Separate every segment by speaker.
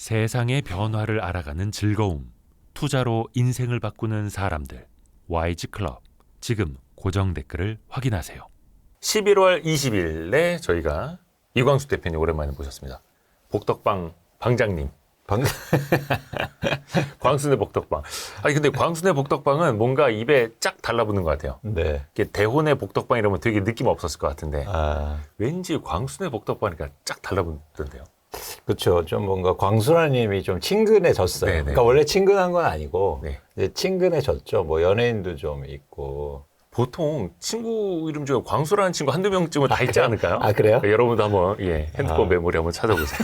Speaker 1: 세상의 변화를 알아가는 즐거움, 투자로 인생을 바꾸는 사람들, YG 클럽. 지금 고정 댓글을 확인하세요. 11월 20일에 저희가 이광수 대표님 오랜만에 모셨습니다. 복덕방 방장님. 광순의 복덕방. 아니 근데 광순의 복덕방은 뭔가 입에 쫙 달라붙는 것 같아요.
Speaker 2: 네.
Speaker 1: 이게 대혼의 복덕방 이러면 되게 느낌 없었을 것 같은데 왠지 광순의 복덕방이니까 쫙 달라붙던데요.
Speaker 2: 그렇죠. 좀 뭔가 광순아님이 좀 친근해졌어요.
Speaker 1: 네네.
Speaker 2: 그러니까 원래 친근한 건 아니고
Speaker 1: 네.
Speaker 2: 이제 친근해졌죠. 뭐 연예인도 좀 있고.
Speaker 1: 보통 친구 이름 중에 광수라는 친구 한두 명쯤은 다 있지 않을까요?
Speaker 2: 아, 그래요?
Speaker 1: 여러분도 한번 핸드폰 메모리 한번 찾아보세요.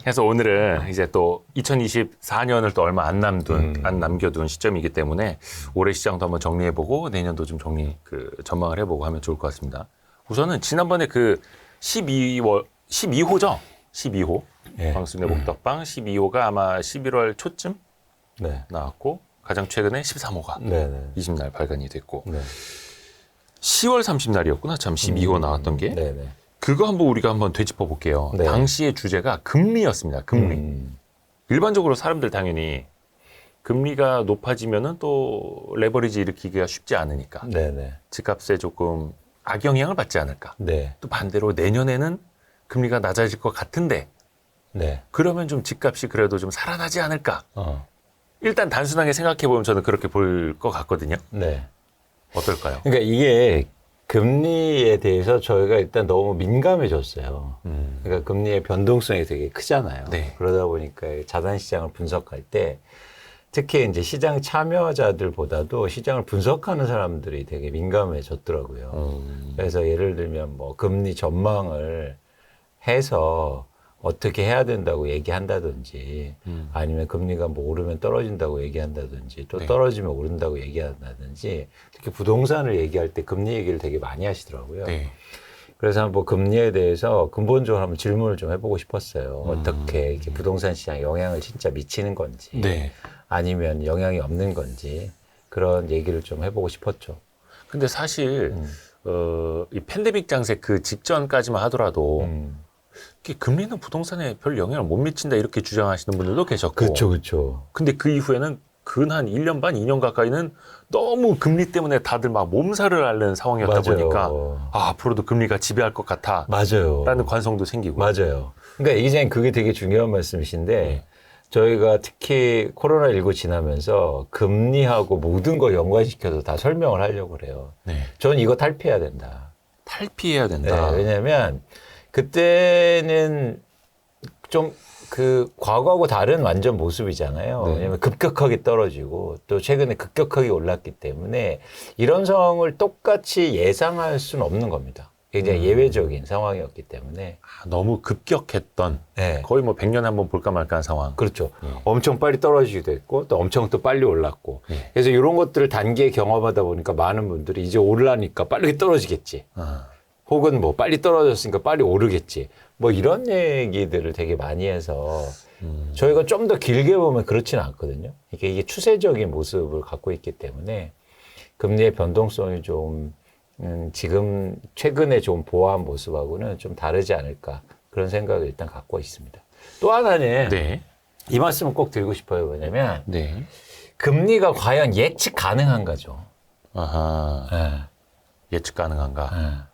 Speaker 1: 그래서 오늘은 이제 또 2024년을 또 얼마 안 남겨둔 시점이기 때문에 올해 시장도 한번 정리해보고 내년도 좀 전망을 해보고 하면 좋을 것 같습니다. 우선은 지난번에 그 12호죠? 12호.
Speaker 2: 네.
Speaker 1: 광순의 복덕방 12호가 아마 11월 초쯤
Speaker 2: 네.
Speaker 1: 나왔고 가장 최근에 13호가
Speaker 2: 네네.
Speaker 1: 20날 발간이 됐고
Speaker 2: 네.
Speaker 1: 10월 30날이었구나. 참 12호 나왔던 게.
Speaker 2: 네네.
Speaker 1: 그거 우리가 한번 되짚어 볼게요.
Speaker 2: 네.
Speaker 1: 당시의 주제가 금리였습니다. 금리. 일반적으로 사람들 당연히 금리가 높아지면은 또 레버리지 일으키기가 쉽지 않으니까
Speaker 2: 네네.
Speaker 1: 집값에 조금 악영향을 받지 않을까.
Speaker 2: 네.
Speaker 1: 또 반대로 내년에는 금리가 낮아질 것 같은데
Speaker 2: 네.
Speaker 1: 그러면 좀 집값이 그래도 좀 살아나지 않을까. 일단 단순하게 생각해보면 저는 그렇게 볼 것 같거든요.
Speaker 2: 네.
Speaker 1: 어떨까요?
Speaker 2: 그러니까 이게 금리에 대해서 저희가 일단 너무 민감해졌어요. 그러니까 금리의 변동성이 되게 크잖아요.
Speaker 1: 네.
Speaker 2: 그러다 보니까 자산 시장을 분석할 때 특히 이제 시장 참여자들보다도 시장을 분석하는 사람들이 되게 민감해졌더라고요. 그래서 예를 들면 뭐 금리 전망을 해서 어떻게 해야 된다고 얘기한다든지 아니면 금리가 뭐 오르면 떨어진다고 얘기한다든지 또
Speaker 1: 네.
Speaker 2: 떨어지면 오른다고 얘기한다든지 특히 부동산을 얘기할 때 금리 얘기를 되게 많이 하시더라고요.
Speaker 1: 네.
Speaker 2: 그래서 한번 금리에 대해서 근본적으로 한번 질문을 좀 해보고 싶었어요. 어떻게 이렇게 부동산 시장에 영향을 진짜 미치는 건지
Speaker 1: 네.
Speaker 2: 아니면 영향이 없는 건지 그런 얘기를 좀 해보고 싶었죠.
Speaker 1: 근데 사실 이 팬데믹 장세 그 직전까지만 하더라도 이게 금리는 부동산에 별 영향을 못 미친다 이렇게 주장하시는 분들도 계셨고
Speaker 2: 그렇죠.
Speaker 1: 근데 그 이후에는 근 한 1년 반, 2년 가까이는 너무 금리 때문에 다들 막 몸살을 앓는 상황이었다
Speaker 2: 맞아요.
Speaker 1: 보니까 앞으로도 금리가 지배할 것 같아
Speaker 2: 맞아요.
Speaker 1: 라는 관성도 생기고
Speaker 2: 맞아요. 그러니까 이제는 그게 되게 중요한 말씀이신데
Speaker 1: 네.
Speaker 2: 저희가 특히 코로나19 지나면서 금리하고 모든 걸 연관시켜서 다 설명을 하려고 그래요.
Speaker 1: 네.
Speaker 2: 저는 이거 탈피해야 된다.
Speaker 1: 탈피해야 된다.
Speaker 2: 네, 왜냐하면 그때는 좀 그 과거하고 다른 완전 모습이잖아요.
Speaker 1: 네.
Speaker 2: 왜냐하면 급격하게 떨어지고 또 최근에 급격하게 올랐기 때문에 이런 상황을 똑같이 예상할 수는 없는 겁니다. 굉장히 예외적인 상황이었기 때문에.
Speaker 1: 너무 급격했던
Speaker 2: 네.
Speaker 1: 거의 뭐 100년에 한번 볼까 말까한 상황.
Speaker 2: 그렇죠. 엄청 빨리 떨어지기도 했고 또 엄청 또 빨리 올랐고. 그래서 이런 것들을 단기에 경험하다 보니까 많은 분들이 이제 오르라니까 빨리 떨어지겠지. 혹은 뭐 빨리 떨어졌으니까 빨리 오르겠지. 뭐 이런 얘기들을 되게 많이 해서 저희가 좀 더 길게 보면 그렇지는 않거든요. 이게 추세적인 모습을 갖고 있기 때문에 금리의 변동성이 좀 지금 최근에 좀 보아한 모습하고는 좀 다르지 않을까 그런 생각을 일단 갖고 있습니다. 또 하나는
Speaker 1: 네.
Speaker 2: 이 말씀을 꼭 드리고 싶어요. 왜냐면
Speaker 1: 네.
Speaker 2: 금리가 과연 예측 가능한가죠.
Speaker 1: 아하.
Speaker 2: 네.
Speaker 1: 예측 가능한가?
Speaker 2: 네.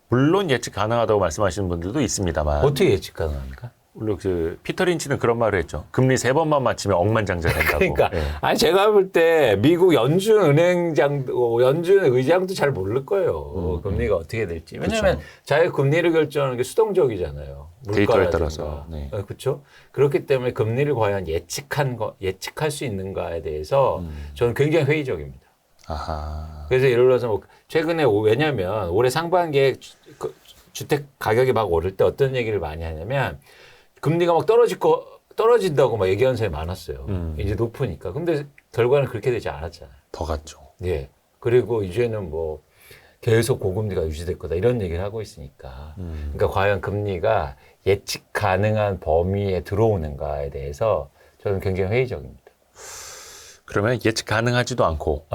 Speaker 1: 물론 예측 가능하다고 말씀하시는 분들도 있습니다만.
Speaker 2: 어떻게 예측 가능합니까?
Speaker 1: 물론 피터 린치는 그런 말을 했죠. 금리 3번만 맞추면 억만장자 된다고.
Speaker 2: 그러니까
Speaker 1: 예.
Speaker 2: 아니 제가 볼 때 미국 연준 의장도 잘 모를 거예요. 금리가 어떻게 될지. 왜냐하면 자기 금리를 결정하는 게 수동적이잖아요.
Speaker 1: 데이터에 따라서.
Speaker 2: 네. 그렇죠. 그렇기 때문에 금리를 과연 예측할 수 있는가에 대해서 저는 굉장히 회의적입니다.
Speaker 1: 아하.
Speaker 2: 그래서 예를 들어서 뭐 최근에 왜냐하면 올해 상반기에 주택 가격이 막 오를 때 어떤 얘기를 많이 하냐면 금리가 막 떨어진다고 막 얘기하는 사람이 많았어요. 이제 높으니까. 근데 결과는 그렇게 되지 않았잖아요.
Speaker 1: 더 갔죠.
Speaker 2: 예. 그리고 이제는 뭐 계속 고금리가 유지될 거다 이런 얘기를 하고 있으니까. 그러니까 과연 금리가 예측 가능한 범위에 들어오는가에 대해서 저는 굉장히 회의적입니다.
Speaker 1: 그러면 예측 가능하지도 않고.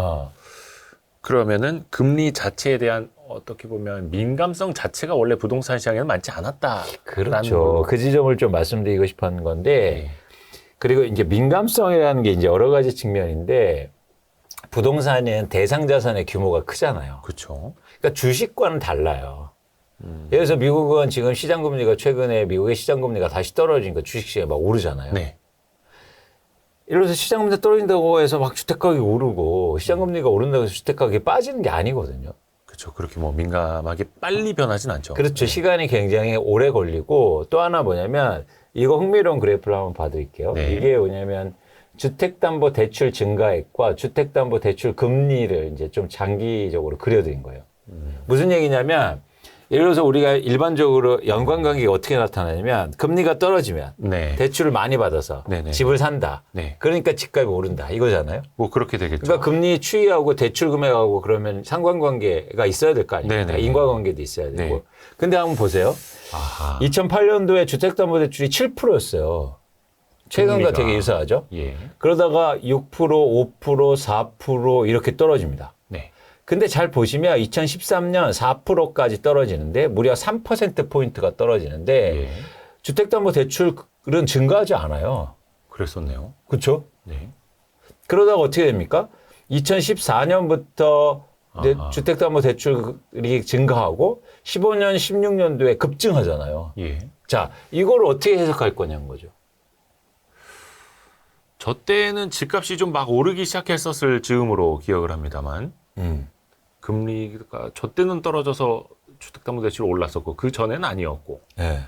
Speaker 1: 그러면은 금리 자체에 대한 어떻게 보면 민감성 자체가 원래 부동산 시장에는 많지 않았다.
Speaker 2: 그렇죠. 그 지점을 좀 말씀드리고 싶은 건데, 그리고 이제 민감성이라는 게 이제 여러 가지 측면인데, 부동산은 대상 자산의 규모가 크잖아요.
Speaker 1: 그렇죠.
Speaker 2: 그러니까 주식과는 달라요. 예를 들어서 미국은 지금 시장 금리가 최근에 미국의 시장 금리가 다시 떨어지니까 주식시장이 막 오르잖아요.
Speaker 1: 네.
Speaker 2: 예를 들어서 시장 금리가 떨어진다고 해서 막 주택 가격이 오르고 시장 금리가 오른다고 해서 주택 가격이 빠지는 게 아니거든요.
Speaker 1: 그렇죠. 그렇게 뭐 민감하게 빨리 변하진 않죠.
Speaker 2: 그렇죠. 시간이 굉장히 오래 걸리고 또 하나 뭐냐면 이거 흥미로운 그래프를 한번 봐드릴게요.
Speaker 1: 네.
Speaker 2: 이게 뭐냐면 주택담보대출 증가액과 주택담보대출 금리를 이제 좀 장기적으로 그려드린 거예요. 무슨 얘기냐면 예를 들어서 우리가 일반적으로 연관관계가 어떻게 나타나냐면 금리가 떨어지면
Speaker 1: 네.
Speaker 2: 대출을 많이 받아서
Speaker 1: 네네.
Speaker 2: 집을 산다.
Speaker 1: 네.
Speaker 2: 그러니까 집값이 오른다. 이거잖아요.
Speaker 1: 뭐 그렇게 되겠죠.
Speaker 2: 그러니까 금리 추이하고 대출 금액하고 그러면 상관관계가 있어야 될 거 아닙니까?
Speaker 1: 네네.
Speaker 2: 인과관계도 있어야 되고.
Speaker 1: 네.
Speaker 2: 근데 한번 보세요.
Speaker 1: 아하.
Speaker 2: 2008년도에 주택담보대출이 7%였어요. 최근과
Speaker 1: 금리가.
Speaker 2: 되게 유사하죠.
Speaker 1: 예.
Speaker 2: 그러다가 6%, 5%, 4% 이렇게 떨어집니다.
Speaker 1: 네.
Speaker 2: 근데 잘 보시면 2013년 4%까지 떨어지는데 무려 3%포인트가 떨어지는데
Speaker 1: 예.
Speaker 2: 주택담보대출은 증가하지 않아요.
Speaker 1: 그랬었네요.
Speaker 2: 그렇죠?
Speaker 1: 네.
Speaker 2: 그러다가 어떻게 됩니까? 2014년부터
Speaker 1: 아하.
Speaker 2: 주택담보대출이 증가하고 15년, 16년도에 급증하잖아요.
Speaker 1: 예.
Speaker 2: 자, 이걸 어떻게 해석할 거냐는 거죠.
Speaker 1: 저 때는 집값이 좀 막 오르기 시작했었을 즈음으로 기억을 합니다만 금리가 저 때는 떨어져서 주택담보대출 올랐었고 그 전에는 아니었고.
Speaker 2: 네.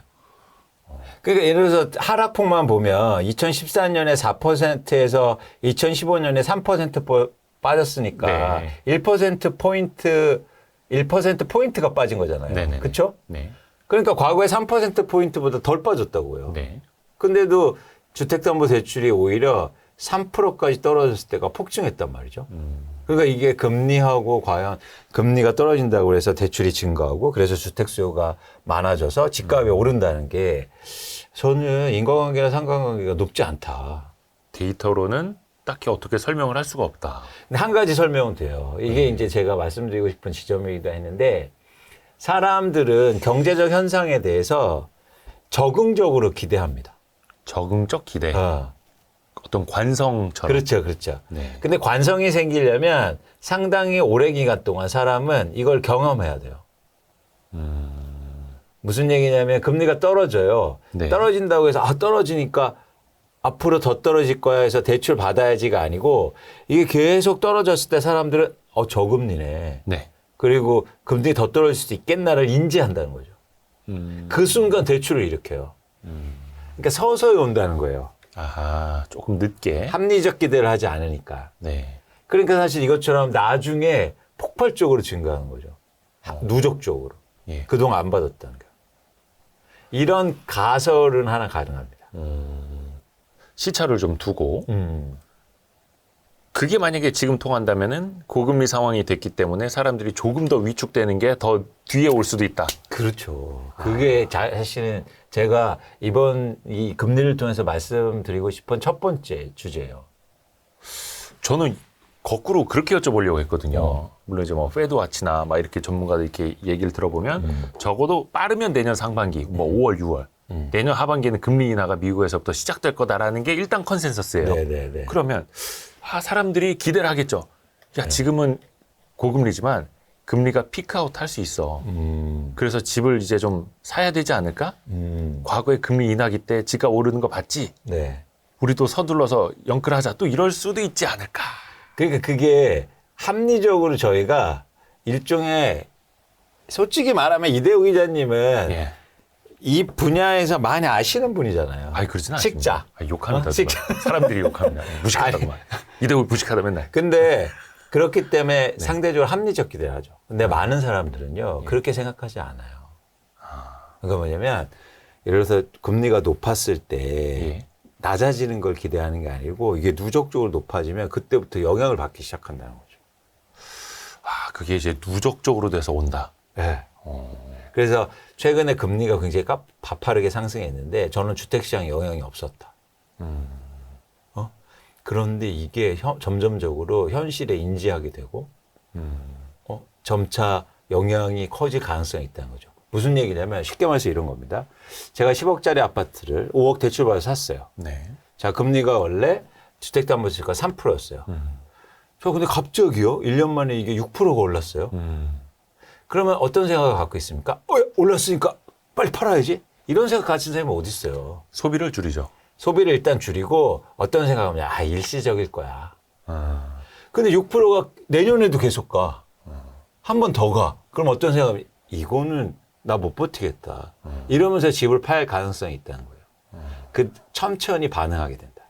Speaker 2: 그러니까 예를 들어서 하락폭만 보면 2014년에 4%에서 2015년에 3% 빠졌으니까
Speaker 1: 네.
Speaker 2: 1%포인트가 빠진 거잖아요.
Speaker 1: 네네네.
Speaker 2: 그렇죠?
Speaker 1: 네.
Speaker 2: 그러니까 과거에 3%포인트보다 덜 빠졌다고요.
Speaker 1: 네.
Speaker 2: 근데도 주택담보대출이 오히려 3%까지 떨어졌을 때가 폭증했단 말이죠. 그러니까 이게 금리하고 과연 금리가 떨어진다고 해서 대출이 증가하고 그래서 주택 수요가 많아져서 집값이 오른다는 게 저는 인과관계나 상관관계가 높지 않다.
Speaker 1: 데이터로는 딱히 어떻게 설명을 할 수가 없다.
Speaker 2: 근데 한 가지 설명은 돼요. 이게 이제 제가 말씀드리고 싶은 지점이기도 했는데 사람들은 경제적 현상에 대해서 적응적으로 기대합니다.
Speaker 1: 적응적 기대. 어떤 관성처럼.
Speaker 2: 그렇죠, 그렇죠.
Speaker 1: 네.
Speaker 2: 근데 관성이 생기려면 상당히 오래 기간 동안 사람은 이걸 경험해야 돼요. 무슨 얘기냐면 금리가 떨어져요.
Speaker 1: 네.
Speaker 2: 떨어진다고 해서 떨어지니까 앞으로 더 떨어질 거야 해서 대출 받아야지가 아니고 이게 계속 떨어졌을 때 사람들은 저금리네.
Speaker 1: 네.
Speaker 2: 그리고 금리 더 떨어질 수도 있겠나를 인지한다는 거죠. 그 순간 대출을 일으켜요. 그러니까 서서히 온다는 거예요.
Speaker 1: 아하, 조금 늦게.
Speaker 2: 합리적 기대를 하지 않으니까.
Speaker 1: 네.
Speaker 2: 그러니까 사실 이것처럼 나중에 폭발적으로 증가하는 거죠. 누적적으로.
Speaker 1: 예.
Speaker 2: 그동안 안 받았다는 거예요. 이런 가설은 하나 가능합니다.
Speaker 1: 시차를 좀 두고 그게 만약에 지금 통한다면은 고금리 상황이 됐기 때문에 사람들이 조금 더 위축되는 게 더 뒤에 올 수도 있다.
Speaker 2: 그렇죠. 그게 사실은 제가 이번 이 금리를 통해서 말씀드리고 싶은 첫 번째 주제예요.
Speaker 1: 저는 거꾸로 그렇게 여쭤보려고 했거든요. 물론 이제 뭐 페드와치나 막 이렇게 전문가들 이렇게 얘기를 들어보면 적어도 빠르면 내년 상반기, 뭐 5월, 6월, 내년 하반기에는 금리 인하가 미국에서부터 시작될 거다라는 게 일단 컨센서스예요.
Speaker 2: 네네네.
Speaker 1: 그러면 사람들이 기대를 하겠죠. 야, 지금은 고금리지만 금리가 피크아웃 할 수 있어. 그래서 집을 이제 좀 사야 되지 않을까? 과거에 금리 인하기 때 집값 오르는 거 봤지?
Speaker 2: 네.
Speaker 1: 우리도 서둘러서 영끌하자. 또 이럴 수도 있지 않을까?
Speaker 2: 그러니까 그게 합리적으로 저희가 일종의 솔직히 말하면 이대호 기자님은
Speaker 1: 예.
Speaker 2: 이 분야에서 많이 아시는 분이잖아요.
Speaker 1: 아니, 그러진
Speaker 2: 식자.
Speaker 1: 않습니다. 욕합니다.
Speaker 2: 식자.
Speaker 1: 사람들이 욕합니다. 무식하다고만. 이대호 무식하다 맨날.
Speaker 2: 근데 그렇기 때문에 상대적으로 합리적 기대를 하죠. 근데 많은 사람들은요, 그렇게 생각하지 않아요. 그러니까 뭐냐면, 예를 들어서 금리가 높았을 때
Speaker 1: 예.
Speaker 2: 낮아지는 걸 기대하는 게 아니고 이게 누적적으로 높아지면 그때부터 영향을 받기 시작한다는 거죠.
Speaker 1: 그게 이제 누적적으로 돼서 온다.
Speaker 2: 네. 그래서 최근에 금리가 굉장히 가파르게 상승했는데 저는 주택시장에 영향이 없었다. 그런데 이게 점점적으로 현실에 인지하게 되고 점차 영향이 커질 가능성이 있다는 거죠. 무슨 얘기냐면 쉽게 말해서 이런 겁니다. 제가 10억짜리 아파트를 5억 대출받아서 샀어요.
Speaker 1: 네.
Speaker 2: 자, 금리가 원래 주택담보대출가 3%였어요. 저 근데 갑자기요? 1년 만에 이게 6%가 올랐어요. 그러면 어떤 생각을 갖고 있습니까? 올랐으니까 빨리 팔아야지. 이런 생각 가진 사람이 어디 있어요?
Speaker 1: 소비를 줄이죠.
Speaker 2: 소비를 일단 줄이고 어떤 생각하면 일시적일 거야. 근데 6%가 내년에도 계속 가. 한 번 더 가. 그럼 어떤 생각하면 이거는 나 못 버티겠다. 이러면서 집을 팔 가능성이 있다는 거예요. 그 천천히 반응하게 된다.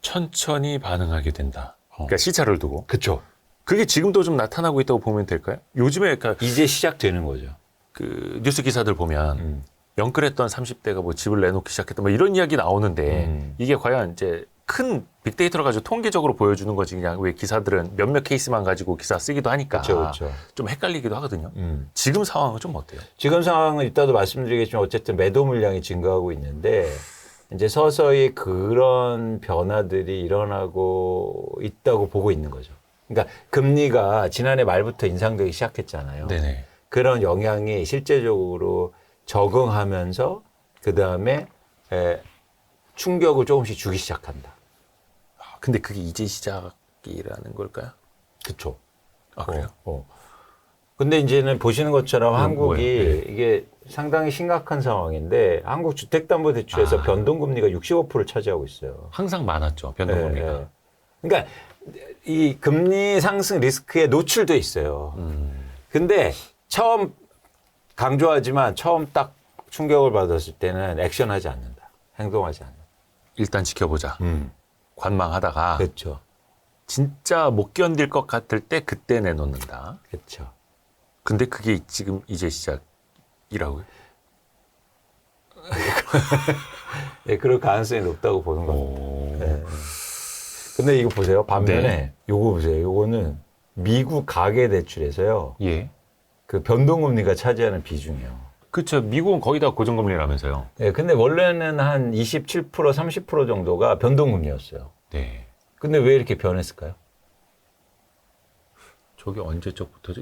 Speaker 1: 천천히 반응하게 된다. 그러니까 시차를 두고.
Speaker 2: 그렇죠.
Speaker 1: 그게 지금도 좀 나타나고 있다고 보면 될까요? 요즘에 그러니까
Speaker 2: 이제 시작되는 거죠.
Speaker 1: 그 뉴스 기사들 보면 영끌했던 30대가 뭐 집을 내놓기 시작했다 뭐 이런 이야기 나오는데 이게 과연 이제 큰 빅데이터를 가지고 통계적으로 보여주는 거지 그냥 왜 기사들은 몇몇 케이스만 가지고 기사 쓰기도 하니까
Speaker 2: 그렇죠.
Speaker 1: 좀 헷갈리기도 하거든요. 지금 상황은 좀 어때요?
Speaker 2: 지금 상황은 이따도 말씀드리겠지만 어쨌든 매도 물량이 증가하고 있는데 이제 서서히 그런 변화들이 일어나고 있다고 보고 있는 거죠. 그러니까 금리가 지난해 말부터 인상되기 시작했잖아요.
Speaker 1: 네네.
Speaker 2: 그런 영향이 실제적으로 적응하면서 그 다음에 충격을 조금씩 주기 시작한다.
Speaker 1: 근데 그게 이제 시작이라는 걸까요?
Speaker 2: 그렇죠.
Speaker 1: 아 그래요?
Speaker 2: 근데 이제는 보시는 것처럼 한국이
Speaker 1: 뭐예요?
Speaker 2: 이게 상당히 심각한 상황인데 한국 주택담보대출에서 변동금리가 65%를 차지하고 있어요.
Speaker 1: 항상 많았죠 변동금리가.
Speaker 2: 네. 그러니까 이 금리 상승 리스크에 노출돼 있어요. 근데 처음 강조하지만 처음 딱 충격을 받았을 때는 액션하지 않는다. 행동하지 않는다.
Speaker 1: 일단 지켜보자. 관망하다가
Speaker 2: 그렇죠.
Speaker 1: 진짜 못 견딜 것 같을 때 그때 내놓는다.
Speaker 2: 그렇죠.
Speaker 1: 근데 그게 지금 이제 시작이라고요?
Speaker 2: 네, 그럴 가능성이 높다고 보는 겁니다. 네. 근데 이거 보세요. 반면에
Speaker 1: 네.
Speaker 2: 요거 보세요. 요거는 미국 가계 대출에서요.
Speaker 1: 예.
Speaker 2: 그 변동금리가 차지하는 비중이요.
Speaker 1: 그렇죠. 미국은 거의 다 고정금리라면서요.
Speaker 2: 네, 근데 원래는 한 27%, 30% 정도가 변동금리였어요.
Speaker 1: 네.
Speaker 2: 근데 왜 이렇게 변했을까요?
Speaker 1: 저게 언제적부터죠?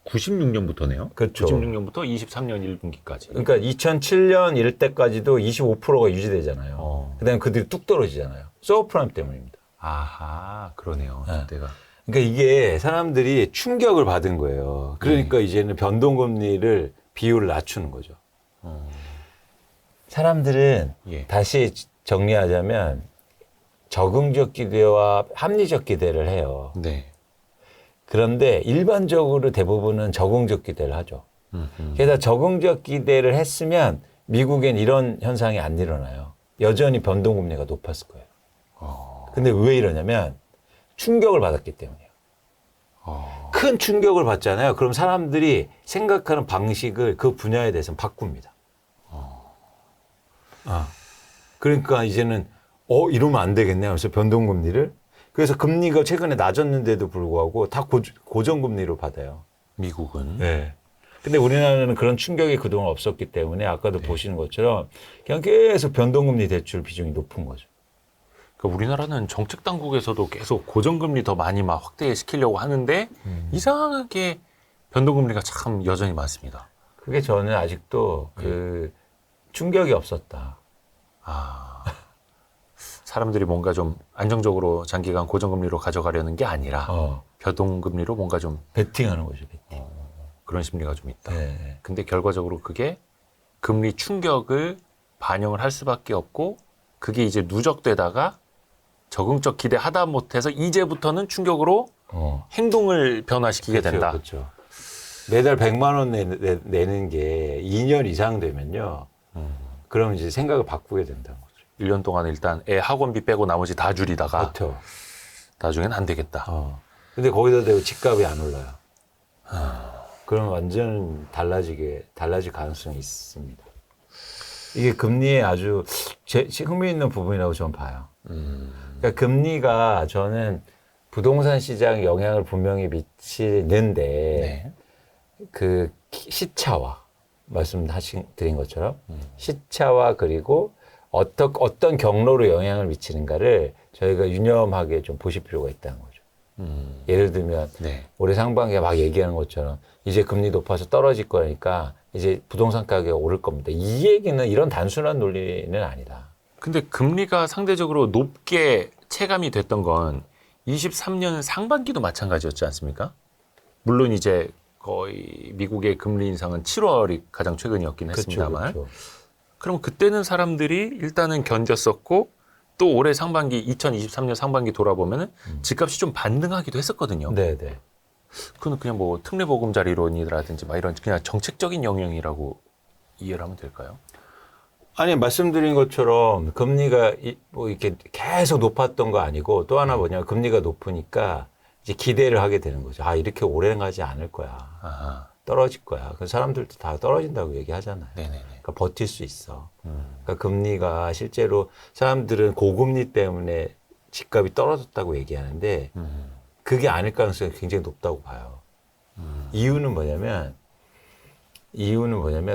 Speaker 1: 96년부터네요.
Speaker 2: 그렇죠.
Speaker 1: 96년부터 23년 1분기까지.
Speaker 2: 그러니까 2007년 이럴 때까지도 25%가 유지되잖아요. 그다음에 그들이 뚝 떨어지잖아요. 서브프라임 때문입니다.
Speaker 1: 아하, 그러네요.
Speaker 2: 네.
Speaker 1: 그때가.
Speaker 2: 그러니까 이게 사람들이 충격을 받은 거예요. 그러니까 이제는 변동금리를 비율을 낮추는 거죠. 사람들은
Speaker 1: 예.
Speaker 2: 다시 정리하자면 적응적 기대와 합리적 기대를 해요.
Speaker 1: 네.
Speaker 2: 그런데 일반적으로 대부분은 적응적 기대를 하죠. 게다가 적응적 기대를 했으면 미국엔 이런 현상이 안 일어나요. 여전히 변동금리가 높았을 거예요. 근데 왜 이러냐면 충격을 받았기 때문이에요. 큰 충격을 받잖아요. 그럼 사람들이 생각하는 방식을 그 분야에 대해서는 바꿉니다. 그러니까 이제는 이러면 안 되겠네 하면서 변동금리를 그래서 금리가 최근에 낮았는데도 불구하고 다 고정금리로 받아요.
Speaker 1: 미국은.
Speaker 2: 네. 근데 우리나라는 그런 충격이 그동안 없었기 때문에 아까도 보시는 것처럼 그냥 계속 변동금리 대출 비중이 높은 거죠.
Speaker 1: 그러니까 우리나라는 정책 당국에서도 계속 고정금리 더 많이 막 확대시키려고 하는데 이상하게 변동금리가 참 여전히 많습니다.
Speaker 2: 그게 저는 아직도 그 충격이 없었다.
Speaker 1: 사람들이 뭔가 좀 안정적으로 장기간 고정금리로 가져가려는 게 아니라 변동금리로 뭔가 좀
Speaker 2: 베팅하는 거죠. 베팅.
Speaker 1: 그런 심리가 좀 있다.
Speaker 2: 네.
Speaker 1: 근데 결과적으로 그게 금리 충격을 반영을 할 수밖에 없고 그게 이제 누적되다가 적응적 기대 하다 못해서 이제부터는 충격으로 행동을 변화시키게 된다.
Speaker 2: 그렇죠. 매달 100만 원 내는 게 2년 이상 되면요. 그러면 이제 생각을 바꾸게 된다는 거죠.
Speaker 1: 1년 동안 일단 애 학원비 빼고 나머지 다 줄이다가
Speaker 2: 그렇죠.
Speaker 1: 나중엔 안 되겠다.
Speaker 2: 근데 거기다 대고 집값이 안 올라요. 그럼 완전 달라질 가능성이 있습니다. 이게 금리에 아주 흥미있는 부분이라고 저는 봐요. 그러니까 금리가 저는 부동산 시장에 영향을 분명히 미치는데 그 시차와 말씀드린 것처럼 시차와 그리고 어떤 경로로 영향을 미치는가를 저희가 유념하게 좀 보실 필요가 있다는 거죠. 예를 들면
Speaker 1: 네.
Speaker 2: 올해 상반기에 막 얘기하는 것처럼 이제 금리 높아서 떨어질 거니까 이제 부동산 가격이 오를 겁니다. 이 얘기는 이런 단순한 논리는 아니다.
Speaker 1: 근데 금리가 상대적으로 높게 체감이 됐던 건 23년 상반기도 마찬가지였지 않습니까? 물론 이제 거의 미국의 금리 인상은 7월이 가장 최근이었긴 했습니다만.
Speaker 2: 그렇죠.
Speaker 1: 그럼 그때는 사람들이 일단은 견뎠었고 또 올해 상반기 2023년 상반기 돌아보면은 집값이 좀 반등하기도 했었거든요.
Speaker 2: 네네.
Speaker 1: 그건 그냥 뭐 특례보금자리론이라든지 막 이런 그냥 정책적인 영향이라고 이해를 하면 될까요?
Speaker 2: 아니 말씀드린 것처럼 금리가 뭐 이렇게 계속 높았던 거 아니고 또 하나 뭐냐면 금리가 높으니까 이제 기대를 하게 되는 거죠. 아 이렇게 오래 가지 않을 거야.
Speaker 1: 아하.
Speaker 2: 떨어질 거야. 그 사람들도 다 떨어진다고 얘기하잖아요.
Speaker 1: 네네네.
Speaker 2: 그러니까 버틸 수 있어. 그러니까 금리가 실제로 사람들은 고금리 때문에 집값이 떨어졌다고 얘기하는데 그게 아닐 가능성이 굉장히 높다고 봐요. 이유는 뭐냐면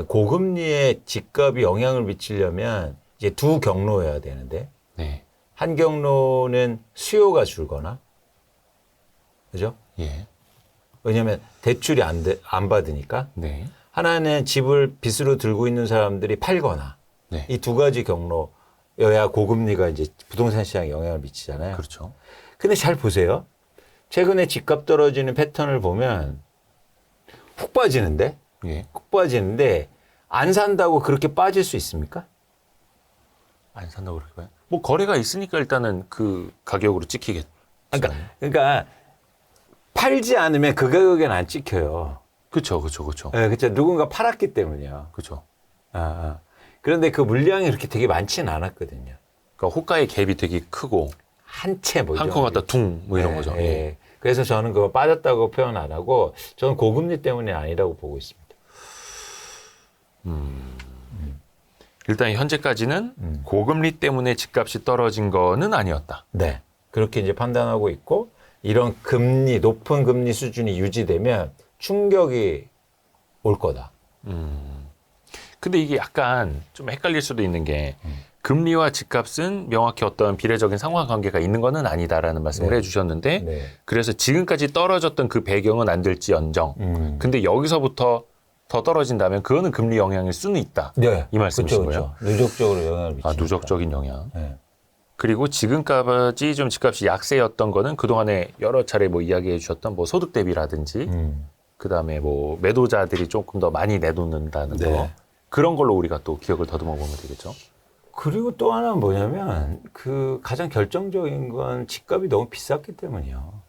Speaker 2: 고금리에 집값이 영향을 미치려면 이제 두 경로여야 되는데
Speaker 1: 네.
Speaker 2: 한 경로는 수요가 줄거나 그죠?
Speaker 1: 예.
Speaker 2: 왜냐하면 대출이 안 받으니까
Speaker 1: 네.
Speaker 2: 하나는 집을 빚으로 들고 있는 사람들이 팔거나
Speaker 1: 네.
Speaker 2: 이 두 가지 경로여야 고금리가 이제 부동산 시장에 영향을 미치잖아요.
Speaker 1: 그렇죠.
Speaker 2: 근데 잘 보세요. 최근에 집값 떨어지는 패턴을 보면 훅 빠지는데
Speaker 1: 예.
Speaker 2: 안 산다고 그렇게 빠질 수 있습니까?
Speaker 1: 안 산다고 그럴까요? 뭐 거래가 있으니까 일단은 그 가격으로 찍히겠죠.
Speaker 2: 그러니까 팔지 않으면 그 가격엔 안 찍혀요.
Speaker 1: 그렇죠.
Speaker 2: 네, 그렇죠. 누군가 팔았기 때문이요.
Speaker 1: 그렇죠.
Speaker 2: 그런데 그 물량이 그렇게 되게 많지는 않았거든요.
Speaker 1: 그러니까 호가의 갭이 되게 크고
Speaker 2: 한 채 뭐
Speaker 1: 한 콩 갖다 퉁 뭐 이런 거죠. 예.
Speaker 2: 그래서 저는 그거 빠졌다고 표현 안 하고 저는 고금리 때문에 아니라고 보고 있습니다.
Speaker 1: 일단 현재까지는 고금리 때문에 집값이 떨어진 거는 아니었다.
Speaker 2: 네. 그렇게 이제 판단하고 있고 이런 높은 금리 수준이 유지되면 충격이 올 거다.
Speaker 1: 근데 이게 약간 좀 헷갈릴 수도 있는 게 금리와 집값은 명확히 어떤 비례적인 상관관계가 있는 거는 아니다라는 말씀을 해주셨는데
Speaker 2: 네.
Speaker 1: 그래서 지금까지 떨어졌던 그 배경은 안 될지언정 근데 여기서부터 더 떨어진다면 그거는 금리 영향일 수는 있다.
Speaker 2: 네.
Speaker 1: 이 말씀이신
Speaker 2: 그렇죠.
Speaker 1: 거예요?
Speaker 2: 누적적으로 영향을 미치니까.
Speaker 1: 누적적인 영향.
Speaker 2: 네.
Speaker 1: 그리고 지금까지 좀 집값이 약세였던 거는 그동안에 여러 차례 뭐 이야기해 주셨던 뭐 소득 대비라든지 그다음에 뭐 매도자들이 조금 더 많이 내놓는다는
Speaker 2: 네.
Speaker 1: 거 그런 걸로 우리가 또 기억을 더듬어 보면 되겠죠.
Speaker 2: 그리고 또 하나는 뭐냐면 그 가장 결정적인 건 집값이 너무 비쌌기 때문이요.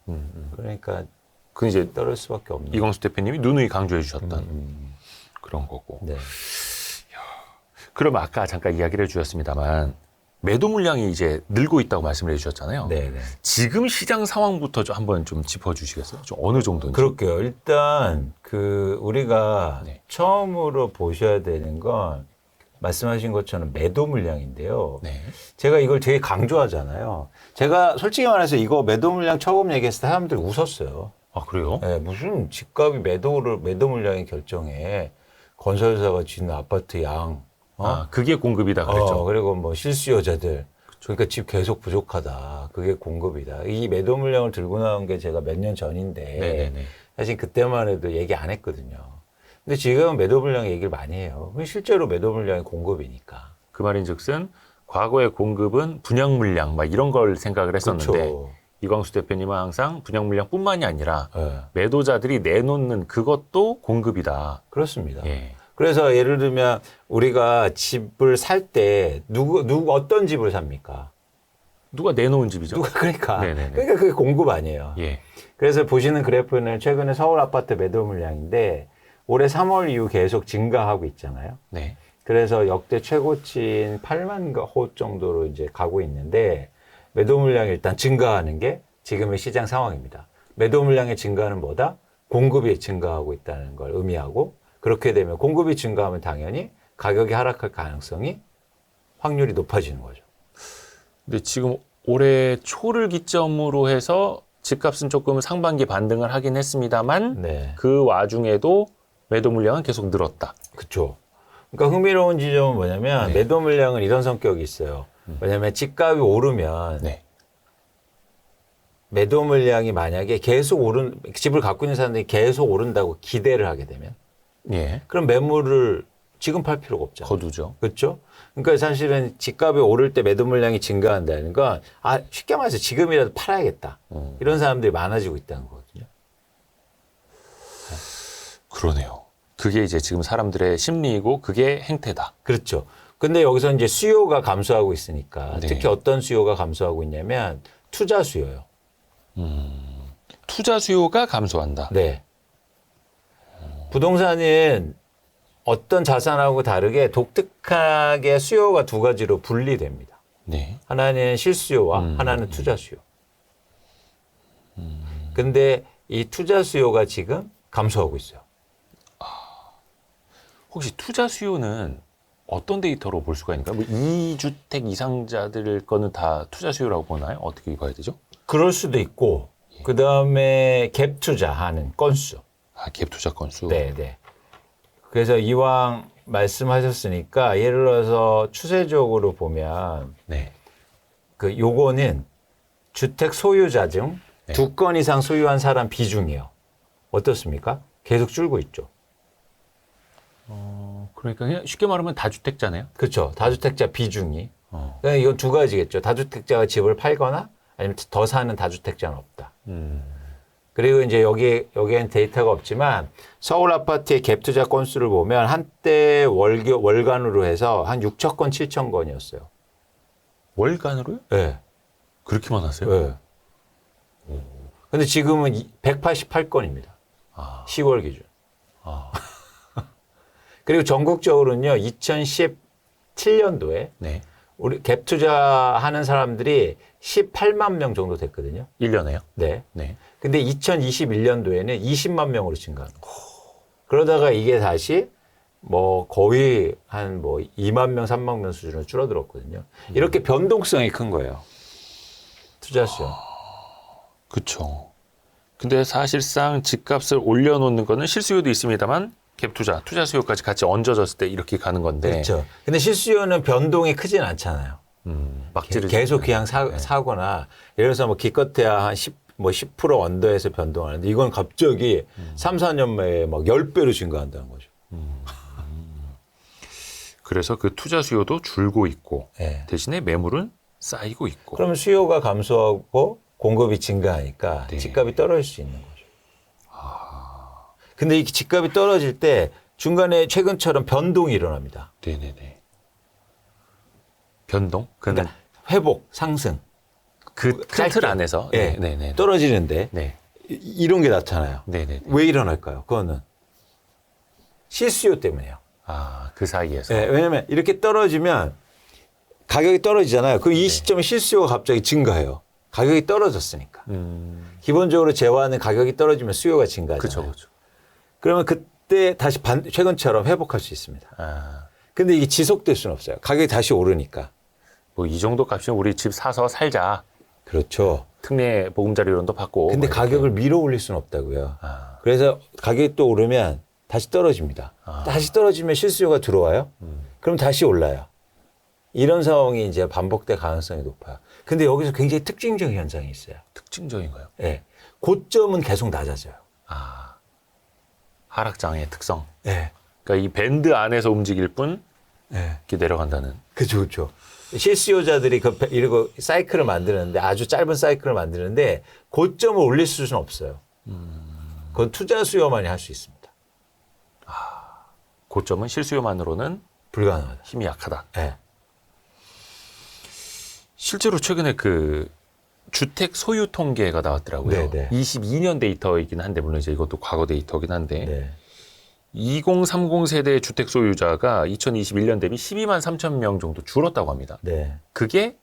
Speaker 2: 그러니까
Speaker 1: 그 이제
Speaker 2: 떨어질 수밖에 없는.
Speaker 1: 이광수 대표님이 누누이 강조해 주셨던 그런 거고.
Speaker 2: 네.
Speaker 1: 그럼 아까 잠깐 이야기를 해주셨습니다만 매도 물량이 이제 늘고 있다고 말씀을 해주셨잖아요.
Speaker 2: 네.
Speaker 1: 지금 시장 상황부터 좀 한번 좀 짚어주시겠어요? 좀 어느 정도인지.
Speaker 2: 그럴게요. 일단 우리가
Speaker 1: 네.
Speaker 2: 처음으로 보셔야 되는 건 말씀하신 것처럼 매도 물량인데요.
Speaker 1: 네.
Speaker 2: 제가 이걸 되게 강조하잖아요. 제가 솔직히 말해서 이거 매도 물량 처음 얘기했을 때 사람들이 웃었어요.
Speaker 1: 아 그래요?
Speaker 2: 네, 무슨 집값이 매도 물량이 결정해. 건설사가 짓는 아파트 양.
Speaker 1: 아 그게 공급이다 그랬죠.
Speaker 2: 그리고 뭐 실수요자들. 그러니까 집 계속 부족하다. 그게 공급이다. 이 매도 물량을 들고 나온 게 제가 몇 년 전인데
Speaker 1: 네네네.
Speaker 2: 사실 그때만 해도 얘기 안 했거든요. 근데 지금은 매도 물량 얘기를 많이 해요. 실제로 매도 물량이 공급이니까.
Speaker 1: 그 말인즉슨 과거의 공급은 분양 물량 막 이런 걸 생각을 했었는데
Speaker 2: 그렇죠.
Speaker 1: 이광수 대표님은 항상 분양 물량뿐만이 아니라
Speaker 2: 네.
Speaker 1: 매도자들이 내놓는 그것도 공급이다.
Speaker 2: 그렇습니다.
Speaker 1: 예.
Speaker 2: 그래서 예를 들면 우리가 집을 살 때 어떤 집을 삽니까?
Speaker 1: 누가 내놓은 집이죠?
Speaker 2: 그러니까
Speaker 1: 네네네.
Speaker 2: 그러니까 그게 공급 아니에요.
Speaker 1: 예.
Speaker 2: 그래서 보시는 그래프는 최근에 서울 아파트 매도 물량인데 올해 3월 이후 계속 증가하고 있잖아요.
Speaker 1: 네.
Speaker 2: 그래서 역대 최고치인 8만 호 정도로 이제 가고 있는데 매도 물량이 일단 증가하는 게 지금의 시장 상황입니다. 매도 물량의 증가는 뭐다? 공급이 증가하고 있다는 걸 의미하고 그렇게 되면 공급이 증가하면 당연히 가격이 하락할 가능성이 확률이 높아지는 거죠.
Speaker 1: 근데 지금 올해 초를 기점으로 해서 집값은 조금 상반기 반등을 하긴 했습니다만
Speaker 2: 네.
Speaker 1: 그 와중에도 매도 물량은 계속 늘었다.
Speaker 2: 그렇죠. 그러니까 흥미로운 지점은 뭐냐면
Speaker 1: 네.
Speaker 2: 매도 물량은 이런 성격이 있어요. 왜냐하면 집값이 오르면
Speaker 1: 네.
Speaker 2: 매도 물량이 만약에 계속 집을 갖고 있는 사람들이 계속 오른다고 기대를 하게 되면
Speaker 1: 예.
Speaker 2: 그럼 매물을 지금 팔 필요가 없잖아요.
Speaker 1: 거두죠.
Speaker 2: 그렇죠? 그러니까 사실은 집값이 오를 때 매도 물량이 증가한다는 건 쉽게 말해서 지금이라도 팔아야겠다. 이런 사람들이 많아지고 있다는 거거든요.
Speaker 1: 그러네요. 그게 이제 지금 사람들의 심리이고 그게 행태다.
Speaker 2: 그렇죠. 근데 여기서 이제 수요가 감소하고 있으니까
Speaker 1: 네.
Speaker 2: 특히 어떤 수요가 감소하고 있냐면 투자 수요요.
Speaker 1: 투자 수요가 감소한다.
Speaker 2: 네. 부동산은 어떤 자산하고 다르게 독특하게 수요가 두 가지로 분리됩니다.
Speaker 1: 네.
Speaker 2: 하나는 실수요와 하나는 투자 수요. 근데 이 투자 수요가 지금 감소하고 있어요.
Speaker 1: 혹시 투자 수요는 어떤 데이터로 볼 수가 있는가요? 뭐 2주택 이상자들 거는 다 투자 수요라고 보나요? 어떻게 봐야 되죠?
Speaker 2: 그럴 수도 있고, 그 다음에 갭 투자하는 건수.
Speaker 1: 갭 투자 건수.
Speaker 2: 네, 네. 그래서 이왕 말씀하셨으니까 예를 들어서 추세적으로 보면
Speaker 1: 네.
Speaker 2: 요거는 주택 소유자 중
Speaker 1: 네.
Speaker 2: 2건 이상 소유한 사람 비중이요. 어떻습니까? 계속 줄고 있죠.
Speaker 1: 그러니까 그냥 쉽게 말하면 다주택자네요.
Speaker 2: 그렇죠. 다주택자 비중이. 그러니까 이건 두 가지겠죠. 다주택자가 집을 팔거나 아니면 더 사는 다주택자는 없다. 그리고 이제 여기엔 데이터가 없지만 서울 아파트의 갭 투자 건수를 보면 한때 월간으로 해서 한 6천 건, 7천 건이었어요.
Speaker 1: 월간으로요?
Speaker 2: 네.
Speaker 1: 그렇게 많았어요?
Speaker 2: 네. 근데 지금은 188건입니다. 10월 기준. 그리고 전국적으로는요, 2017년도에
Speaker 1: 네.
Speaker 2: 우리 갭 투자하는 사람들이 18만 명 정도 됐거든요.
Speaker 1: 1년에요?
Speaker 2: 네.
Speaker 1: 네.
Speaker 2: 근데 2021년도에는 20만 명으로 증가한 거예요. 그러다가 이게 다시 뭐 거의 한 뭐 2만 명, 3만 명 수준으로 줄어들었거든요. 이렇게 변동성이 큰 거예요. 투자 수요.
Speaker 1: 그렇죠. 근데 사실상 집값을 올려놓는 거는 실수요도 있습니다만 갭 투자 수요까지 같이 얹어졌을 때 이렇게 가는 건데.
Speaker 2: 그렇죠. 근데 실수요는 변동이 크진 않잖아요.
Speaker 1: 막 찌르죠.
Speaker 2: 계속 그냥 사거나 예를 들어서 뭐 기껏해야 한 10% 언더에서 변동하는데 이건 갑자기 3, 4년 만에 막 10배로 증가한다는 거죠.
Speaker 1: 그래서 그 투자 수요도 줄고 있고
Speaker 2: 네.
Speaker 1: 대신에 매물은 쌓이고 있고.
Speaker 2: 그러면 수요가 감소하고 공급이 증가하니까
Speaker 1: 네.
Speaker 2: 집값이 떨어질 수 있는 거죠. 근데 이 집값이 떨어질 때 중간에 최근처럼 변동이 일어납니다.
Speaker 1: 네네네. 변동?
Speaker 2: 그러니까 회복, 상승.
Speaker 1: 그 큰 틀 안에서.
Speaker 2: 네.
Speaker 1: 네네.
Speaker 2: 떨어지는데
Speaker 1: 네.
Speaker 2: 이런 게 나타나요.
Speaker 1: 네네.
Speaker 2: 왜 일어날까요? 그거는 실수요 때문에요.
Speaker 1: 그 사이에서.
Speaker 2: 네, 왜냐하면 이렇게 떨어지면 가격이 떨어지잖아요. 그럼 이 시점에 실수요가 갑자기 증가해요. 가격이 떨어졌으니까. 기본적으로 재화는 가격이 떨어지면 수요가 증가하잖아요.
Speaker 1: 그렇죠, 그렇죠.
Speaker 2: 그러면 그때 다시 최근처럼 회복할 수 있습니다. 근데 이게 지속될 수는 없어요. 가격이 다시 오르니까.
Speaker 1: 뭐 이 정도 값이면 우리 집 사서 살자.
Speaker 2: 그렇죠.
Speaker 1: 특례 보금자리론도 받고.
Speaker 2: 근데
Speaker 1: 뭐
Speaker 2: 가격을 밀어 올릴 수는 없다고요. 그래서 가격이 또 오르면 다시 떨어집니다. 다시 떨어지면 실수요가 들어와요. 그럼 다시 올라요. 이런 상황이 이제 반복될 가능성이 높아요. 근데 여기서 굉장히 특징적인 현상이 있어요.
Speaker 1: 특징적인가요?
Speaker 2: 네. 고점은 계속 낮아져요.
Speaker 1: 하락장의 특성.
Speaker 2: 네.
Speaker 1: 그러니까 이 밴드 안에서 움직일 뿐
Speaker 2: 네.
Speaker 1: 이렇게 내려간다는.
Speaker 2: 그렇죠, 그렇죠. 실수요자들이 이러고 사이클을 만드는데 아주 짧은 사이클을 만드는데 고점을 올릴 수는 없어요. 그건 투자 수요만이 할 수 있습니다.
Speaker 1: 고점은 실수요만으로는
Speaker 2: 불가능하다.
Speaker 1: 힘이 약하다.
Speaker 2: 네.
Speaker 1: 실제로 최근에 그 주택 소유 통계가 나왔더라고요.
Speaker 2: 네, 네.
Speaker 1: 22년 데이터이긴 한데 물론 이제 이것도 과거 데이터긴 한데
Speaker 2: 네.
Speaker 1: 2030 세대 주택 소유자가 2021년 대비 12만 3천 명 정도 줄었다고 합니다.
Speaker 2: 네.
Speaker 1: 그게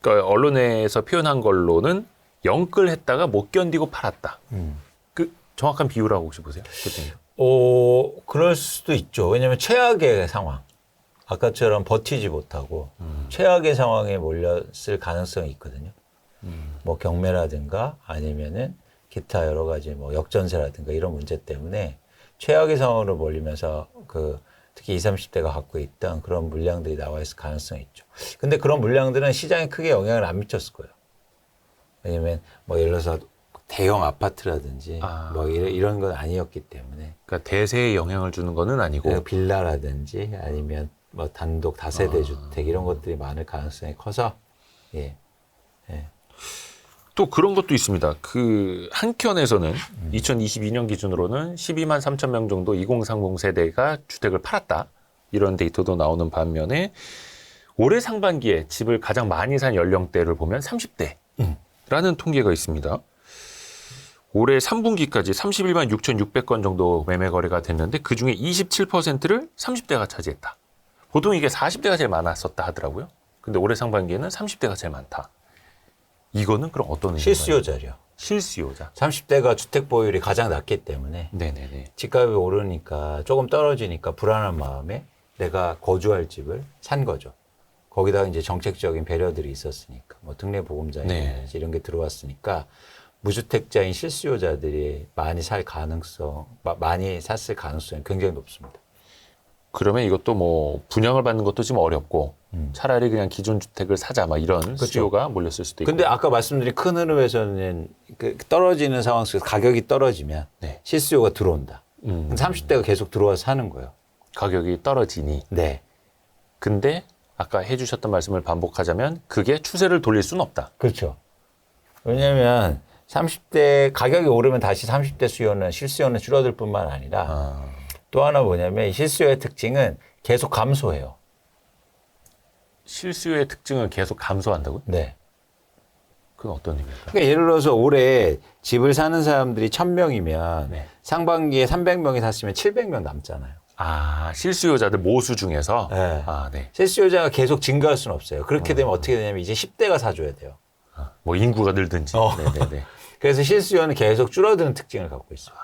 Speaker 1: 그러니까 언론에서 표현한 걸로는 영끌했다가 못 견디고 팔았다. 그 정확한 비유라고 혹시 보세요? 대표님?
Speaker 2: 그럴 수도 있죠. 왜냐하면 최악의 상황. 아까처럼 버티지 못하고 최악의 상황에 몰렸을 가능성이 있거든요. 뭐 경매라든가 아니면은 기타 여러 가지 뭐 역전세라든가 이런 문제 때문에 최악의 상황으로 몰리면서 특히 20, 30대가 갖고 있던 그런 물량들이 나와 있을 가능성이 있죠. 근데 그런 물량들은 시장에 크게 영향을 안 미쳤을 거예요. 왜냐면 뭐 예를 들어서 대형 아파트라든지 뭐 이런 건 아니었기 때문에.
Speaker 1: 그러니까 대세에 영향을 주는 거는 아니고
Speaker 2: 빌라라든지 아니면 뭐 단독 다세대 주택 이런 것들이 많을 가능성이 커서 예.
Speaker 1: 또 그런 것도 있습니다. 그 한켠에서는 2022년 기준으로는 12만 3천 명 정도 2030 세대가 주택을 팔았다. 이런 데이터도 나오는 반면에 올해 상반기에 집을 가장 많이 산 연령대를 보면 30대라는 통계가 있습니다. 올해 3분기까지 31만 6,600건 정도 매매 거래가 됐는데 그중에 27%를 30대가 차지했다. 보통 이게 40대가 제일 많았었다 하더라고요. 근데 올해 상반기에는 30대가 제일 많다. 이거는 그럼 어떤 의미인가요?
Speaker 2: 실수요자죠.
Speaker 1: 실수요자.
Speaker 2: 30대가 주택 보유율이 가장 낮기 때문에
Speaker 1: 네네네.
Speaker 2: 집값이 오르니까 조금 떨어지니까 불안한 마음에 내가 거주할 집을 산 거죠. 거기다가 이제 정책적인 배려들이 있었으니까 뭐 특례보금자라든지 이런 게 들어왔으니까 무주택자인 실수요자들이 많이 샀을 가능성이 굉장히 높습니다.
Speaker 1: 그러면 이것도 뭐 분양을 받는 것도 좀 어렵고 차라리 그냥 기존 주택을 사자 막 이런
Speaker 2: 그렇죠.
Speaker 1: 수요가 몰렸을 수도 있고.
Speaker 2: 근데 아까 말씀드린 큰 흐름에서는 그 떨어지는 상황 속에서 가격이 떨어지면
Speaker 1: 네.
Speaker 2: 실수요가 들어온다. 30대가 계속 들어와서 사는 거예요.
Speaker 1: 가격이 떨어지니.
Speaker 2: 네.
Speaker 1: 근데 아까 해주셨던 말씀을 반복하자면 그게 추세를 돌릴 수는 없다.
Speaker 2: 그렇죠. 왜냐하면 30대 가격이 오르면 다시 30대 수요는 실수요는 줄어들 뿐만 아니라 또 하나 뭐냐면 실수요의 특징은 계속 감소해요.
Speaker 1: 실수요의 특징은 계속 감소한다고요?
Speaker 2: 네.
Speaker 1: 그건 어떤 의미일까요?
Speaker 2: 그러니까 예를 들어서 올해 집을 사는 사람들이 1000명이면
Speaker 1: 네.
Speaker 2: 상반기에 300명이 샀으면 700명 남잖아요.
Speaker 1: 아, 실수요자들 모수 중에서?
Speaker 2: 네.
Speaker 1: 아, 네.
Speaker 2: 실수요자가 계속 증가할 수는 없어요. 그렇게 되면 어떻게 되냐면 이제 10대가 사줘야 돼요.
Speaker 1: 뭐 인구가 늘든지. 네네네.
Speaker 2: 그래서 실수요는 계속 줄어드는 특징을 갖고 있어요.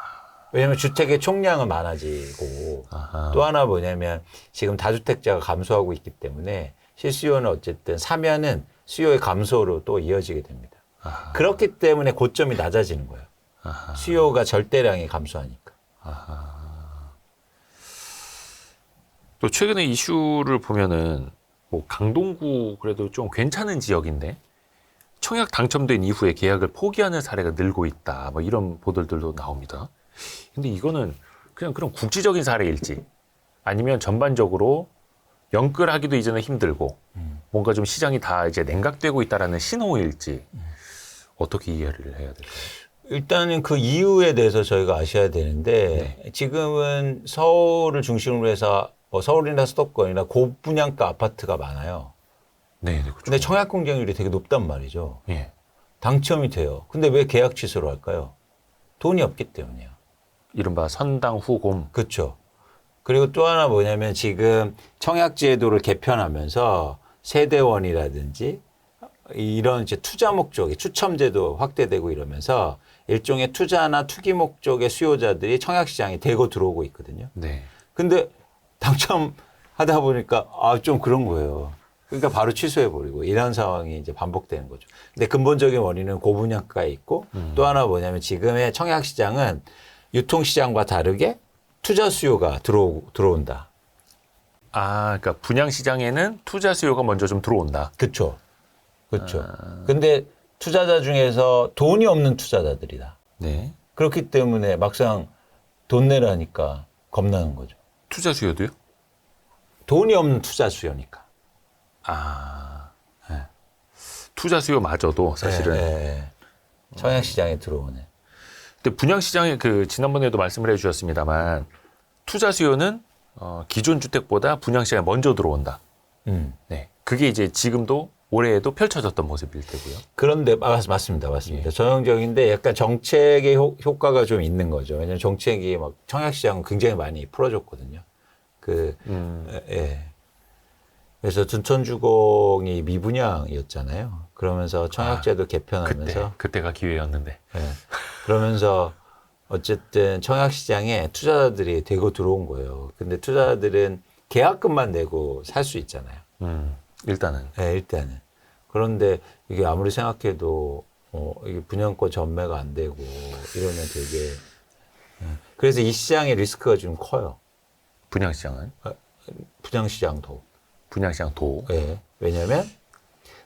Speaker 2: 왜냐하면 주택의 총량은 많아지고 또 하나 뭐냐면 지금 다주택자가 감소하고 있기 때문에 실수요는 어쨌든 사면은 수요의 감소로 또 이어지게 됩니다. 그렇기 때문에 고점이 낮아지는 거예요. 수요가 절대량이 감소하니까.
Speaker 1: 또 최근에 이슈를 보면은 뭐 강동구 그래도 좀 괜찮은 지역인데 청약 당첨된 이후에 계약을 포기하는 사례가 늘고 있다. 뭐 이런 보도들도 나옵니다. 근데 이거는 그냥 그런 국지적인 사례일지 아니면 전반적으로 연끌하기도 이제는 힘들고 뭔가 좀 시장이 다 이제 냉각되고 있다라는 신호일지 어떻게 이해를 해야 될까요?
Speaker 2: 일단은 그 이유에 대해서 저희가 아셔야 되는데 지금은 서울을 중심으로 해서 뭐 서울이나 수도권이나 고분양가 아파트가 많아요.
Speaker 1: 네, 그렇죠.
Speaker 2: 근데 청약 공개율이 되게 높단 말이죠.
Speaker 1: 예.
Speaker 2: 당첨이 돼요. 근데 왜 계약 취소를 할까요? 돈이 없기 때문이에요.
Speaker 1: 이른바 선당 후곰.
Speaker 2: 그렇죠. 그리고 또 하나 뭐냐면 지금 청약 제도를 개편하면서 세대원이라든지 이런 이제 투자 목적이 추첨 제도 확대되고 이러면서 일종의 투자나 투기 목적의 수요자들이 청약 시장에 대거 들어오고 있거든요.
Speaker 1: 네.
Speaker 2: 근데 당첨하다 보니까 좀 그런 거예요. 그러니까 바로 취소해버리고 이런 상황이 이제 반복되는 거죠. 근데 근본적인 원인은 고분양가에 있고 또 하나 뭐냐면 지금의 청약 시장은 유통 시장과 다르게 투자 수요가 들어온다.
Speaker 1: 아, 그러니까 분양 시장에는 투자 수요가 먼저 좀 들어온다.
Speaker 2: 그렇죠. 그렇죠. 근데 투자자 중에서 돈이 없는 투자자들이다.
Speaker 1: 네.
Speaker 2: 그렇기 때문에 막상 돈 내라니까 겁나는 거죠.
Speaker 1: 투자 수요도요?
Speaker 2: 돈이 없는 투자 수요니까.
Speaker 1: 네. 투자 수요마저도 사실은.
Speaker 2: 네. 청약 시장에 들어오네.
Speaker 1: 근데 분양 시장에 그 지난번에도 말씀을 해주셨습니다만 투자 수요는 기존 주택보다 분양 시장에 먼저 들어온다. 네. 그게 이제 지금도 올해에도 펼쳐졌던 모습일 테고요.
Speaker 2: 그런데 맞습니다. 예. 전형적인데 약간 정책의 효과가 좀 있는 거죠. 왜냐하면 정책이 막 청약 시장은 굉장히 많이 풀어줬거든요. 예. 그래서 둔촌주공이 미분양이었잖아요. 그러면서 청약제도 개편하면서
Speaker 1: 그때가 기회였는데.
Speaker 2: 예. 그러면서 어쨌든 청약 시장에 투자자들이 대거 들어온 거예요. 근데 투자자들은 계약금만 내고 살 수 있잖아요.
Speaker 1: 일단은.
Speaker 2: 네, 일단은. 그런데 이게 아무리 생각해도 이게 분양권 전매가 안 되고 이러면 되게 그래서 이 시장의 리스크가 좀 커요.
Speaker 1: 분양 시장은?
Speaker 2: 분양 시장도.
Speaker 1: 분양 시장 도.
Speaker 2: 네. 왜냐하면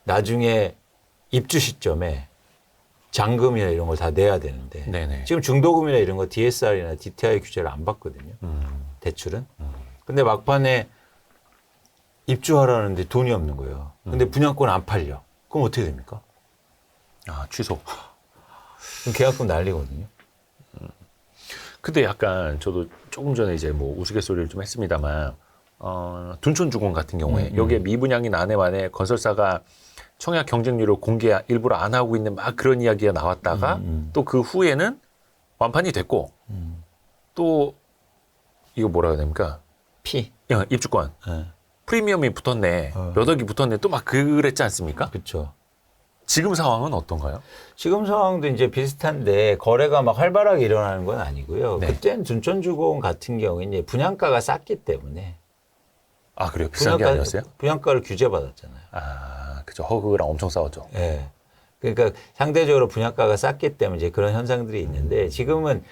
Speaker 2: 나중에 입주 시점에 잔금이나 이런 걸 다 내야 되는데
Speaker 1: 네네.
Speaker 2: 지금 중도금이나 이런 거 DSR이나 DTI 규제를 안 받거든요. 대출은. 근데 막판에 입주하라는데 돈이 없는 거예요. 근데 분양권 안 팔려. 그럼 어떻게 됩니까?
Speaker 1: 아, 취소.
Speaker 2: 그럼 계약금 날리거든요.
Speaker 1: 근데 약간 저도 조금 전에 이제 뭐 우스갯소리를 좀 했습니다만, 둔촌주공 같은 경우에 여기에 미분양인 안에 만에 건설사가 청약 경쟁률을 공개 일부러 안 하고 있는 막 그런 이야기가 나왔다가 또 그 후에는 완판이 됐고 또 이거 뭐라 해야 됩니까? 야, 입주권.
Speaker 2: 네.
Speaker 1: 프리미엄이 붙었네. 몇 억이 붙었네. 또 막 그랬지 않습니까?
Speaker 2: 그렇죠.
Speaker 1: 지금 상황은 어떤가요?
Speaker 2: 지금 상황도 이제 비슷한데 거래가 막 활발하게 일어나는 건 아니고요.
Speaker 1: 네.
Speaker 2: 그때는 둔촌주공 같은 경우에 이제 분양가가 쌌기 때문에
Speaker 1: 아, 그래요? 비싼 게 아니었어요?
Speaker 2: 분양가를 규제받았잖아요.
Speaker 1: 아, 그죠. 허그랑 엄청 싸웠죠.
Speaker 2: 예. 그러니까 상대적으로 분양가가 쌌기 때문에 이제 그런 현상들이 있는데 지금은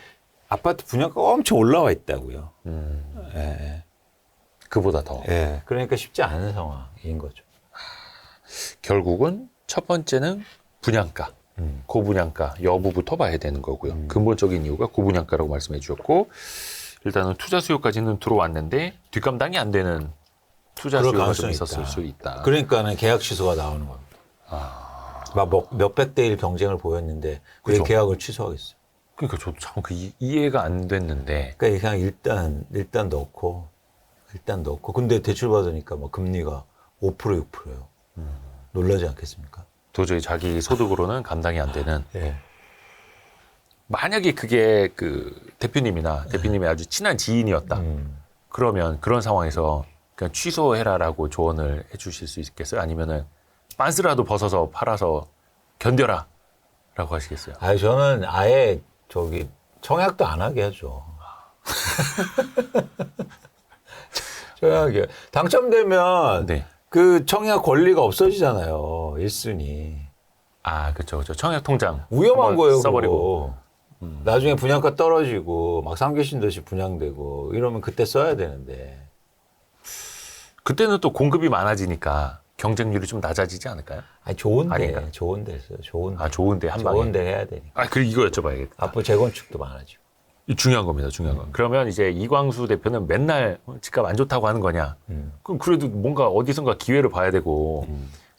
Speaker 2: 아파트 분양가가 엄청 올라와 있다고요. 예.
Speaker 1: 그보다 더.
Speaker 2: 예. 그러니까 쉽지 않은 상황인 거죠.
Speaker 1: 결국은 첫 번째는 분양가. 고분양가 여부부터 봐야 되는 거고요. 근본적인 이유가 고분양가라고 말씀해 주셨고, 일단은 투자 수요까지는 들어왔는데 뒷감당이 안 되는 투자
Speaker 2: 그럴
Speaker 1: 수요가 좀
Speaker 2: 가능성이
Speaker 1: 있었을
Speaker 2: 있다.
Speaker 1: 수 있다.
Speaker 2: 그러니까는 계약 취소가 나오는 겁니다. 막 몇백 대 일 경쟁을 보였는데 왜
Speaker 1: 그죠.
Speaker 2: 계약을 취소하겠어요?
Speaker 1: 그러니까 저도 참 그 이해가 안 됐는데.
Speaker 2: 그러니까 그냥 일단 넣고 근데 대출 받으니까 뭐 금리가 5% 6%예요. 놀라지 않겠습니까?
Speaker 1: 도저히 자기 소득으로는 감당이 안 되는.
Speaker 2: 예.
Speaker 1: 만약에 그게 그 대표님이나 대표님의 아주 친한 지인이었다. 그러면 그런 상황에서 그냥 취소해라라고 조언을 해주실 수 있겠어요? 아니면은 빤스라도 벗어서 팔아서 견뎌라 라고 하시겠어요?
Speaker 2: 아, 저는 아예 청약도 안 하게 하죠. 청약이요. 당첨되면
Speaker 1: 네.
Speaker 2: 그 청약 권리가 없어지잖아요. 1순위.
Speaker 1: 아, 그렇죠. 청약 통장
Speaker 2: 위험한
Speaker 1: 한번
Speaker 2: 거예요.
Speaker 1: 써버리고.
Speaker 2: 그거. 나중에 분양가 떨어지고 막 삼계신도시 분양되고 이러면 그때 써야 되는데.
Speaker 1: 그때는 또 공급이 많아지니까 경쟁률이 좀 낮아지지 않을까요?
Speaker 2: 아니 좋은데
Speaker 1: 아닌가?
Speaker 2: 좋은데 있어요. 좋은데.
Speaker 1: 아, 좋은데 한 방에.
Speaker 2: 좋은데 해야 되니까.
Speaker 1: 아, 그리고 이거 여쭤봐야겠다.
Speaker 2: 앞으로 재건축도 많아지고.
Speaker 1: 이 중요한 겁니다. 중요한 건. 그러면 이제 이광수 대표는 맨날 집값 안 좋다고 하는 거냐? 그럼 그래도 뭔가 어디선가 기회를 봐야 되고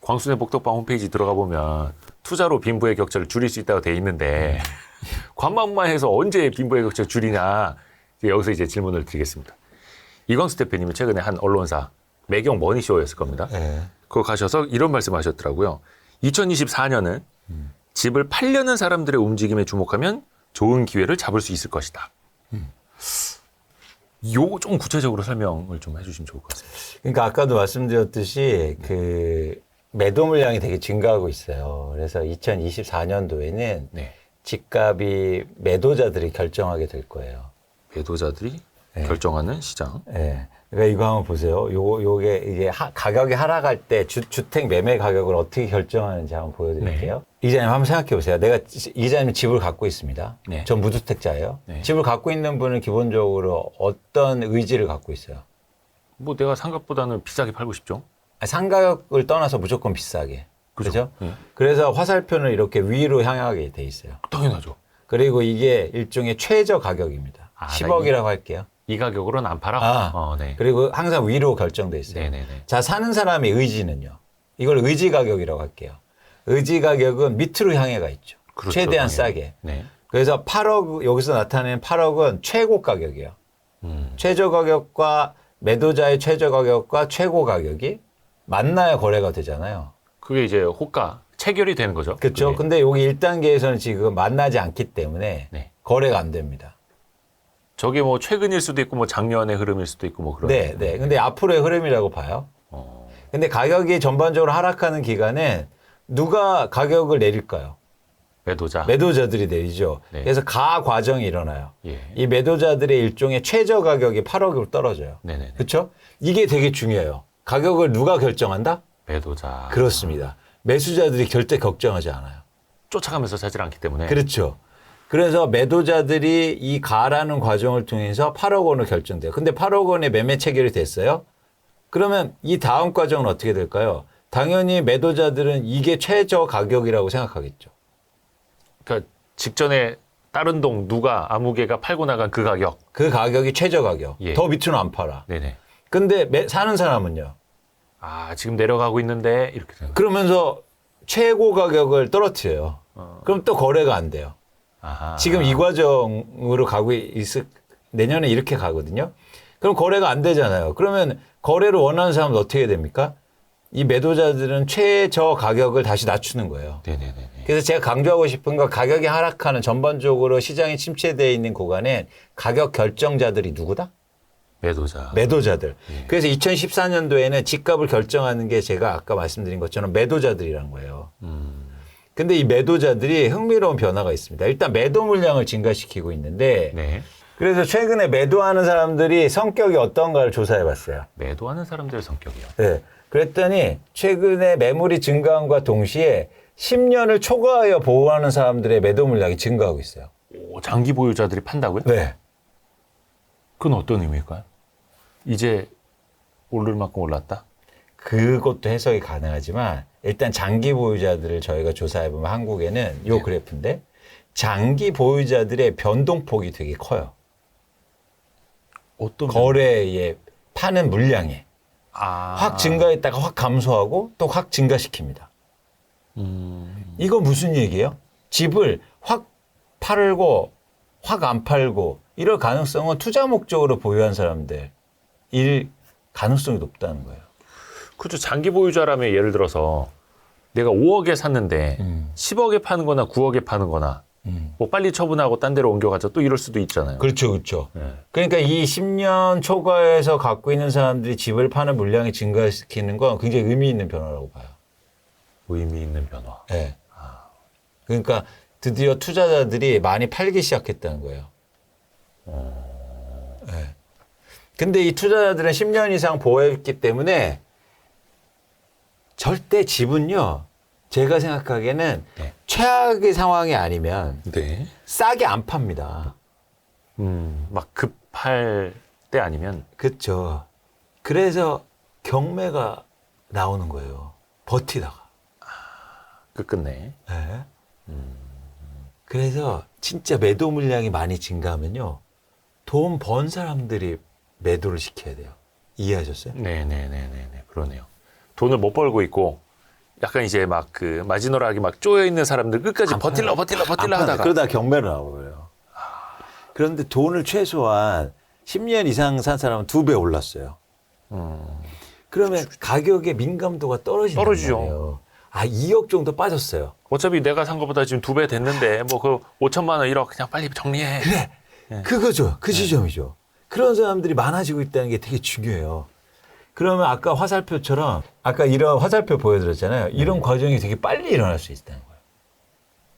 Speaker 1: 광순의 복덕방 홈페이지 들어가 보면 투자로 빈부의 격차를 줄일 수 있다고 돼 있는데 관망만 해서 언제 빈부의 격차를 줄이냐? 이제 여기서 이제 질문을 드리겠습니다. 이광수 대표님이 최근에 한 언론사 매경 머니쇼였을 겁니다.
Speaker 2: 네.
Speaker 1: 그거 가셔서 이런 말씀하셨더라고요. 2024년은 집을 팔려는 사람들의 움직임에 주목하면 좋은 기회를 잡을 수 있을 것이다. 요거 좀 구체적으로 설명을 좀 해주시면 좋을 것 같습니다.
Speaker 2: 그러니까 아까도 말씀드렸듯이 그 매도 물량이 되게 증가하고 있어요. 그래서 2024년도에는
Speaker 1: 네.
Speaker 2: 집값이 매도자들이 결정하게 될 거예요.
Speaker 1: 매도자들이
Speaker 2: 네.
Speaker 1: 결정하는 시장.
Speaker 2: 예. 그러니까 이거 한번 보세요. 요게 이게 가격이 하락할 때 주택 매매 가격을 어떻게 결정하는지 한번 보여드릴게요. 이자님 한번 생각해 보세요. 내가 이자님 집을 갖고 있습니다.
Speaker 1: 네.
Speaker 2: 전 무주택자예요.
Speaker 1: 네.
Speaker 2: 집을 갖고 있는 분은 기본적으로 어떤 의지를 갖고 있어요?
Speaker 1: 뭐 내가 상가보다는 비싸게 팔고 싶죠.
Speaker 2: 상가격을 떠나서 무조건 비싸게. 그죠?
Speaker 1: 네.
Speaker 2: 그래서 화살표는 이렇게 위로 향하게 돼 있어요.
Speaker 1: 당연하죠.
Speaker 2: 그리고 이게 일종의 최저 가격입니다.
Speaker 1: 아,
Speaker 2: 10억이라고 할게요.
Speaker 1: 이 가격으로는 안 팔아?
Speaker 2: 아,
Speaker 1: 네.
Speaker 2: 그리고 항상 위로 결정돼 있어요.
Speaker 1: 네네네.
Speaker 2: 자, 사는 사람의 의지는요. 이걸 의지 가격이라고 할게요. 의지 가격은 밑으로 향해가 있죠.
Speaker 1: 그렇죠,
Speaker 2: 최대한
Speaker 1: 당연히.
Speaker 2: 싸게.
Speaker 1: 네.
Speaker 2: 그래서 8억, 여기서 나타내는 8억은 최고 가격이에요. 최저 가격과 매도자의 최저 가격과 최고 가격이 만나야 거래가 되잖아요.
Speaker 1: 그게 이제 호가 체결이 되는 거죠.
Speaker 2: 그렇죠.
Speaker 1: 그게.
Speaker 2: 근데 여기 1단계에서는 지금 만나지 않기 때문에
Speaker 1: 네.
Speaker 2: 거래가 안 됩니다.
Speaker 1: 저게 뭐 최근일 수도 있고 뭐 작년의 흐름일 수도 있고 뭐 그런.
Speaker 2: 네, 네. 근데 앞으로의 흐름이라고 봐요. 근데 가격이 전반적으로 하락하는 기간에 누가 가격을 내릴까요?
Speaker 1: 매도자.
Speaker 2: 매도자들이 내리죠.
Speaker 1: 네.
Speaker 2: 그래서 가 과정이 일어나요.
Speaker 1: 예.
Speaker 2: 이 매도자들의 일종의 최저 가격이 8억으로 떨어져요.
Speaker 1: 네네네.
Speaker 2: 그렇죠? 이게 되게 중요해요. 가격을 누가 결정한다?
Speaker 1: 매도자.
Speaker 2: 그렇습니다. 매수자들이 절대 걱정하지 않아요.
Speaker 1: 쫓아가면서 사질 않기 때문에.
Speaker 2: 그렇죠. 그래서 매도자들이 이 가라는 과정을 통해서 8억 원을 결정돼요. 근데 8억 원의 매매 체결이 됐어요. 그러면 이 다음 과정은 어떻게 될까요? 당연히 매도자들은 이게 최저 가격이라고 생각하겠죠.
Speaker 1: 그러니까 직전에 다른 동 누가 아무개가 팔고 나간 그 가격.
Speaker 2: 그 가격이 최저 가격.
Speaker 1: 예.
Speaker 2: 더 밑으로는 안 팔아.
Speaker 1: 네네.
Speaker 2: 근데 사는 사람은요.
Speaker 1: 아 지금 내려가고 있는데 이렇게 생각.
Speaker 2: 그러면서 최고 가격을 떨어뜨려요. 그럼 또 거래가 안 돼요.
Speaker 1: 아하.
Speaker 2: 지금 이 과정으로 가고 내년에 이렇게 가거든요. 그럼 거래가 안 되잖아요. 그러면 거래를 원하는 사람은 어떻게 해야 됩니까? 이 매도자들은 최저 가격을 다시 낮추는 거예요.
Speaker 1: 네네네.
Speaker 2: 그래서 제가 강조하고 싶은 건 가격이 하락하는 전반적으로 시장이 침체되어 있는 구간엔 가격 결정자들이 누구다?
Speaker 1: 매도자.
Speaker 2: 매도자들. 그래서 2014년도에는 집값을 결정하는 게 제가 아까 말씀드린 것처럼 매도자들이란 거예요. 근데 이 매도자들이 흥미로운 변화가 있습니다. 일단 매도 물량을 증가시키고 있는데
Speaker 1: 네.
Speaker 2: 그래서 최근에 매도하는 사람들이 성격이 어떤가를 조사해 봤어요.
Speaker 1: 매도하는 사람들의 성격이요.
Speaker 2: 네. 그랬더니 최근에 매물이 증가함과 동시에 10년을 초과하여 보호하는 사람들의 매도 물량이 증가하고 있어요.
Speaker 1: 오, 장기 보유자들이 판다고요?
Speaker 2: 네.
Speaker 1: 그건 어떤 의미일까요? 이제 오를 만큼 올랐다?
Speaker 2: 그것도 해석이 가능하지만 일단 장기 보유자들을 저희가 조사해 보면 한국에는 요 그래프인데 장기 보유자들의 변동폭이 되게 커요.
Speaker 1: 어떤
Speaker 2: 거래에 파는 물량이
Speaker 1: 아.
Speaker 2: 확 증가했다가 확 감소하고 또 확 증가시킵니다. 이거 무슨 얘기예요? 집을 확 팔고 확 안 팔고 이럴 가능성은 투자 목적으로 보유한 사람들 일 가능성이 높다는 거예요.
Speaker 1: 그렇죠. 장기 보유자라면 예를 들어서 내가 5억에 샀는데 10억에 파는 거나 9억에 파는 거나 뭐 빨리 처분하고 딴 데로 옮겨가자 또 이럴 수도 있잖아요.
Speaker 2: 그렇죠, 그렇죠.
Speaker 1: 네.
Speaker 2: 그러니까 이 10년 초과해서 갖고 있는 사람들이 집을 파는 물량이 증가시키는 건 굉장히 의미 있는 변화라고 봐요.
Speaker 1: 의미 있는 변화.
Speaker 2: 네. 그러니까 드디어 투자자들이 많이 팔기 시작했다는 거예요. 네. 근데 이 투자자들은 10년 이상 보호했기 때문에 절대 집은요, 제가 생각하기에는
Speaker 1: 네.
Speaker 2: 최악의 상황이 아니면
Speaker 1: 네.
Speaker 2: 싸게 안 팝니다.
Speaker 1: 막 급할 때 아니면
Speaker 2: 그렇죠. 그래서 경매가 나오는 거예요. 버티다가.
Speaker 1: 끝끝내.
Speaker 2: 네. 그래서 진짜 매도 물량이 많이 증가하면요. 돈 번 사람들이 매도를 시켜야 돼요. 이해하셨어요?
Speaker 1: 네네네네. 그러네요. 돈을 못 벌고 있고 약간 이제 막 그 마지노락이 막 쪼여 있는 사람들 끝까지 버틸라 하다가
Speaker 2: 그러다 경매로 나와요. 그런데 돈을 최소한 10년 이상 산 사람은 2배 올랐어요. 그러면 가격의 민감도가 떨어진단
Speaker 1: 떨어지죠.
Speaker 2: 말이에요. 아, 2억 정도 빠졌어요.
Speaker 1: 어차피 내가 산 것보다 지금 2배 됐는데 뭐 그 5천만 원 1억 그냥 빨리 정리해.
Speaker 2: 그래. 그거죠. 그 지점이죠. 그런 사람들이 많아지고 있다는 게 되게 중요해요. 그러면 아까 화살표처럼 아까 이런 화살표 보여드렸잖아요. 이런 과정이 되게 빨리 일어날 수 있다는 거예요.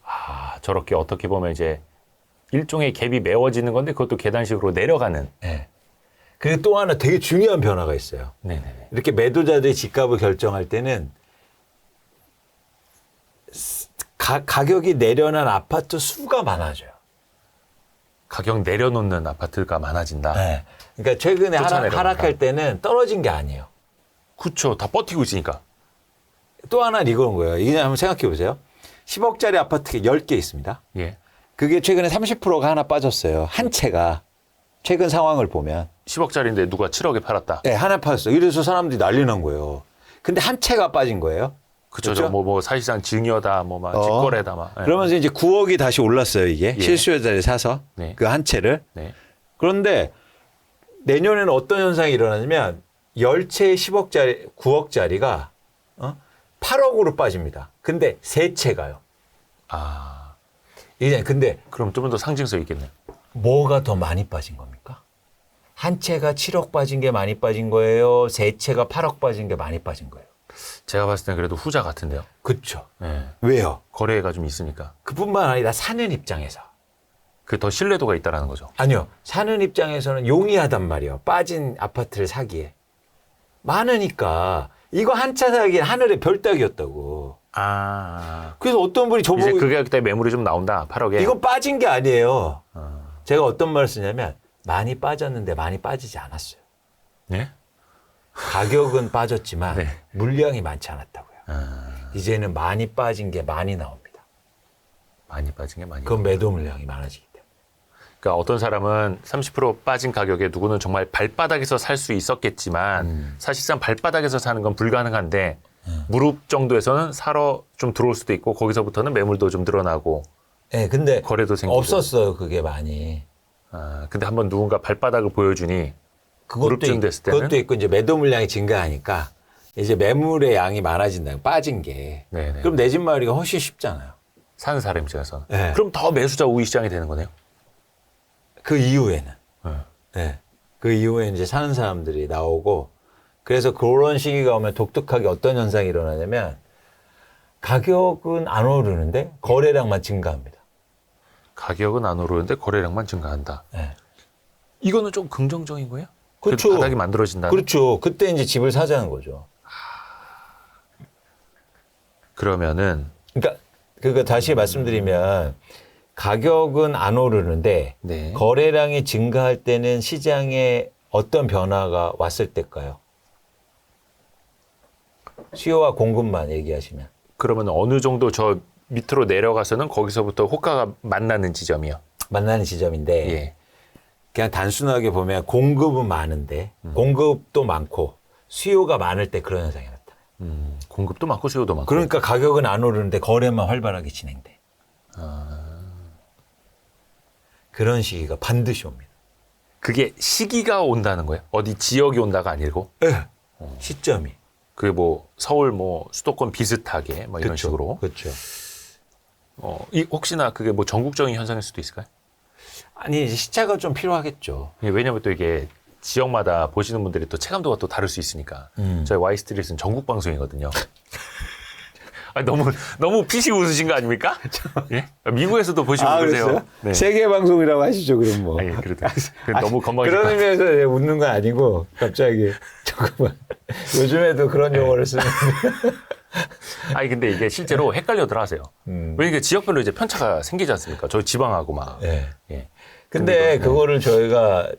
Speaker 1: 아, 저렇게 어떻게 보면 이제 일종의 갭이 메워지는 건데 그것도 계단식으로 내려가는.
Speaker 2: 네. 그리고 또 하나 되게 중요한 변화가 있어요.
Speaker 1: 네네네.
Speaker 2: 이렇게 매도자들이 집값을 결정할 때는 가격이 내려난 아파트 수가 많아져요.
Speaker 1: 가격 내려놓는 아파트가 많아진다.
Speaker 2: 네. 그러니까 최근에
Speaker 1: 쫓아내려가니까.
Speaker 2: 하락할 때는 떨어진 게 아니에요.
Speaker 1: 그쵸. 다 버티고 있으니까.
Speaker 2: 또 하나는 이건 거예요. 이게 한번 생각해 보세요. 10억짜리 아파트가 10개 있습니다.
Speaker 1: 예.
Speaker 2: 그게 최근에 30%가 하나 빠졌어요. 한 채가. 최근 상황을 보면.
Speaker 1: 10억짜리인데 누가 7억에 팔았다.
Speaker 2: 네, 하나 빠졌어요. 이래서 사람들이 난리 난 거예요. 근데 한 채가 빠진 거예요.
Speaker 1: 그쵸.
Speaker 2: 그렇죠?
Speaker 1: 뭐 사실상 증여다, 뭐 막 직거래다, 막. 예.
Speaker 2: 그러면서 이제 9억이 다시 올랐어요, 이게.
Speaker 1: 예.
Speaker 2: 실수요자를 사서.
Speaker 1: 네.
Speaker 2: 그 한 채를.
Speaker 1: 네.
Speaker 2: 그런데 내년에는 어떤 현상이 일어나냐면 10채의 10억짜리, 9억짜리가 8억으로 빠집니다. 근데 세 채가요.
Speaker 1: 아,
Speaker 2: 이제 근데
Speaker 1: 그럼 좀 더 상징성 있겠네요.
Speaker 2: 뭐가 더 많이 빠진 겁니까? 한 채가 7억 빠진 게 많이 빠진 거예요? 세 채가 8억 빠진 게 많이 빠진 거예요?
Speaker 1: 제가 봤을 땐 그래도 후자 같은데요.
Speaker 2: 그렇죠.
Speaker 1: 예.
Speaker 2: 왜요?
Speaker 1: 거래가 좀 있으니까.
Speaker 2: 그뿐만 아니라 사는 입장에서.
Speaker 1: 그 더 신뢰도가 있다라는 거죠.
Speaker 2: 아니요. 사는 입장에서는 용이하단 말이에요. 빠진 아파트를 사기에. 많으니까 이거 한 차 사기엔 하늘의 별 따기였다고.
Speaker 1: 아.
Speaker 2: 그래서 어떤 분이
Speaker 1: 이제
Speaker 2: 저보고
Speaker 1: 그 가격 때 매물이 좀 나온다. 8억에.
Speaker 2: 이건 빠진 게 아니에요. 제가 어떤 말을 쓰냐면 많이 빠졌는데 많이 빠지지 않았어요.
Speaker 1: 네?
Speaker 2: 가격은 빠졌지만
Speaker 1: 네.
Speaker 2: 물량이 많지 않았다고요. 이제는 많이 빠진 게 많이 나옵니다.
Speaker 1: 많이 빠진 게 많이.
Speaker 2: 그건 매도 물량이 많아지기 때문에.
Speaker 1: 그러니까 어떤 사람은 30% 빠진 가격에 누구는 정말 발바닥에서 살 수 있었겠지만 사실상 발바닥에서 사는 건 불가능한데 무릎 정도에서는 사러 좀 들어올 수도 있고 거기서부터는 매물도 좀 늘어나고.
Speaker 2: 네, 근데
Speaker 1: 거래도 생기고.
Speaker 2: 없었어요, 그게 많이.
Speaker 1: 근데 한번 누군가 발바닥을 보여주니 무릎쯤 됐을 때는
Speaker 2: 그것도 있고 이제 매도 물량이 증가하니까 이제 매물의 양이 많아진다. 빠진 게.
Speaker 1: 네네.
Speaker 2: 그럼 내 집 마련이 훨씬 쉽잖아요.
Speaker 1: 사는 사람 입장에서는.
Speaker 2: 네.
Speaker 1: 그럼 더 매수자 우위 시장이 되는 거네요.
Speaker 2: 그 이후에는.
Speaker 1: 네.
Speaker 2: 네. 그 이후에 이제 사는 사람들이 나오고 그래서 그런 시기가 오면 독특하게 어떤 현상이 일어나냐면 가격은 안 오르는데 거래량만 증가합니다.
Speaker 1: 가격은 안 오르는데 거래량만 증가한다.
Speaker 2: 네.
Speaker 1: 이거는 좀 긍정적인 거예요?
Speaker 2: 그렇죠.
Speaker 1: 바닥이 만들어진다.
Speaker 2: 그렇죠. 그때 이제 집을 사자는 거죠.
Speaker 1: 그러면은
Speaker 2: 그러니까 다시 말씀드리면 가격은 안 오르는데
Speaker 1: 네.
Speaker 2: 거래량이 증가할 때는 시장에 어떤 변화가 왔을 때일까요? 수요와 공급만 얘기하시면.
Speaker 1: 그러면 어느 정도 저 밑으로 내려가서는 거기서부터 호가가 만나는 지점이요.
Speaker 2: 만나는 지점인데
Speaker 1: 예.
Speaker 2: 그냥 단순하게 보면 공급은 많은데 공급도 많고 수요가 많을 때 그런 현상이 나타나요.
Speaker 1: 공급도 많고 수요도 많고.
Speaker 2: 그러니까 가격은 안 오르는데 거래만 활발하게 진행돼. 그런 시기가 반드시 옵니다.
Speaker 1: 그게 시기가 온다는 거예요? 어디 지역이 온다가 아니고?
Speaker 2: 네. 시점이.
Speaker 1: 그게 뭐 서울 뭐 수도권 비슷하게 뭐 이런
Speaker 2: 그쵸.
Speaker 1: 식으로.
Speaker 2: 그렇죠.
Speaker 1: 혹시나 그게 뭐 전국적인 현상일 수도 있을까요?
Speaker 2: 아니 이제 시차가 좀 필요하겠죠.
Speaker 1: 예, 왜냐면 또 이게 지역마다 보시는 분들이 또 체감도가 또 다를 수 있으니까. 저희 와이스트릿은 전국 방송이거든요. 아니, 너무 피식 웃으신 거 아닙니까? 예? 미국에서도 보시고 그러세요. 네.
Speaker 2: 세계 방송이라고 하시죠, 그럼 뭐.
Speaker 1: 아니, 그래도 너무 건방지다.
Speaker 2: 그런 의미에서 웃는 건 아니고 갑자기 잠깐만. 요즘에도 그런 용어를 쓰는.
Speaker 1: 아니 근데 이게 실제로 헷갈려들 하세요. 왜냐면 지역별로 이제 편차가 생기지 않습니까? 저희 지방하고 막.
Speaker 2: 네.
Speaker 1: 예.
Speaker 2: 근데 그거를 저희가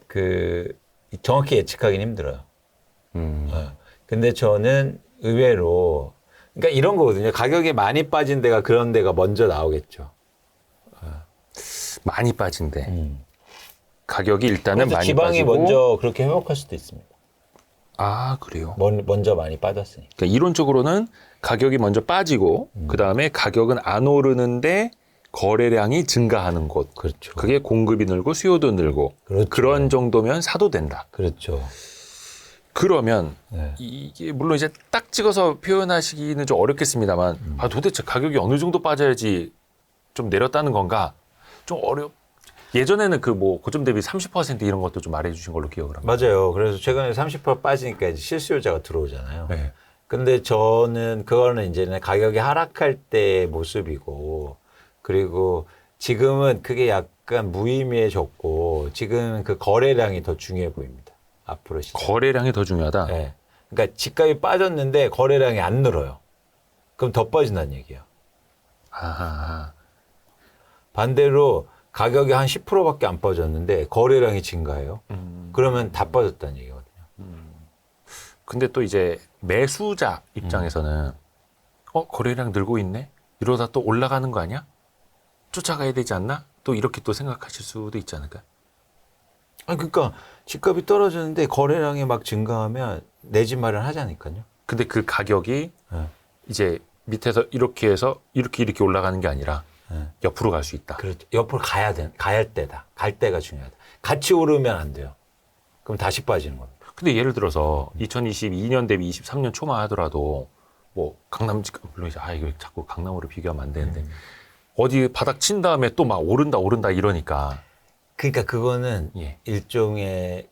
Speaker 2: 정확히 예측하기는 힘들어요. 근데 저는 의외로 그러니까 이런 거거든요. 가격이 많이 빠진 데가 그런 데가 먼저 나오겠죠.
Speaker 1: 많이 빠진데 가격이 일단은 많이
Speaker 2: 지방이
Speaker 1: 빠지고.
Speaker 2: 먼저 그렇게 회복할 수도 있습니다.
Speaker 1: 아 그래요?
Speaker 2: 먼저 많이 빠졌으니까.
Speaker 1: 그러니까 이론적으로는 가격이 먼저 빠지고 그 다음에 가격은 안 오르는데 거래량이 증가하는 곳.
Speaker 2: 그렇죠.
Speaker 1: 그게 공급이 늘고 수요도 늘고.
Speaker 2: 그렇죠.
Speaker 1: 그런 정도면 사도 된다.
Speaker 2: 그렇죠.
Speaker 1: 그러면
Speaker 2: 네.
Speaker 1: 이게 물론 이제 딱 찍어서 표현하시기는 좀 어렵겠습니다만 도대체 가격이 어느 정도 빠져야지 좀 내렸다는 건가? 좀 예전에는 그 뭐 고점 대비 30% 이런 것도 좀 말해주신 걸로 기억을 합니다.
Speaker 2: 맞아요. 그래서 최근에 30% 빠지니까 이제 실수요자가 들어오잖아요.
Speaker 1: 네.
Speaker 2: 근데 저는 그거는 이제는 가격이 하락할 때의 모습이고 그리고 지금은 그게 약간 무의미해졌고 지금 그 거래량이 더 중요해 보입니다. 앞으로 시장.
Speaker 1: 거래량이 더 중요하다.
Speaker 2: 네. 그러니까 집값이 빠졌는데 거래량이 안 늘어요. 그럼 더 빠진다는 얘기예요.
Speaker 1: 아하.
Speaker 2: 반대로 가격이 한 10%밖에 안 빠졌는데 거래량이 증가해요. 그러면 다 빠졌다는 얘기거든요.
Speaker 1: 근데 또 이제 매수자 입장에서는 거래량 늘고 있네? 이러다 또 올라가는 거 아니야? 쫓아가야 되지 않나? 또 이렇게 또 생각하실 수도 있지 않을까요?
Speaker 2: 아니 그러니까 집값이 떨어지는데 거래량이 막 증가하면 내 집 마련하자니까요.
Speaker 1: 근데 그 가격이
Speaker 2: 네.
Speaker 1: 이제 밑에서 이렇게 해서 이렇게 올라가는 게 아니라
Speaker 2: 네.
Speaker 1: 옆으로 갈 수 있다.
Speaker 2: 그렇죠. 옆으로 가야 때다. 갈 때가 중요하다. 같이 오르면 안 돼요. 그럼 다시 빠지는 겁니다.
Speaker 1: 근데 예를 들어서 2022년 대비 23년 초만 하더라도 뭐 강남 물론 이제 이거 자꾸 강남으로 비교하면 안 되는데 어디 바닥 친 다음에 또 막 오른다 이러니까
Speaker 2: 그러니까 그거는
Speaker 1: 예.
Speaker 2: 일종의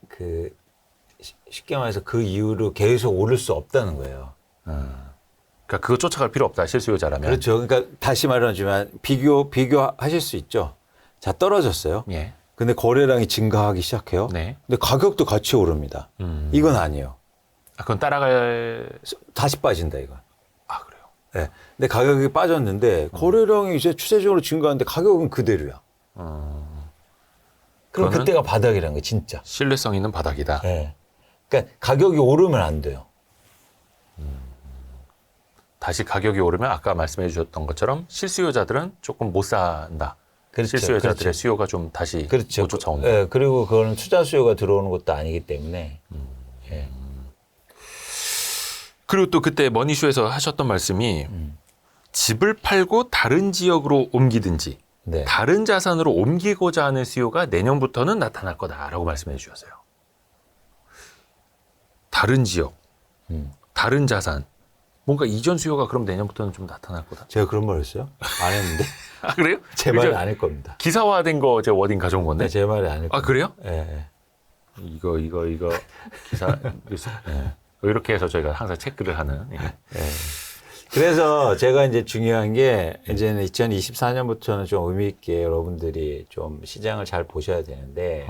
Speaker 2: 쉽게 말해서 그 이후로 계속 오를 수 없다는 거예요.
Speaker 1: 그러니까 그거 쫓아갈 필요 없다 실수요자라면.
Speaker 2: 그렇죠. 그러니까 다시 말하지만 비교하실 수 있죠. 자, 떨어졌어요.
Speaker 1: 예.
Speaker 2: 근데 거래량이 증가하기 시작해요.
Speaker 1: 네.
Speaker 2: 근데 가격도 같이 오릅니다. 이건 아니에요.
Speaker 1: 그건 따라갈.
Speaker 2: 다시 빠진다, 이건.
Speaker 1: 그래요.
Speaker 2: 네. 근데 가격이 빠졌는데 거래량이 이제 추세적으로 증가하는데 가격은 그대로야. 그럼
Speaker 1: 그거는
Speaker 2: 그때가 바닥이라는 거예요, 진짜.
Speaker 1: 신뢰성 있는 바닥이다.
Speaker 2: 네. 그러니까 가격이 오르면 안 돼요.
Speaker 1: 다시 가격이 오르면 아까 말씀해 주셨던 것처럼 실수요자들은 조금 못 산다.
Speaker 2: 그렇죠.
Speaker 1: 실수요자들의
Speaker 2: 그렇죠.
Speaker 1: 수요가 좀 다시
Speaker 2: 그렇죠.
Speaker 1: 못 쫓아온다.
Speaker 2: 예, 그리고 그거는 투자 수요가 들어오는 것도 아니기 때문에. 예.
Speaker 1: 그리고 또 그때 머니쇼에서 하셨던 말씀이 집을 팔고 다른 지역으로 옮기든지
Speaker 2: 네.
Speaker 1: 다른 자산으로 옮기고자 하는 수요가 내년부터는 나타날 거다라고 말씀해 주셨어요. 다른 지역, 다른 자산. 뭔가 이전 수요가 그럼 내년부터는 좀 나타날 거다.
Speaker 2: 제가 그런 말 했어요? 안 했는데.
Speaker 1: 아, 그래요?
Speaker 2: 제 말이 아닐 겁니다.
Speaker 1: 기사화된 거 제 워딩 가져온 건데.
Speaker 2: 네, 제 말이 아닐 겁니다.
Speaker 1: 아, 그래요?
Speaker 2: 예. 예.
Speaker 1: 이거 기사 뉴스. 이렇게 해서 저희가 항상 체크를 하는. 예.
Speaker 2: 그래서 제가 이제 중요한 게 이제는 2024년부터는 좀 의미 있게 여러분들이 좀 시장을 잘 보셔야 되는데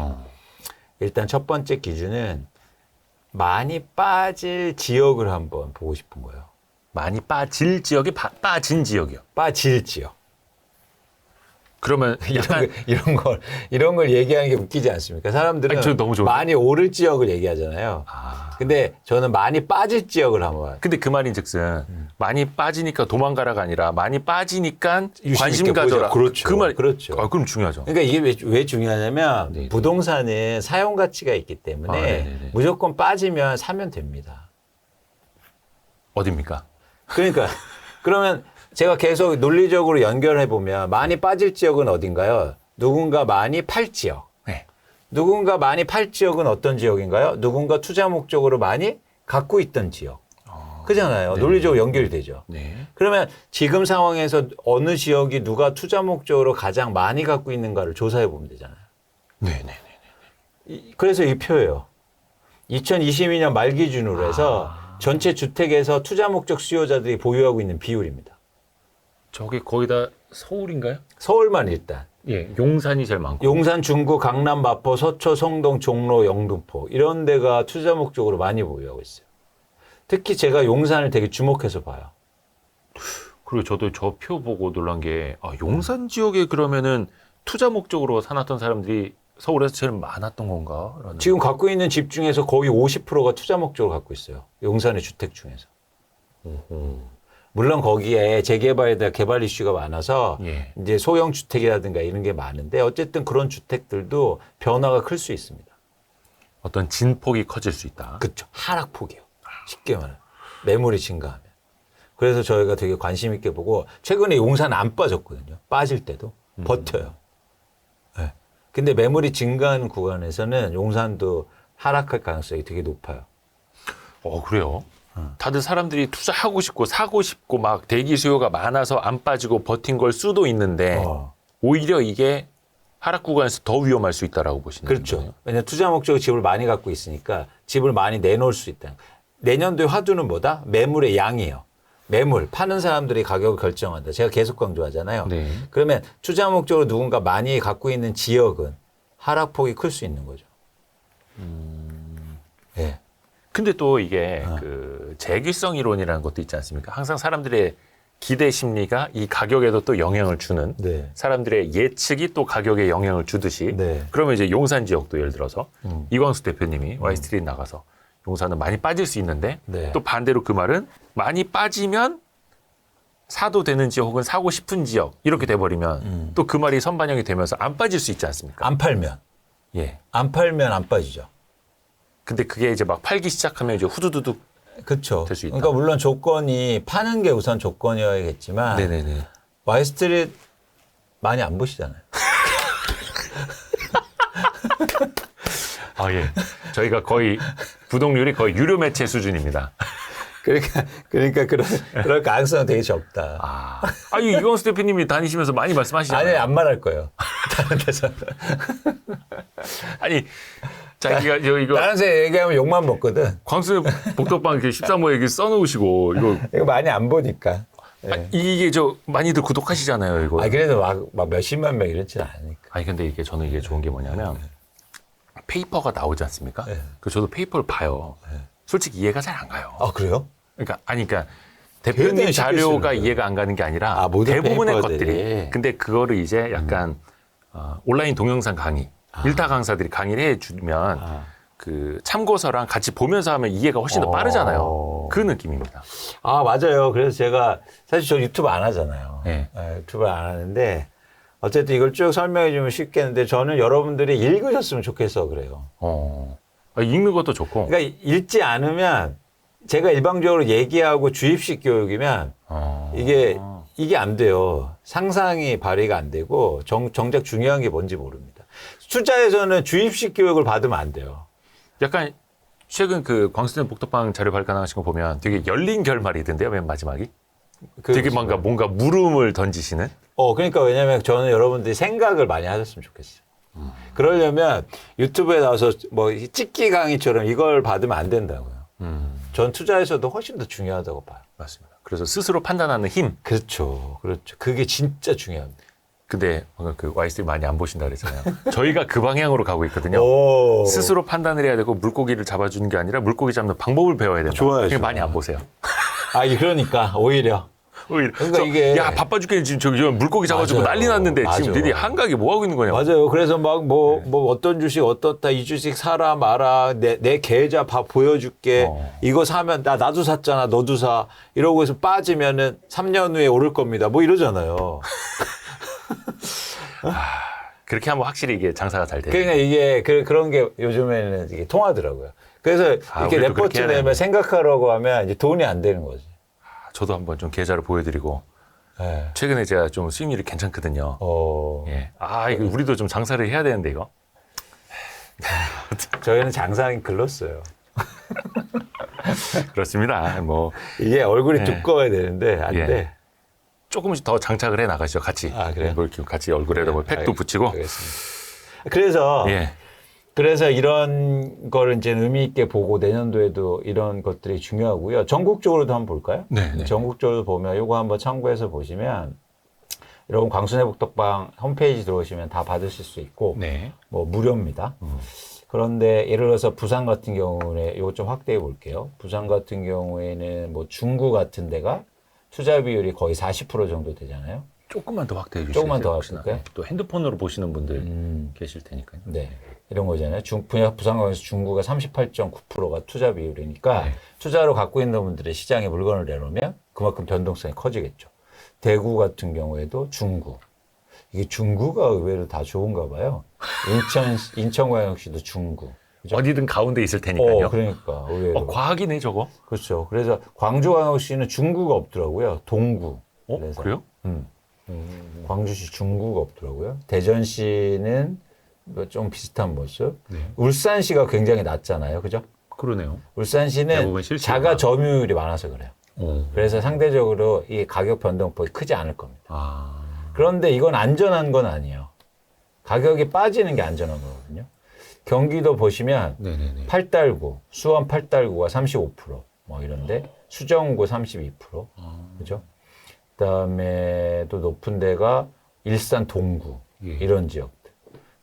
Speaker 2: 일단 첫 번째 기준은 많이 빠질 지역을 한번 보고 싶은 거예요.
Speaker 1: 많이 빠질 지역이 빠진 지역이요.
Speaker 2: 빠질 지역.
Speaker 1: 그러면 약간
Speaker 2: 이런 걸 얘기하는 게 웃기지 않습니까? 사람들은
Speaker 1: 아니, 저 너무 좋은데.
Speaker 2: 많이 오를 지역을 얘기하잖아요. 근데 저는 많이 빠질 지역을 한번.
Speaker 1: 근데 그 말인즉슨 많이 빠지니까 도망가라가 아니라 많이 빠지니까
Speaker 2: 유심
Speaker 1: 관심
Speaker 2: 있게
Speaker 1: 가져라.
Speaker 2: 보자. 그렇죠.
Speaker 1: 그 말.
Speaker 2: 그렇죠.
Speaker 1: 아, 그럼 중요하죠.
Speaker 2: 그러니까 이게 왜 중요하냐면
Speaker 1: 네.
Speaker 2: 부동산은 사용 가치가 있기 때문에
Speaker 1: 네네네.
Speaker 2: 무조건 빠지면 사면 됩니다.
Speaker 1: 어딥니까?
Speaker 2: 그러니까 그러면 제가 계속 논리적으로 연결해 보면 많이 빠질 지역은 어딘가요? 누군가 많이 팔 지역.
Speaker 1: 네.
Speaker 2: 누군가 많이 팔 지역은 어떤 지역인가요? 누군가 투자 목적으로 많이 갖고 있던 지역. 그잖아요.
Speaker 1: 네.
Speaker 2: 논리적으로 연결되죠.
Speaker 1: 네.
Speaker 2: 그러면 지금 상황에서 어느 지역이 누가 투자 목적으로 가장 많이 갖고 있는가를 조사해 보면 되잖아요.
Speaker 1: 네네.
Speaker 2: 그래서 이 표예요. 2022년 말 기준으로 해서 전체 주택에서 투자 목적 수요자들이 보유하고 있는 비율입니다.
Speaker 1: 저기 거기다 서울인가요?
Speaker 2: 서울만 일단.
Speaker 1: 예, 용산이 제일 많고.
Speaker 2: 용산, 중구, 강남, 마포, 서초, 성동, 종로, 영등포 이런 데가 투자 목적으로 많이 보유하고 있어요. 특히 제가 용산을 되게 주목해서 봐요.
Speaker 1: 그리고 저도 저 표 보고 놀란 게 용산 지역에 그러면은 투자 목적으로 사놨던 사람들이 서울에서 제일 많았던 건가? 라는.
Speaker 2: 지금 갖고 있는 집 중에서 거의 50%가 투자 목적으로 갖고 있어요. 용산의 주택 중에서. 물론 거기에 재개발에 대한 개발 이슈가 많아서
Speaker 1: 예.
Speaker 2: 이제 소형 주택이라든가 이런 게 많은데 어쨌든 그런 주택들도 변화가 클 수 있습니다.
Speaker 1: 어떤 진폭이 커질 수 있다.
Speaker 2: 그렇죠. 하락폭이요. 쉽게 말하면. 매물이 증가하면. 그래서 저희가 되게 관심 있게 보고 최근에 용산 안 빠졌거든요. 빠질 때도 버텨요. 네. 근데 매물이 증가하는 구간에서는 용산도 하락할 가능성이 되게 높아요.
Speaker 1: 그래요? 다들 사람들이 투자하고 싶고 사고 싶고 막 대기 수요가 많아서 안 빠지고 버틴 걸 수도 있는데 오히려 이게 하락 구간에서 더 위험할 수 있다라고 보시는
Speaker 2: 그렇죠.
Speaker 1: 거예요?
Speaker 2: 왜냐하면 투자 목적으로 집을 많이 갖고 있으니까 집을 많이 내놓을 수 있다. 내년도의 화두는 뭐다? 매물의 양이에요. 매물, 파는 사람들이 가격을 결정한다. 제가 계속 강조하잖아요.
Speaker 1: 네.
Speaker 2: 그러면 투자 목적으로 누군가 많이 갖고 있는 지역은 하락폭이 클 수 있는 거죠. 네.
Speaker 1: 근데 또 이게 그 재규성 이론이라는 것도 있지 않습니까? 항상 사람들의 기대 심리가 이 가격에도 또 영향을 주는
Speaker 2: 네.
Speaker 1: 사람들의 예측이 또 가격에 영향을 주듯이
Speaker 2: 네.
Speaker 1: 그러면 이제 용산 지역도 예를 들어서 이광수 대표님이 와이스트리트 나가서 용산은 많이 빠질 수 있는데
Speaker 2: 네.
Speaker 1: 또 반대로 그 말은 많이 빠지면 사도 되는 지역 혹은 사고 싶은 지역 이렇게 돼버리면 또 그 말이 선반영이 되면서 안 빠질 수 있지 않습니까?
Speaker 2: 안 팔면.
Speaker 1: 예.
Speaker 2: 안 팔면 안 빠지죠.
Speaker 1: 근데 그게 이제 막 팔기 시작하면 이제 후두두둑
Speaker 2: 그렇죠.
Speaker 1: 될 수 있다.
Speaker 2: 그러니까 물론 조건이 파는 게 우선 조건이어야겠지만
Speaker 1: 네네네.
Speaker 2: 와이스트리트 많이 안 보시잖아요.
Speaker 1: 아, 예. 저희가 거의 구독률이 거의 유료 매체 수준입니다.
Speaker 2: 그러니까 그럴 가능성은 되게 적다.
Speaker 1: 아니, 이광수 대표님이 다니시면서 많이 말씀하시잖아요.
Speaker 2: 아니, 안 말할 거예요. 다른 데서.
Speaker 1: 아니, 자기가 이거
Speaker 2: 다른 데 얘기하면 욕만 먹거든.
Speaker 1: 광수 복덕방 이렇게 13호 얘기 써놓으시고
Speaker 2: 이거 많이 안 보니까. 예.
Speaker 1: 이게 저 많이들 구독하시잖아요, 이거.
Speaker 2: 그래도 막 몇십만 명 이렇지는 않으니까.
Speaker 1: 아니 근데 이게 저는 이게 좋은 게 뭐냐면 페이퍼가 나오지 않습니까? 그 저도 페이퍼를 봐요. 솔직히 이해가 잘 안 가요.
Speaker 2: 아, 그래요?
Speaker 1: 그러니까 대표님
Speaker 2: 굉장히 쉽게
Speaker 1: 자료가
Speaker 2: 쓰는
Speaker 1: 이해가 안 가는 게 아니라
Speaker 2: 모든
Speaker 1: 대부분의
Speaker 2: 페이퍼들이.
Speaker 1: 것들이. 근데 그거를 이제 약간 온라인 동영상 강의, 일타 강사들이 강의를 해주면 그 참고서랑 같이 보면서 하면 이해가 훨씬 더 빠르잖아요. 그 느낌입니다.
Speaker 2: 아, 맞아요. 그래서 제가 사실 저 유튜브 안 하잖아요.
Speaker 1: 네.
Speaker 2: 유튜브 안 하는데 어쨌든 이걸 쭉 설명해 주면 쉽겠는데 저는 여러분들이 읽으셨으면 좋겠어 그래요.
Speaker 1: 읽는 것도 좋고.
Speaker 2: 그러니까 읽지 않으면 제가 일방적으로 얘기하고 주입식 교육이면 이게 안 돼요. 상상이 발휘가 안 되고 정작 중요한 게 뭔지 모릅니다. 투자에서는 주입식 교육을 받으면 안 돼요.
Speaker 1: 약간 최근 그 광수된 복덕방 자료 발간하신 거 보면 되게 열린 결말이던데요, 맨 마지막이. 되게 뭔가 물음을 던지시는.
Speaker 2: 그러니까 왜냐면 저는 여러분들이 생각을 많이 하셨으면 좋겠어요. 그러려면 유튜브에 나와서 뭐 찍기 강의처럼 이걸 받으면 안 된다고요. 전 투자에서도 훨씬 더 중요하다고 봐요.
Speaker 1: 맞습니다. 그래서 스스로 판단하는 힘.
Speaker 2: 그렇죠. 그게 진짜 중요합니다.
Speaker 1: 근데 방금 그 YC 많이 안 보신다 그랬잖아요. 저희가 그 방향으로 가고 있거든요. 스스로 판단을 해야 되고 물고기를 잡아주는 게 아니라 물고기 잡는 방법을 배워야 된다.
Speaker 2: 좋아요.
Speaker 1: 그러니까 많이 안 보세요.
Speaker 2: 그러니까 오히려.
Speaker 1: 그러니까 이게 야 바빠 죽겠네 지금 저기 물고기 잡아주고
Speaker 2: 맞아요.
Speaker 1: 난리 났는데
Speaker 2: 맞아.
Speaker 1: 지금 니네 한가하게 뭐 하고 있는 거냐.
Speaker 2: 맞아요. 그래서 막 뭐 어떤 주식 어떻다 이 주식 사라 마라 내 계좌 보여줄게. 이거 사면 나도 샀잖아 너도 사 이러고 해서 빠지면은 3년 후에 오를 겁니다. 뭐 이러잖아요.
Speaker 1: 그렇게 하면 확실히 이게 장사가 잘 돼요.
Speaker 2: 그러니까 이게 그런 게 요즘에는 이게 통하더라고요. 그래서 이렇게
Speaker 1: 우리도
Speaker 2: 레포트
Speaker 1: 그렇게 해야
Speaker 2: 내면
Speaker 1: 되는데.
Speaker 2: 생각하라고 하면 이제 돈이 안 되는 거지.
Speaker 1: 저도 한번 좀 계좌를 보여드리고
Speaker 2: 네.
Speaker 1: 최근에 제가 좀 수익률이 괜찮거든요. 예. 이거 우리도 좀 장사를 해야 되는데 이거.
Speaker 2: 저희는 장사하긴 글렀어요.
Speaker 1: 그렇습니다. 뭐
Speaker 2: 이게 얼굴이 두꺼워야 되는데 안
Speaker 1: 예.
Speaker 2: 돼.
Speaker 1: 조금씩 더 장착을 해 나가시죠. 같이.
Speaker 2: 그래요?
Speaker 1: 뭐 이렇게 같이 얼굴에다 뭐 팩도 붙이고.
Speaker 2: 알겠습니다. 그래서
Speaker 1: 예.
Speaker 2: 그래서 이런 거를 이제 의미 있게 보고 내년도에도 이런 것들이 중요하고요. 전국적으로도 한번 볼까요?
Speaker 1: 네.
Speaker 2: 전국적으로 보면 이거 한번 참고해서 보시면 여러분 광순회 복덕방 홈페이지 들어오시면 다 받으실 수 있고
Speaker 1: 네.
Speaker 2: 뭐 무료입니다. 그런데 예를 들어서 부산 같은 경우에 이거 좀 확대해 볼게요. 부산 같은 경우에는 뭐 중구 같은 데가 투자 비율이 거의 40% 정도 되잖아요.
Speaker 1: 조금만 더 확대해 주시죠.
Speaker 2: 조금만 더 확대할까요?
Speaker 1: 또 핸드폰으로 보시는 분들 계실 테니까요.
Speaker 2: 네. 이런 거잖아요. 부산광에서 중구가 38.9%가 투자 비율이니까 투자로 갖고 있는 분들의 시장에 물건을 내놓으면 그만큼 변동성이 커지겠죠. 대구 같은 경우에도 중구. 이게 중구가 의외로 다 좋은가 봐요. 인천광역시도 중구. 그죠?
Speaker 1: 어디든 가운데 있을 테니까요.
Speaker 2: 그러니까 의외로.
Speaker 1: 과학이네 저거.
Speaker 2: 그렇죠. 그래서 광주광역시는 중구가 없더라고요. 동구. 그래서.
Speaker 1: 그래요?
Speaker 2: 광주시 중구가 없더라고요. 대전시는 좀 비슷한 모습. 울산시가 굉장히 낮잖아요. 그죠?
Speaker 1: 그러네요.
Speaker 2: 울산시는
Speaker 1: 대부분 실시간화.
Speaker 2: 자가 점유율이 많아서 그래요. 그래서 상대적으로 이 가격 변동폭이 크지 않을 겁니다. 그런데 이건 안전한 건 아니에요. 가격이 빠지는 게 안전한 거거든요. 경기도 보시면 팔달구, 수원 팔달구가 35%뭐 이런데 수정구 32%. 그죠? 그다음에 또 높은 데가 일산 동구 이런 지역들.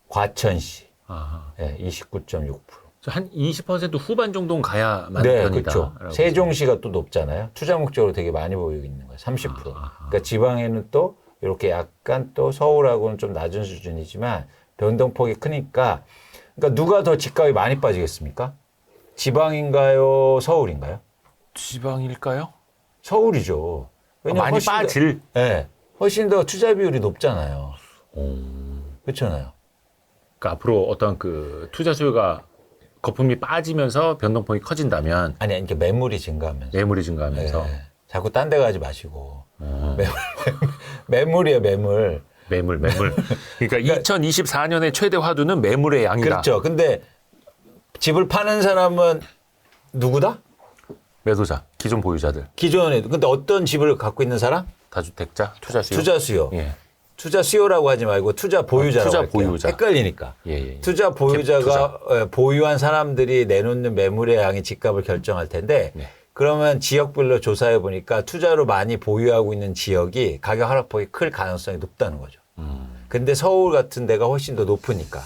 Speaker 2: 과천시 29.6%.
Speaker 1: 한 20% 후반 정도는 가야만
Speaker 2: 네,
Speaker 1: 편이다.
Speaker 2: 그렇죠. 세종시가 또 높잖아요. 투자 목적으로 되게 많이 보이고 있는 거예요. 30%. 그러니까 지방에는 또 이렇게 약간 또 서울하고는 좀 낮은 수준이지만 변동폭이 크니까 그러니까 누가 더 집값이 많이 빠지겠습니까? 지방인가요? 서울인가요?
Speaker 1: 지방일까요?
Speaker 2: 서울이죠. 왜냐면
Speaker 1: 많이 빠질.
Speaker 2: 네, 훨씬 더 투자 비율이 높잖아요. 그렇잖아요.
Speaker 1: 그러니까 앞으로 어떤 그 투자 수요가 거품이 빠지면서 변동폭이 커진다면
Speaker 2: 아니, 이렇게 매물이 증가하면서.
Speaker 1: 매물이 증가하면서
Speaker 2: 네. 자꾸 딴 데 가지 마시고. 매물이에요, 매물.
Speaker 1: 매물. 그러니까 2024년의 최대 화두는 매물의 양이다.
Speaker 2: 그렇죠. 근데 집을 파는 사람은 누구다?
Speaker 1: 매도자, 기존 보유자들,
Speaker 2: 기존에. 근데 어떤 집을 갖고 있는 사람?
Speaker 1: 다주택자, 투자 수요.
Speaker 2: 투자 수요.
Speaker 1: 예.
Speaker 2: 투자 수요라고 하지 말고 투자 보유자라고
Speaker 1: 투자
Speaker 2: 할게요.
Speaker 1: 보유자.
Speaker 2: 헷갈리니까.
Speaker 1: 예.
Speaker 2: 투자 보유자가 보유한 사람들이 내놓는 매물의 양이 집값을 결정할 텐데 그러면 지역별로 조사해 보니까 투자로 많이 보유하고 있는 지역이 가격 하락폭이 클 가능성이 높다는 거죠. 근데 서울 같은 데가 훨씬 더 높으니까.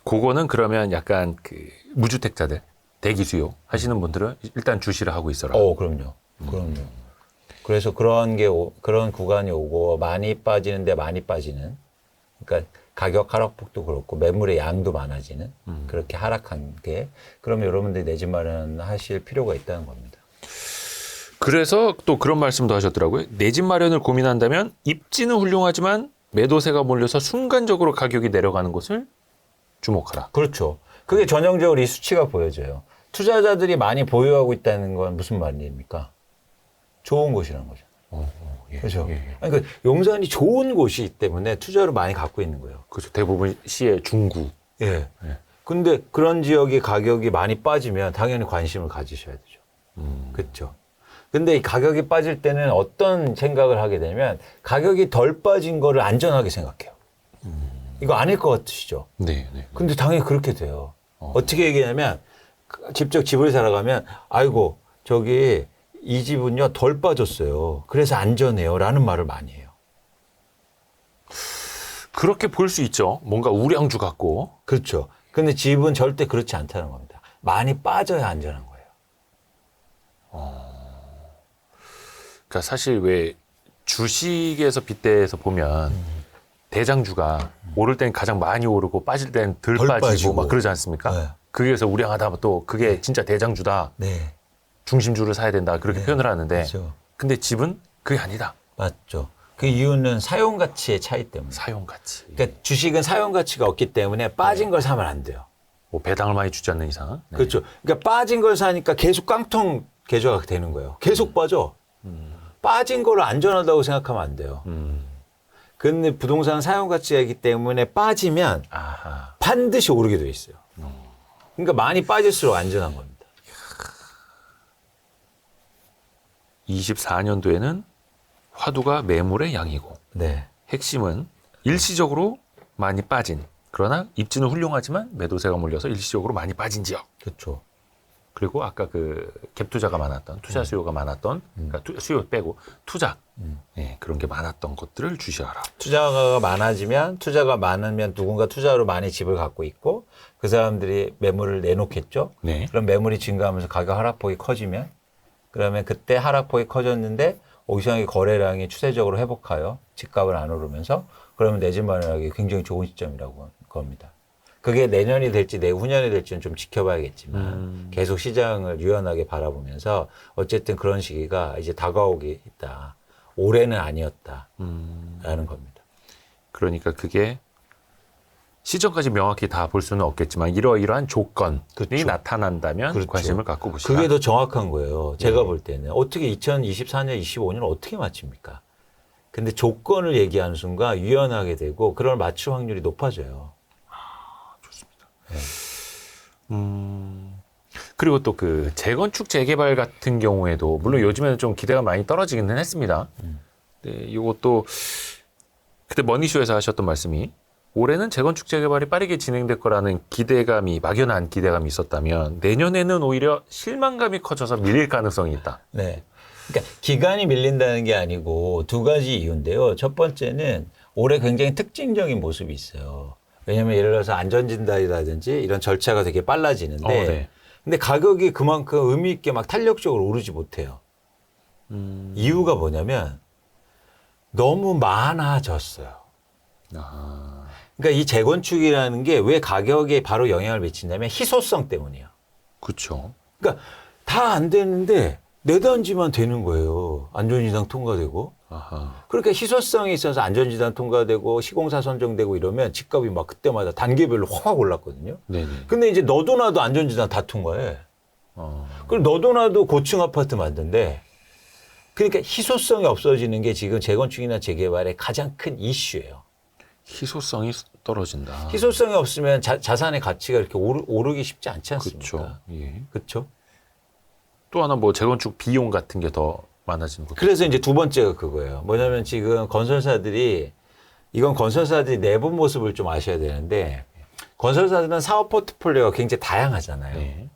Speaker 1: 그거는 그러면 약간 그 무주택자들, 대기 수요 하시는 분들은 일단 주시를 하고 있어라.
Speaker 2: 그럼요. 그래서 그런 구간이 오고 많이 빠지는데 많이 빠지는. 그러니까 가격 하락폭도 그렇고 매물의 양도 많아지는 그렇게 하락한 게 그러면 여러분들이 내 집 마련하실 필요가 있다는 겁니다.
Speaker 1: 그래서 또 그런 말씀도 하셨더라고요. 내 집 마련을 고민한다면 입지는 훌륭하지만 매도세가 몰려서 순간적으로 가격이 내려가는 곳을 주목하라.
Speaker 2: 그렇죠. 그게 전형적으로 이 수치가 보여져요. 투자자들이 많이 보유하고 있다는 건 무슨 말입니까? 좋은 곳이라는 거죠.
Speaker 1: 예,
Speaker 2: 그렇죠.
Speaker 1: 예.
Speaker 2: 아니, 그 용산이 좋은 곳이기 때문에 투자를 많이 갖고 있는 거예요.
Speaker 1: 그렇죠. 대부분 시의 중구.
Speaker 2: 예.
Speaker 1: 예.
Speaker 2: 근데 그런 지역의 가격이 많이 빠지면 당연히 관심을 가지셔야 되죠. 그렇죠. 근데 이 가격이 빠질 때는 어떤 생각을 하게 되면 가격이 덜 빠진 거를 안전하게 생각해요. 이거 아닐 것 같으시죠?
Speaker 1: 네, 네.
Speaker 2: 근데 당연히 그렇게 돼요. 어떻게 얘기하냐면 직접 집을 사러 가면 아이고 저기 이 집은요 덜 빠졌어요. 그래서 안전해요. 라는 말을 많이 해요.
Speaker 1: 그렇게 볼 수 있죠. 뭔가 우량주 같고.
Speaker 2: 그렇죠. 근데 집은 절대 그렇지 않다는 겁니다. 많이 빠져야 안전한 거예요.
Speaker 1: 그러니까 사실 왜 주식에서 빗대서 보면 대장주가 오를 땐 가장 많이 오르고 빠질 땐 덜
Speaker 2: 덜
Speaker 1: 빠지고,
Speaker 2: 빠지고.
Speaker 1: 막 그러지 않습니까?
Speaker 2: 네.
Speaker 1: 그게서 우량하다 또 그게 진짜 대장주다.
Speaker 2: 네.
Speaker 1: 중심주를 사야 된다. 그렇게
Speaker 2: 네.
Speaker 1: 표현을 하는데
Speaker 2: 그렇죠.
Speaker 1: 근데 집은 그게 아니다.
Speaker 2: 맞죠. 그 이유는 사용 가치의 차이 때문에.
Speaker 1: 사용 가치.
Speaker 2: 그러니까 주식은 사용 가치가 없기 때문에 빠진 걸 사면 안 돼요.
Speaker 1: 뭐 배당을 많이 주지 않는 이상. 네.
Speaker 2: 그렇죠. 그러니까 빠진 걸 사니까 계속 깡통 계좌가 되는 거예요. 계속 빠져. 빠진 거를 안전하다고 생각하면 안 돼요. 근데 부동산 사용 가치가 있기 때문에 빠지면
Speaker 1: 아하.
Speaker 2: 반드시 오르게 돼 있어요. 그러니까 많이 빠질수록 안전한 겁니다.
Speaker 1: 24년도에는 화두가 매물의 양이고
Speaker 2: 네.
Speaker 1: 핵심은 일시적으로 많이 빠진 그러나 입지는 훌륭하지만 매도세가 몰려서 일시적으로 많이 빠진 지역.
Speaker 2: 그렇죠.
Speaker 1: 그리고 아까 그 갭 투자가 많았던 투자 수요가 많았던 그러니까 수요 빼고 투자 네, 그런 게 많았던 것들을 주시하라.
Speaker 2: 투자가 많아지면 투자가 많으면 누군가 투자로 많이 집을 갖고 있고 그 사람들이 매물을 내놓겠죠.
Speaker 1: 네.
Speaker 2: 그럼 매물이 증가하면서 가격 하락폭이 커지면 그러면 그때 하락폭이 커졌는데 시장의 거래량이 추세적으로 회복하여 집값을 안 오르면서 그러면 내 집 마련하기 굉장히 좋은 시점이라고 겁니다. 그게 내년이 될지 내후년이 될지는 좀 지켜봐야겠지만 계속 시장을 유연하게 바라보면서 어쨌든 그런 시기가 이제 다가오기 있다. 올해는 아니었다라는 겁니다.
Speaker 1: 그러니까 그게 시점까지 명확히 다 볼 수는 없겠지만 이러이러한 조건이
Speaker 2: 그렇죠.
Speaker 1: 나타난다면
Speaker 2: 그렇죠.
Speaker 1: 관심을 갖고 보시라.
Speaker 2: 그게 더 정확한 거예요. 제가 볼 때는. 어떻게 2024년, 25년 어떻게 맞춥니까? 근데 조건을 얘기하는 순간 유연하게 되고 그걸 맞출 확률이 높아져요.
Speaker 1: 그리고 또 그 재건축 재개발 같은 경우에도 물론 요즘에는 좀 기대가 많이 떨어지기는 했습니다. 네, 이것도 그때 머니쇼에서 하셨던 말씀이 올해는 재건축 재개발이 빠르게 진행될 거라는 기대감이 막연한 기대감이 있었다면 내년에는 오히려 실망감이 커져서 밀릴 가능성이 있다.
Speaker 2: 네. 그러니까 기간이 밀린다는 게 아니고 두 가지 이유인데요. 첫 번째는 올해 굉장히 특징적인 모습이 있어요. 왜냐하면 예를 들어서 안전진단이라든지 이런 절차가 되게 빨라지는데
Speaker 1: 네.
Speaker 2: 근데 가격이 그만큼 의미 있게 막 탄력적으로 오르지 못해요. 이유가 뭐냐면 너무 많아졌어요.
Speaker 1: 아,
Speaker 2: 그러니까 이 재건축이라는 게 왜 가격에 바로 영향을 미치냐면 희소성 때문이에요.
Speaker 1: 그렇죠.
Speaker 2: 그러니까 다 안 되는데 내단지만 되는 거예요. 안전진단 통과되고.
Speaker 1: 아하.
Speaker 2: 그러니까 희소성이 있어서 안전진단 통과되고 시공사 선정되고 이러면 집값이 막 그때마다 단계별로 확 올랐거든요.
Speaker 1: 네네.
Speaker 2: 근데 이제 너도 나도 안전진단 다 통과해. 그리고 너도 나도 고층 아파트 만든대. 그러니까 희소성이 없어지는 게 지금 재건축이나 재개발의 가장 큰 이슈예요.
Speaker 1: 희소성이 떨어진다.
Speaker 2: 희소성이 없으면 자산의 가치가 이렇게 오르기 쉽지 않지 않습니까?
Speaker 1: 그렇죠. 예.
Speaker 2: 그렇죠.
Speaker 1: 또 하나 뭐 재건축 비용 같은 게 더 많아지는 것도.
Speaker 2: 그래서 이제 두 번째가 그거예요. 뭐냐면 지금 건설사들이 이건 건설사들이 내부 모습을 좀 아셔야 되는데 건설사들은 사업 포트폴리오가 굉장히 다양하잖아요.
Speaker 1: 네.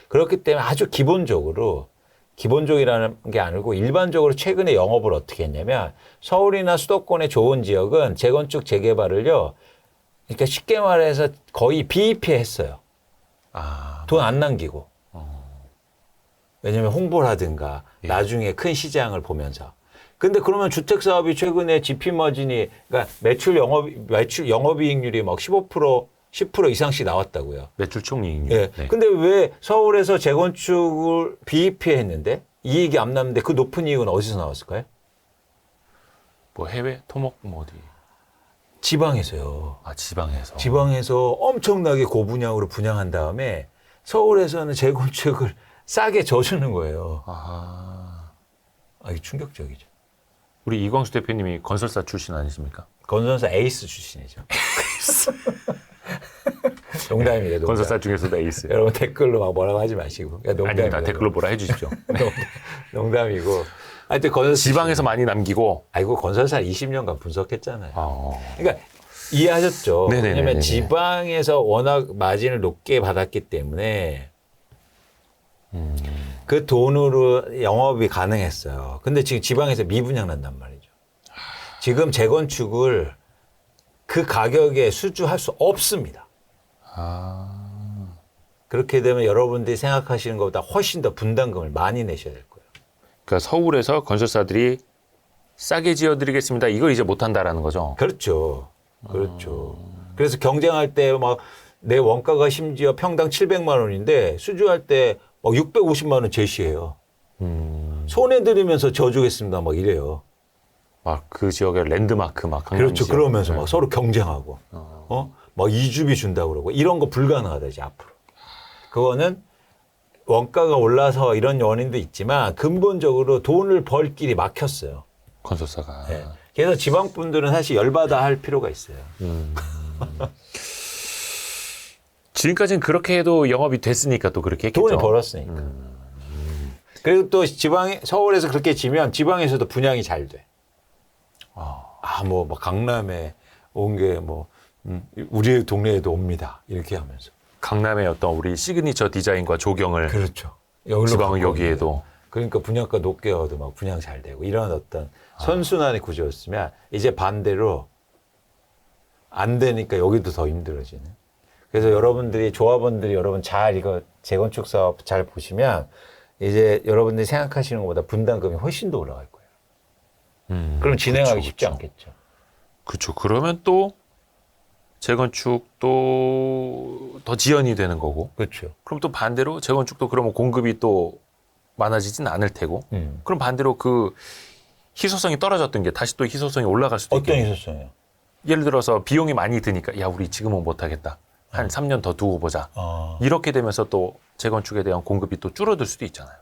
Speaker 2: 그렇기 때문에 아주 기본적이라는 게 아니고 일반적으로 최근에 영업을 어떻게 했냐면 서울이나 수도권의 좋은 지역은 재건축 재개발을요. 그러니까 쉽게 말해서 거의 비입회했어요.
Speaker 1: 아,
Speaker 2: 돈 안 남기고. 왜냐하면 홍보라든가
Speaker 1: 예.
Speaker 2: 나중에 큰 시장을 보면서. 근데 그러면 주택 사업이 최근에 GP 마진이 그러니까 매출 영업이익률이 막 15% 10% 이상씩 나왔다고요.
Speaker 1: 매출 총이익률.
Speaker 2: 예.
Speaker 1: 네.
Speaker 2: 근데 왜 서울에서 재건축을 비입해 했는데 이익이 안 남는데 그 높은 이익은 어디서 나왔을까요?
Speaker 1: 뭐 해외 토목 뭐 어디?
Speaker 2: 지방에서요.
Speaker 1: 아 지방에서.
Speaker 2: 지방에서 엄청나게 고분양으로 분양한 다음에 서울에서는 재건축을 싸게 져주는 거예요.
Speaker 1: 아하.
Speaker 2: 아, 이게 충격적이죠.
Speaker 1: 우리 이광수 대표님이 건설사 출신 아니십니까?
Speaker 2: 건설사 에이스 출신이죠. 농담이에요. 농담.
Speaker 1: 건설사 중에서도 에이스.
Speaker 2: 여러분 댓글로 막 뭐라고 하지 마시고. 야,
Speaker 1: 아닙니다.
Speaker 2: 농담이에요.
Speaker 1: 댓글로 뭐라 해주십시오.
Speaker 2: 농담이고. 하여튼 건설사
Speaker 1: 지방에서 많이 남기고.
Speaker 2: 아이고 건설사 20년간 분석했잖아요.
Speaker 1: 아.
Speaker 2: 그러니까 이해하셨죠?
Speaker 1: 네네네네네.
Speaker 2: 왜냐면 지방에서 워낙 마진을 높게 받았기 때문에 그 돈으로 영업이 가능했어요. 근데 지금 지방에서 미분양 난단 말이죠. 지금 재건축을 그 가격에 수주할 수 없습니다.
Speaker 1: 아.
Speaker 2: 그렇게 되면 여러분들이 생각하시는 것보다 훨씬 더 분담금을 많이 내셔야 될 거예요.
Speaker 1: 그러니까 서울에서 건설사들이 싸게 지어드리겠습니다. 이걸 이제 못한다라는 거죠.
Speaker 2: 그렇죠. 그렇죠. 그래서 경쟁할 때 막 내 원가가 심지어 평당 700만 원인데 수주할 때 막 650만 원 제시해요. 손해 들이면서 져주겠습니다. 막 이래요.
Speaker 1: 막 그 지역의 랜드마크 막 강남
Speaker 2: 그렇죠.
Speaker 1: 지역.
Speaker 2: 그러면서
Speaker 1: 네.
Speaker 2: 막 서로 경쟁하고, 막 이주비 준다고 그러고 이런 거 불가능하다 이제 앞으로. 그거는 원가가 올라서 이런 원인도 있지만 근본적으로 돈을 벌 길이 막혔어요.
Speaker 1: 건설사가.
Speaker 2: 네. 그래서 지방 분들은 사실 열받아 할 필요가 있어요.
Speaker 1: 지금까지는 그렇게 해도 영업이 됐으니까 또 그렇게 했겠죠.
Speaker 2: 돈을 벌었으니까. 그리고 또 서울에서 그렇게 지면 지방에서도 분양이 잘 돼. 뭐 강남에 온 게 뭐, 우리 동네에도 옵니다. 이렇게 하면서.
Speaker 1: 강남의 어떤 우리 시그니처 디자인과 조경을
Speaker 2: 그렇죠. 여기로
Speaker 1: 지방은
Speaker 2: 갖고
Speaker 1: 여기에도.
Speaker 2: 오는데. 그러니까 분양가 높게 얻어 막 분양 잘 되고 이런 어떤 선순환의 구조였으면 이제 반대로 안 되니까 여기도 더 힘들어지는. 그래서 여러분들이 조합원들이 여러분 잘 이거 재건축 사업 잘 보시면 이제 여러분들이 생각하시는 것보다 분담금이 훨씬 더 올라갈 거예요. 그럼 진행하기
Speaker 1: 그쵸,
Speaker 2: 쉽지
Speaker 1: 그쵸.
Speaker 2: 않겠죠.
Speaker 1: 그렇죠. 그러면 또 재건축도 더 지연이 되는 거고.
Speaker 2: 그렇죠.
Speaker 1: 그럼 또 반대로 재건축도 그러면 공급이 또 많아지진 않을 테고. 그럼 반대로 그 희소성이 떨어졌던 게 다시 또 희소성이 올라갈 수도
Speaker 2: 어떤
Speaker 1: 있겠네요.
Speaker 2: 있었어요?
Speaker 1: 예를 들어서 비용이 많이 드니까 야 우리 지금은 못하겠다. 한 3년 더 두고 보자. 이렇게 되면서 또 재건축에 대한 공급이 또 줄어들 수도 있잖아요.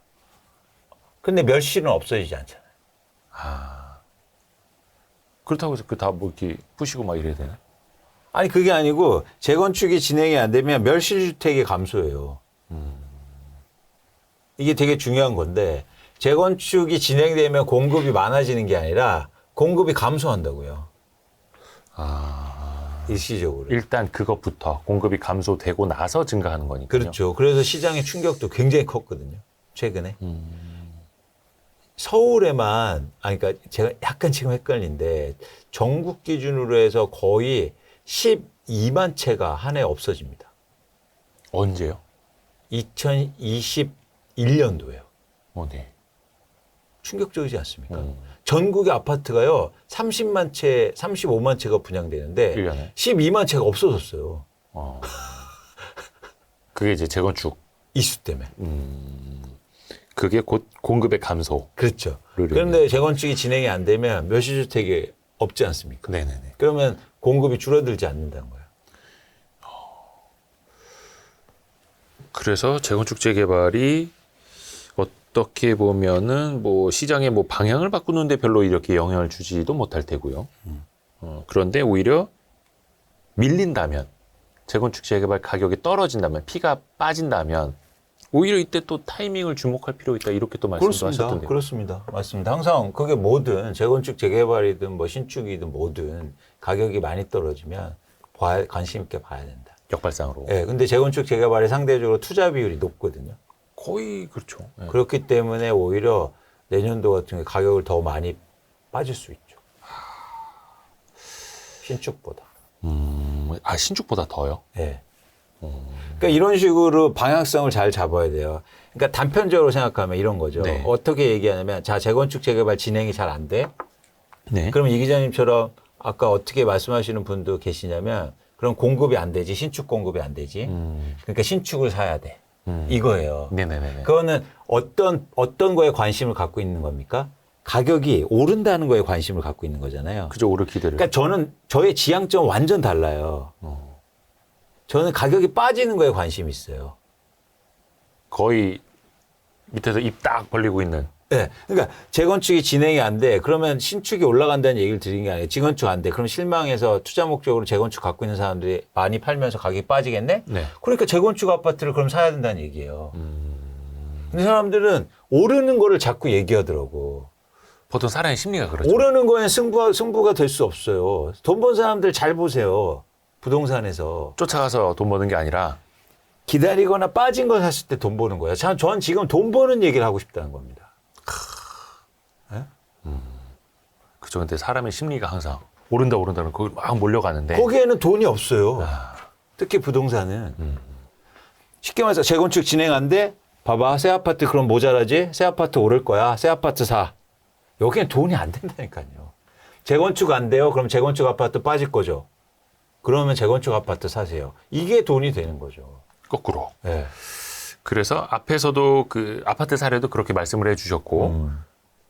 Speaker 2: 근데 멸실은 없어지지 않잖아요.
Speaker 1: 그렇다고 해서 그 다 뭐 이렇게 부시고 막 이래야 되나?
Speaker 2: 아니 그게 아니고 재건축이 진행이 안 되면 멸실주택이 감소해요. 이게 되게 중요한 건데 재건축이 진행되면 공급이 많아지는 게 아니라 공급이 감소한다고요. 일시적으로.
Speaker 1: 일단 그것부터 공급이 감소되고 나서 증가하는 거니까요.
Speaker 2: 그렇죠. 그래서 시장의 충격도 굉장히 컸거든요. 최근에. 서울에만, 그러니까 제가 약간 지금 헷갈린데 전국 기준으로 해서 거의 12만 채가 한 해 없어집니다.
Speaker 1: 언제요?
Speaker 2: 2021년도에요.
Speaker 1: 네.
Speaker 2: 충격적이지 않습니까? 전국의 아파트가요, 30만 채, 35만 채가 분양되는데
Speaker 1: 1년에?
Speaker 2: 12만 채가 없어졌어요.
Speaker 1: 그게 이제 재건축.
Speaker 2: 이슈 때문에.
Speaker 1: 그게 곧 공급의 감소.
Speaker 2: 그렇죠.
Speaker 1: 르르.
Speaker 2: 그런데 재건축이 진행이 안 되면 멸실주택이 없지 않습니까?
Speaker 1: 네네네.
Speaker 2: 그러면 공급이 줄어들지 않는다는 거예요.
Speaker 1: 그래서 재건축 재개발이 어떻게 보면은 뭐 시장의 뭐 방향을 바꾸는데 별로 이렇게 영향을 주지도 못할 테고요. 그런데 오히려 밀린다면 재건축 재개발 가격이 떨어진다면 피가 빠진다면 오히려 이때 또 타이밍을 주목할 필요 있다 이렇게 또 말씀도 하셨던데요.
Speaker 2: 그렇습니다. 맞습니다. 항상 그게 뭐든 재건축 재개발이든 뭐 신축이든 뭐든 가격이 많이 떨어지면 관심 있게 봐야 된다.
Speaker 1: 역발상으로.
Speaker 2: 네, 근데 재건축 재개발이 상대적으로 투자 비율이 높거든요.
Speaker 1: 거의 그렇죠. 네.
Speaker 2: 그렇기 때문에 오히려 내년도 같은 게 가격을 더 많이 빠질 수 있죠. 신축보다.
Speaker 1: 신축보다 더요?
Speaker 2: 네. 그러니까 이런 식으로 방향성을 잘 잡아야 돼요. 그러니까 단편적으로 생각하면 이런 거죠.
Speaker 1: 네.
Speaker 2: 어떻게 얘기하냐면 자 재건축 재개발 진행이 잘 안 돼.
Speaker 1: 네.
Speaker 2: 그러면 이 기자님처럼 아까 어떻게 말씀하시는 분도 계시냐면 그럼 공급이 안 되지. 신축 공급이 안 되지. 그러니까 신축을 사야 돼. 이거예요.
Speaker 1: 네네네.
Speaker 2: 그거는 어떤 거에 관심을 갖고 있는 겁니까? 가격이 오른다는 거에 관심을 갖고 있는 거잖아요.
Speaker 1: 그죠, 오를 기대를.
Speaker 2: 그러니까 저의 지향점 완전 달라요. 저는 가격이 빠지는 거에 관심이 있어요.
Speaker 1: 거의 밑에서 입 딱 벌리고 있는.
Speaker 2: 네. 그러니까 재건축이 진행이 안 돼. 그러면 신축이 올라간다는 얘기를 드린 게 아니에요. 재건축 안 돼. 그럼 실망해서 투자 목적으로 재건축 갖고 있는 사람들이 많이 팔면서 가격이 빠지겠네?
Speaker 1: 네.
Speaker 2: 그러니까 재건축 아파트를 그럼 사야 된다는 얘기예요. 근데 사람들은 오르는 거를 자꾸 얘기하더라고.
Speaker 1: 보통 사람의 심리가 그렇죠.
Speaker 2: 오르는 거엔 승부가 될 수 없어요. 돈 번 사람들 잘 보세요. 부동산에서.
Speaker 1: 쫓아가서 돈 버는 게 아니라
Speaker 2: 기다리거나 빠진 거 샀을 때 돈 버는 거예요. 전 지금 돈 버는 얘기를 하고 싶다는 겁니다.
Speaker 1: 그죠. 근데 사람의 심리가 항상 오른다는 거기 막 몰려가는데.
Speaker 2: 거기에는 돈이 없어요. 특히 부동산은. 쉽게 말해서 재건축 진행 안 돼? 봐봐. 새 아파트 그럼 모자라지? 새 아파트 오를 거야. 새 아파트 사. 여기는 돈이 안 된다니까요. 재건축 안 돼요? 그럼 재건축 아파트 빠질 거죠. 그러면 재건축 아파트 사세요. 이게 돈이 되는 거죠.
Speaker 1: 거꾸로.
Speaker 2: 네.
Speaker 1: 그래서 앞에서도 그 아파트 사례도 그렇게 말씀을 해주셨고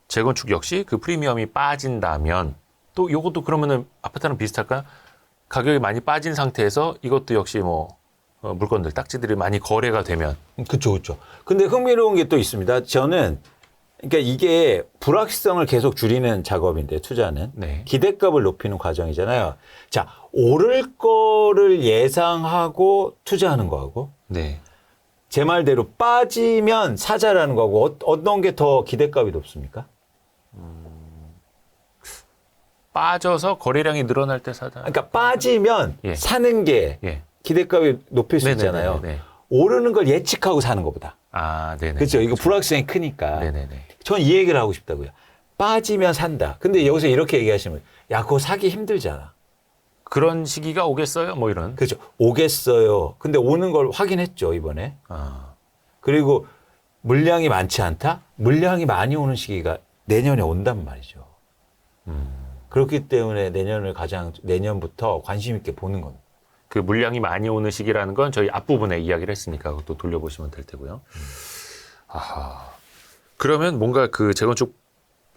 Speaker 1: 재건축 역시 그 프리미엄이 빠진다면 또 이것도 그러면은 아파트랑 비슷할까요? 가격이 많이 빠진 상태에서 이것도 역시 뭐 물건들 딱지들이 많이 거래가 되면
Speaker 2: 그렇죠, 그렇죠. 근데 흥미로운 게 또 있습니다. 저는 그러니까 이게 불확실성을 계속 줄이는 작업인데 투자는
Speaker 1: 네.
Speaker 2: 기대값을 높이는 과정이잖아요. 자, 오를 거를 예상하고 투자하는 거하고
Speaker 1: 네.
Speaker 2: 제 말대로 빠지면 사자라는 거하고 어떤 게 더 기대값이 높습니까?
Speaker 1: 빠져서 거래량이 늘어날 때 사다.
Speaker 2: 그러니까 빠지면
Speaker 1: 예.
Speaker 2: 사는 게
Speaker 1: 예.
Speaker 2: 기대값이 높일 수
Speaker 1: 네네네네.
Speaker 2: 있잖아요.
Speaker 1: 네.
Speaker 2: 오르는 걸 예측하고 사는 것보다.
Speaker 1: 아, 네네.
Speaker 2: 그렇죠. 이거 불확실성이 크니까.
Speaker 1: 네네네.
Speaker 2: 전 이 얘기를 하고 싶다고요. 빠지면 산다. 근데 여기서 이렇게 얘기하시면 야, 그거 사기 힘들잖아.
Speaker 1: 그런 시기가 오겠어요? 뭐 이런.
Speaker 2: 그렇죠. 오겠어요. 근데 오는 걸 확인했죠, 이번에.
Speaker 1: 아,
Speaker 2: 그리고 물량이 많지 않다? 물량이 많이 오는 시기가 내년에 온단 말이죠. 그렇기 때문에 내년부터 관심 있게 보는 겁니다.
Speaker 1: 그 물량이 많이 오는 시기라는 건 저희 앞부분에 이야기를 했으니까 그것도 돌려보시면 될 테고요. 아하. 그러면 뭔가 그 재건축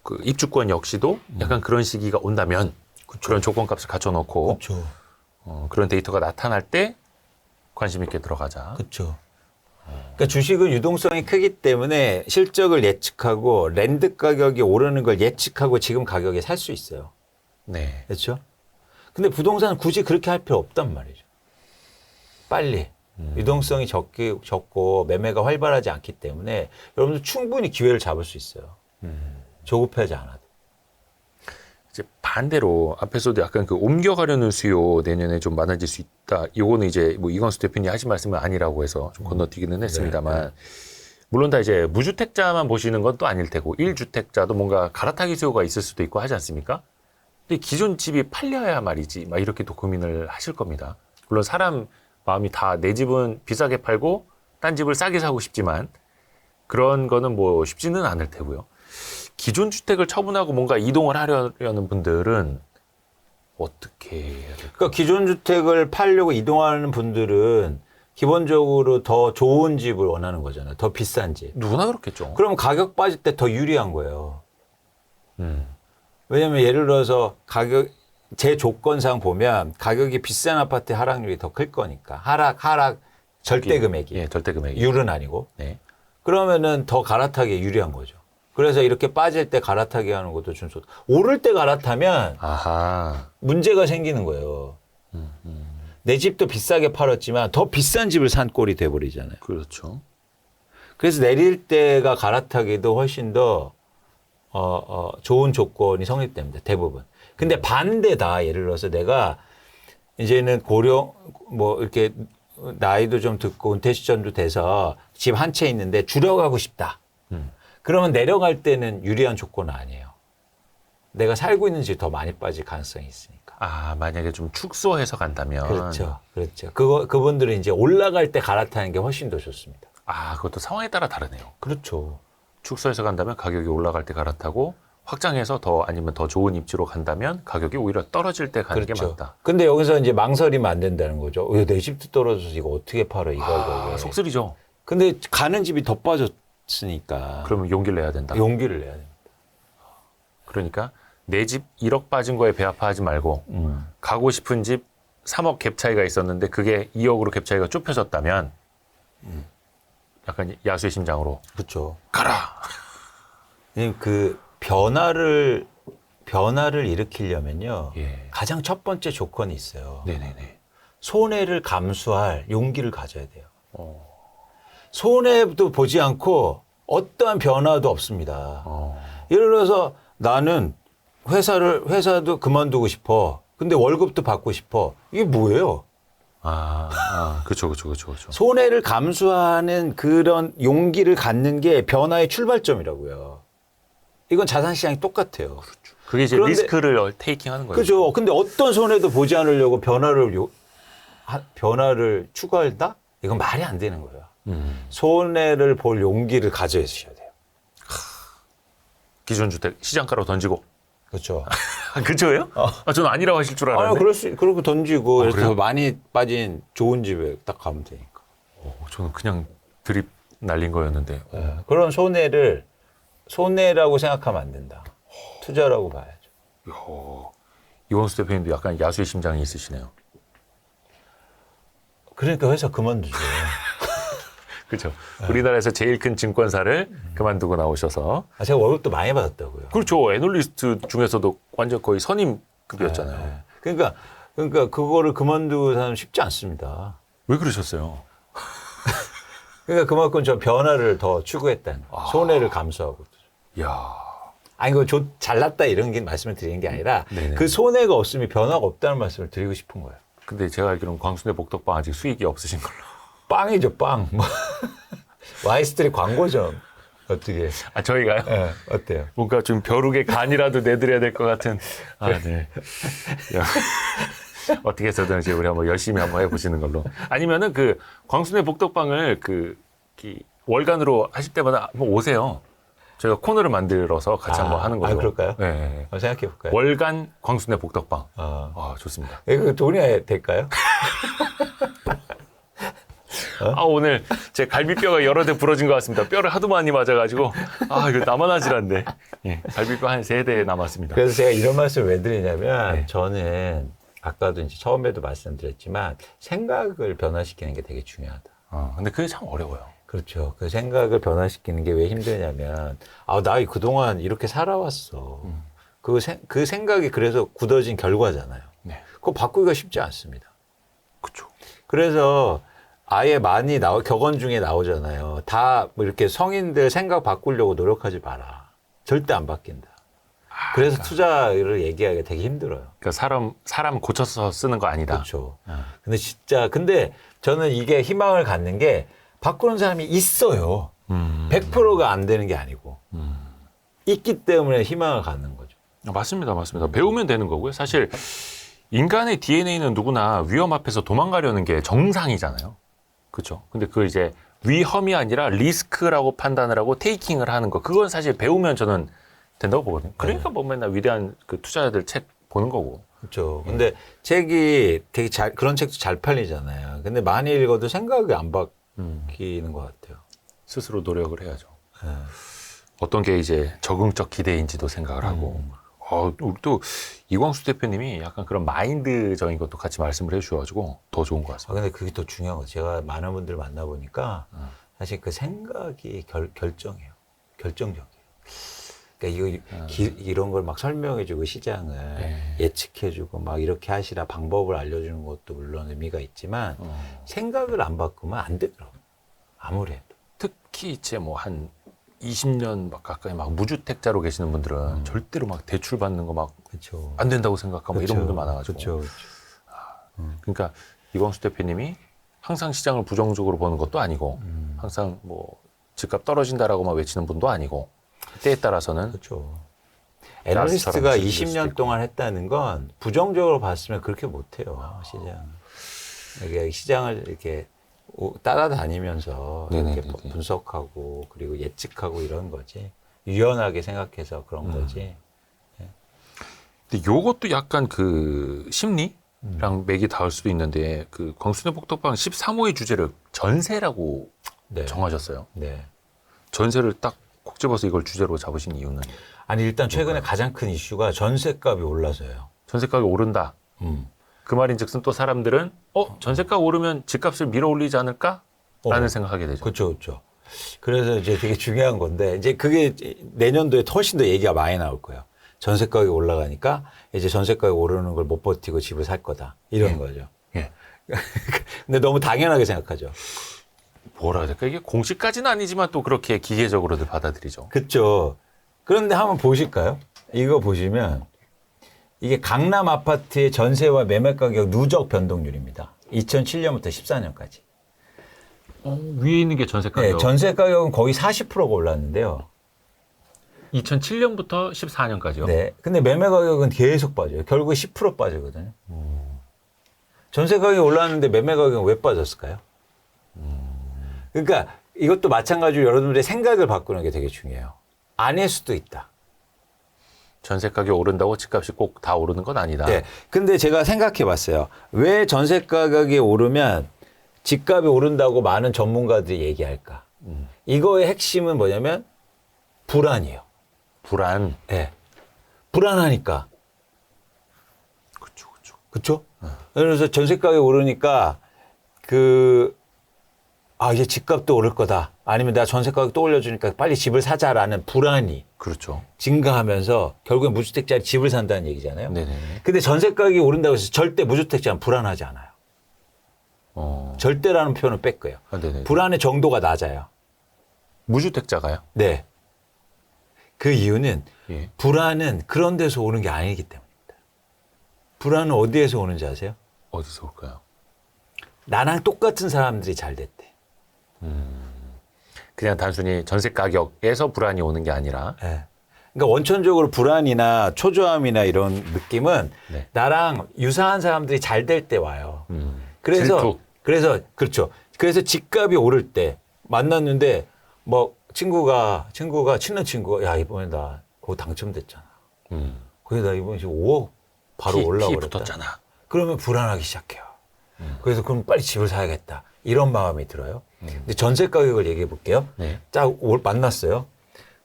Speaker 1: 그 입주권 역시도 약간 그런 시기가 온다면 그런 조건값을 갖춰놓고
Speaker 2: 그렇죠.
Speaker 1: 그런 데이터가 나타날 때 관심 있게 들어가자.
Speaker 2: 그렇죠. 그러니까 주식은 유동성이 크기 때문에 실적을 예측하고 랜드 가격이 오르는 걸 예측하고 지금 가격에 살 수 있어요.
Speaker 1: 네.
Speaker 2: 그렇죠? 근데 부동산은 굳이 그렇게 할 필요 없단 말이죠. 빨리. 유동성이 적고 매매가 활발하지 않기 때문에 여러분들 충분히 기회를 잡을 수 있어요. 조급해하지 않아도.
Speaker 1: 이제 반대로 앞에서도 약간 그 옮겨가려는 수요 내년에 좀 많아질 수 있다. 요거는 이제 뭐 이광수 대표님 하신 말씀은 아니라고 해서 좀 건너뛰기는 했습니다만 물론 다 이제 무주택자만 보시는 건 또 아닐 테고 1주택자도 뭔가 갈아타기 수요가 있을 수도 있고 하지 않습니까? 근데 기존 집이 팔려야 말이지 막 이렇게 또 고민을 하실 겁니다. 물론 사람 마음이 다 내 집은 비싸게 팔고 딴 집을 싸게 사고 싶지만 그런 거는 뭐 쉽지는 않을 테고요. 기존 주택을 처분하고 뭔가 이동을 하려는 분들은 어떻게 해야 될까요?
Speaker 2: 그러니까 기존 주택을 팔려고 이동하는 분들은 기본적으로 더 좋은 집을 원하는 거잖아요. 더 비싼 집.
Speaker 1: 누구나 그렇겠죠.
Speaker 2: 그러면 가격 빠질 때 더 유리한 거예요. 왜냐면 예를 들어서 제 조건상 보면 가격이 비싼 아파트 하락률이 더 클 거니까. 하락, 절대 금액이.
Speaker 1: 예, 절대 금액이.
Speaker 2: 율은 아니고.
Speaker 1: 네.
Speaker 2: 그러면은 더 갈아타기에 유리한 거죠. 그래서 이렇게 빠질 때 갈아타기 하는 것도 좀 좋다. 오를 때 갈아타면
Speaker 1: 아하.
Speaker 2: 문제가 생기는 거예요. 내 집도 비싸게 팔았지만 더 비싼 집을 산 꼴이 돼버리잖아요.
Speaker 1: 그렇죠.
Speaker 2: 그래서 내릴 때가 갈아타기도 훨씬 더 좋은 조건이 성립됩니다. 대부분. 근데 반대다. 예를 들어서 내가 이제는 이렇게 나이도 좀 듣고 은퇴 시점도 돼서 집 한 채 있는데 줄여가고 싶다. 그러면 내려갈 때는 유리한 조건은 아니에요. 내가 살고 있는 집이 더 많이 빠질 가능성이 있으니까.
Speaker 1: 아, 만약에 좀 축소해서 간다면.
Speaker 2: 그렇죠. 그렇죠. 그분들은 이제 올라갈 때 갈아타는 게 훨씬 더 좋습니다.
Speaker 1: 아, 그것도 상황에 따라 다르네요.
Speaker 2: 그렇죠.
Speaker 1: 축소해서 간다면 가격이 올라갈 때 갈아타고 확장해서 더 아니면 더 좋은 입지로 간다면 가격이 오히려 떨어질 때 가는 게 맞다.
Speaker 2: 근데 여기서 이제 망설이면 안 된다는 거죠. 내 집도 떨어져서 이거 어떻게 팔아, 이거.
Speaker 1: 속쓰리죠.
Speaker 2: 근데 가는 집이 더 빠졌으니까.
Speaker 1: 그러면 용기를 내야 된다.
Speaker 2: 용기를 내야 됩니다.
Speaker 1: 그러니까 내 집 1억 빠진 거에 배 아파하지 말고 가고 싶은 집 3억 갭 차이가 있었는데 그게 2억으로 갭 차이가 좁혀졌다면 약간 야수의 심장으로
Speaker 2: 그렇죠.
Speaker 1: 가라.
Speaker 2: 그 변화를 일으키려면요.
Speaker 1: 예.
Speaker 2: 가장 첫 번째 조건이 있어요.
Speaker 1: 네네네.
Speaker 2: 손해를 감수할 용기를 가져야 돼요.
Speaker 1: 어.
Speaker 2: 손해도 보지 않고 어떠한 변화도 없습니다. 예를 들어서 나는 회사도 그만두고 싶어. 근데 월급도 받고 싶어. 이게 뭐예요?
Speaker 1: 그렇죠.
Speaker 2: 손해를 감수하는 그런 용기를 갖는 게 변화의 출발점이라고요. 이건 자산시장이 똑같아요.
Speaker 1: 그렇죠. 그게 이제
Speaker 2: 그런데-
Speaker 1: 리스크를 테이킹하는 거예요.
Speaker 2: 그죠. 근데 어떤 손해도 보지 않으려고 변화를 추구한다? 이건 말이 안 되는 거예요. 손해를 볼 용기를 가져주셔야 돼요.
Speaker 1: 기존주택 시장가로 던지고.
Speaker 2: 그렇죠.
Speaker 1: 그죠요? 저는 아니라고 하실 줄 알았는데.
Speaker 2: 그렇고 던지고, 그래서
Speaker 1: 그래요?
Speaker 2: 더 많이 빠진 좋은 집에 딱 가면 되니까.
Speaker 1: 저는 그냥 드립 날린 거였는데.
Speaker 2: 그런 손해라고 생각하면 안 된다. 투자라고 봐야죠.
Speaker 1: 이원수 대표님도 약간 야수의 심장이 있으시네요.
Speaker 2: 그러니까 회사 그만두죠.
Speaker 1: 그렇죠. 우리나라에서 제일 큰 증권사를 그만두고 나오셔서.
Speaker 2: 제가 월급도 많이 받았다고요.
Speaker 1: 그렇죠. 애널리스트 중에서도 완전 거의 선임급이었잖아요.
Speaker 2: 그러니까 그거를 그만두고 사는 쉽지 않습니다.
Speaker 1: 왜 그러셨어요?
Speaker 2: 그러니까 그만큼 저 변화를 더 추구했다는 거예요. 손해를 감수하고.
Speaker 1: 이야.
Speaker 2: 아니, 이거 잘났다 이런 게 말씀을 드리는 게 아니라
Speaker 1: 네네.
Speaker 2: 그 손해가 없으면 변화가 없다는 말씀을 드리고 싶은 거예요.
Speaker 1: 근데 제가 알기로는 광순의 복덕방 아직 수익이 없으신 걸로.
Speaker 2: 빵이죠, 빵. 와이스트리 광고죠. 어떻게.
Speaker 1: 저희가요?
Speaker 2: 네, 어때요?
Speaker 1: 뭔가 좀 벼룩의 간이라도 내드려야 될 것 같은. 네. 야. 어떻게 해서든 이제 우리 한번 열심히 한번 해보시는 걸로. 아니면은 그 광순의 복덕방을 월간으로 하실 때마다 한번 오세요. 저희가 코너를 만들어서 같이 한번 하는 걸로.
Speaker 2: 그럴까요?
Speaker 1: 네.
Speaker 2: 생각해 볼까요?
Speaker 1: 월간 광순의 복덕방. 좋습니다.
Speaker 2: 이거 돈이 될까요?
Speaker 1: 오늘 제 갈비뼈가 여러 대 부러진 것 같습니다. 뼈를 하도 많이 맞아가지고 이거 나만 하질않네. 예, 갈비뼈 한 3대 남았습니다.
Speaker 2: 그래서 제가 이런 말씀을 왜 드리냐면
Speaker 1: 네.
Speaker 2: 저는 아까도 이제 처음에도 말씀드렸지만 생각을 변화시키는 게 되게 중요하다.
Speaker 1: 근데 그게 참 어려워요.
Speaker 2: 그렇죠. 그 생각을 변화시키는 게 왜 힘드냐면 나 그동안 이렇게 살아왔어. 그 생각이 그래서 굳어진 결과잖아요.
Speaker 1: 네.
Speaker 2: 그거 바꾸기가 쉽지 않습니다.
Speaker 1: 그렇죠.
Speaker 2: 그래서 아예 많이 격언 중에 나오잖아요. 다 뭐 이렇게 성인들 생각 바꾸려고 노력하지 마라. 절대 안 바뀐다. 그래서 투자를 얘기하기가 되게 힘들어요.
Speaker 1: 그러니까 사람 고쳐서 쓰는 거 아니다.
Speaker 2: 그렇죠. 근데 저는 이게 희망을 갖는 게 바꾸는 사람이 있어요. 100%가 안 되는 게 아니고. 있기 때문에 희망을 갖는 거죠.
Speaker 1: 맞습니다. 배우면 되는 거고요. 사실 인간의 DNA는 누구나 위험 앞에서 도망가려는 게 정상이잖아요. 그렇죠. 근데 그걸 이제 위험이 아니라 리스크라고 판단을 하고 테이킹을 하는 거. 그건 사실 배우면 저는 된다고 보거든요. 그러니까 뭐 맨날 위대한 그 투자자들 책 보는 거고.
Speaker 2: 그렇죠. 근데 책이 되게 그런 책도 잘 팔리잖아요. 근데 많이 읽어도 생각이 안 바뀌는 것 같아요.
Speaker 1: 스스로 노력을 해야죠. 어떤 게 이제 적응적 기대인지도 생각을 하고. 우리 또 이광수 대표님이 약간 그런 마인드적인 것도 같이 말씀을 해주셔가지고 더 좋은 것 같습니다.
Speaker 2: 근데 그게 더 중요한 거. 제가 많은 분들 만나보니까 사실 그 생각이 결정이에요. 결정적이에요. 그러니까 이런 걸 막 설명해주고 시장을 예측해주고 막 이렇게 하시라 방법을 알려주는 것도 물론 의미가 있지만 생각을 안 바꾸면 안 되더라고요. 아무리 해도.
Speaker 1: 특히 이제 뭐 한 20년 막 가까이 막 무주택자로 계시는 분들은 절대로 막 대출 받는 거 막 안 된다고 생각하고 이런 분들 많아가지고.
Speaker 2: 그렇죠.
Speaker 1: 그러니까 이광수 대표님이 항상 시장을 부정적으로 보는 것도 아니고 항상 뭐 집값 떨어진다라고 막 외치는 분도 아니고 때에 따라서는
Speaker 2: 그렇죠. 애널리스트가
Speaker 1: 즐길 수도
Speaker 2: 20년
Speaker 1: 있고.
Speaker 2: 동안 했다는 건 부정적으로 봤으면 그렇게 못해요. 시장. 이게 시장을 이렇게 따라다니면서 이렇게
Speaker 1: 네네네네.
Speaker 2: 분석하고 그리고 예측하고 이런 거지. 유연하게 생각해서 그런 거지.
Speaker 1: 근데 요것도 약간 그 심리랑 맥이 닿을 수도 있는데 그 광순의 복덕방 13호의 주제를 전세라고
Speaker 2: 네.
Speaker 1: 정하셨어요.
Speaker 2: 네.
Speaker 1: 전세를 딱 콕 집어서 이걸 주제로 잡으신 이유는
Speaker 2: 아니 일단 최근에 가장 큰 이슈가 전세값이 올라서요.
Speaker 1: 전세가가 오른다. 그 말인즉슨 또 사람들은 전세가 오르면 집값을 밀어 올리지 않을까라는 생각하게 되죠.
Speaker 2: 그렇죠, 그렇죠. 그래서 이제 되게 중요한 건데 이제 그게 내년도에 훨씬 더 얘기가 많이 나올 거예요. 전세 가격이 올라가니까 이제 전세 가격 오르는 걸 못 버티고 집을 살 거다 이런 거죠.
Speaker 1: 예.
Speaker 2: 근데 너무 당연하게 생각하죠.
Speaker 1: 뭐라 해야 될까? 이게 공식까지는 아니지만 또 그렇게 기계적으로들 받아들이죠.
Speaker 2: 그렇죠. 그런데 한번 보실까요? 이거 보시면 이게 강남 아파트의 전세와 매매 가격 누적 변동률입니다. 2007년부터 14년까지.
Speaker 1: 위에 있는 게 전세 가격.
Speaker 2: 네, 전세 가격은 거의 40%가 올랐는데요.
Speaker 1: 2007년부터 14년까지요.
Speaker 2: 네. 근데 매매 가격은 계속 빠져요. 결국 10% 빠지거든요. 전세 가격이 올랐는데 매매 가격은 왜 빠졌을까요? 그러니까 이것도 마찬가지로 여러분들의 생각을 바꾸는 게 되게 중요해요. 아닐 수도 있다.
Speaker 1: 전세 가격이 오른다고 집값이 꼭 다 오르는 건 아니다.
Speaker 2: 네. 근데 제가 생각해 봤어요. 왜 전세 가격이 오르면 집값이 오른다고 많은 전문가들이 얘기할까? 이거의 핵심은 뭐냐면 불안이에요.
Speaker 1: 불안.
Speaker 2: 네. 불안하니까.
Speaker 1: 그렇죠, 그렇죠.
Speaker 2: 그렇죠? 그래서 전세 가격이 오르니까 이제 집값도 오를 거다. 아니면 내가 전세 가격 또 올려주니까 빨리 집을 사자라는 불안이
Speaker 1: 그렇죠.
Speaker 2: 증가하면서 결국엔 무주택자리 집을 산다는 얘기잖아요.
Speaker 1: 네네네.
Speaker 2: 근데 전세 가격이 오른다고 해서 절대 무주택자는 불안하지 않아요. 절대라는 표현을 뺐고요.
Speaker 1: 네네.
Speaker 2: 불안의 정도가 낮아요.
Speaker 1: 무주택자가요?
Speaker 2: 네. 그 이유는
Speaker 1: 예.
Speaker 2: 불안은 그런 데서 오는 게 아니기 때문입니다. 불안은 어디에서 오는지 아세요?
Speaker 1: 어디서 올까요?
Speaker 2: 나랑 똑같은 사람들이 잘 됐대.
Speaker 1: 그냥 단순히 전세 가격에서 불안이 오는 게 아니라.
Speaker 2: 네. 그러니까 원천적으로 불안이나 초조함이나 이런 느낌은
Speaker 1: 네.
Speaker 2: 나랑 유사한 사람들이 잘 될 때 와요.
Speaker 1: 질투.
Speaker 2: 그렇죠. 그래서 집값이 오를 때 만났는데 뭐 친구가 친한 친구가 야 이번에 나 그거 당첨됐잖아. 그래서 나 이번에 지금 5억 바로
Speaker 1: 피
Speaker 2: 올라오랬다.
Speaker 1: 붙었잖아.
Speaker 2: 그러면 불안하기 시작해요. 그래서 그럼 빨리 집을 사야겠다. 이런 마음이 들어요. 근데 전세 가격을 얘기해 볼게요.
Speaker 1: 네.
Speaker 2: 만났어요.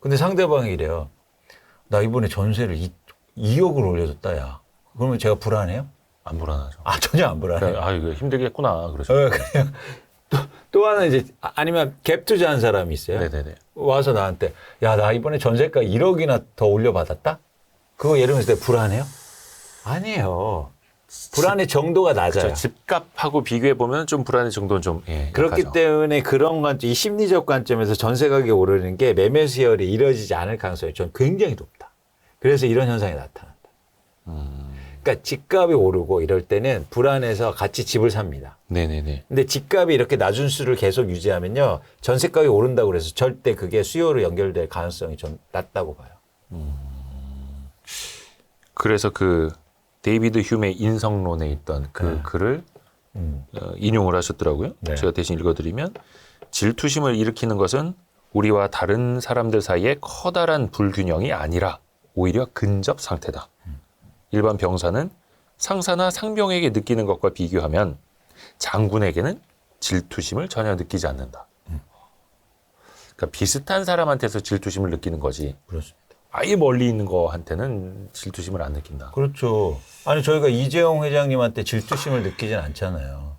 Speaker 2: 근데 상대방이 이래요. 나 이번에 전세를 2억을 올려줬다, 야. 그러면 제가 불안해요?
Speaker 1: 안 불안하죠.
Speaker 2: 전혀 안 불안해요.
Speaker 1: 이거 힘들겠구나. 그러죠.
Speaker 2: 그냥 또 하나 이제 아니면 갭 투자한 사람이 있어요.
Speaker 1: 네네네.
Speaker 2: 와서 나한테 야, 나 이번에 전세가 1억이나 더 올려받았다? 그거 예를 들면서 내가 불안해요? 아니에요. 불안의 정도가 낮아요.
Speaker 1: 그렇죠. 집값하고 비교해 보면 좀 불안의 정도는 좀
Speaker 2: 그렇기
Speaker 1: 약하죠.
Speaker 2: 때문에 그런 관점, 이 심리적 관점에서 전세 가격이 오르는 게 매매 수혈이 이루어지지 않을 가능성이 전 굉장히 높다. 그래서 이런 현상이 나타난다. 그러니까 집값이 오르고 이럴 때는 불안해서 같이 집을 삽니다.
Speaker 1: 네네네.
Speaker 2: 근데 집값이 이렇게 낮은 수를 계속 유지하면요, 전세 가격이 오른다고 그래서 절대 그게 수요로 연결될 가능성이 좀 낮다고 봐요.
Speaker 1: 그래서 그 데이비드 휴메의 인성론에 있던 그 글을 인용을 하셨더라고요.
Speaker 2: 네.
Speaker 1: 제가 대신 읽어드리면 질투심을 일으키는 것은 우리와 다른 사람들 사이의 커다란 불균형이 아니라 오히려 근접 상태다. 일반 병사는 상사나 상병에게 느끼는 것과 비교하면 장군에게는 질투심을 전혀 느끼지 않는다. 그러니까 비슷한 사람한테서 질투심을 느끼는 거지.
Speaker 2: 그렇습니다.
Speaker 1: 아예 멀리 있는 거한테는 질투심을 안 느낀다.
Speaker 2: 그렇죠. 아니, 저희가 이재용 회장님한테 질투심을 느끼진 않잖아요.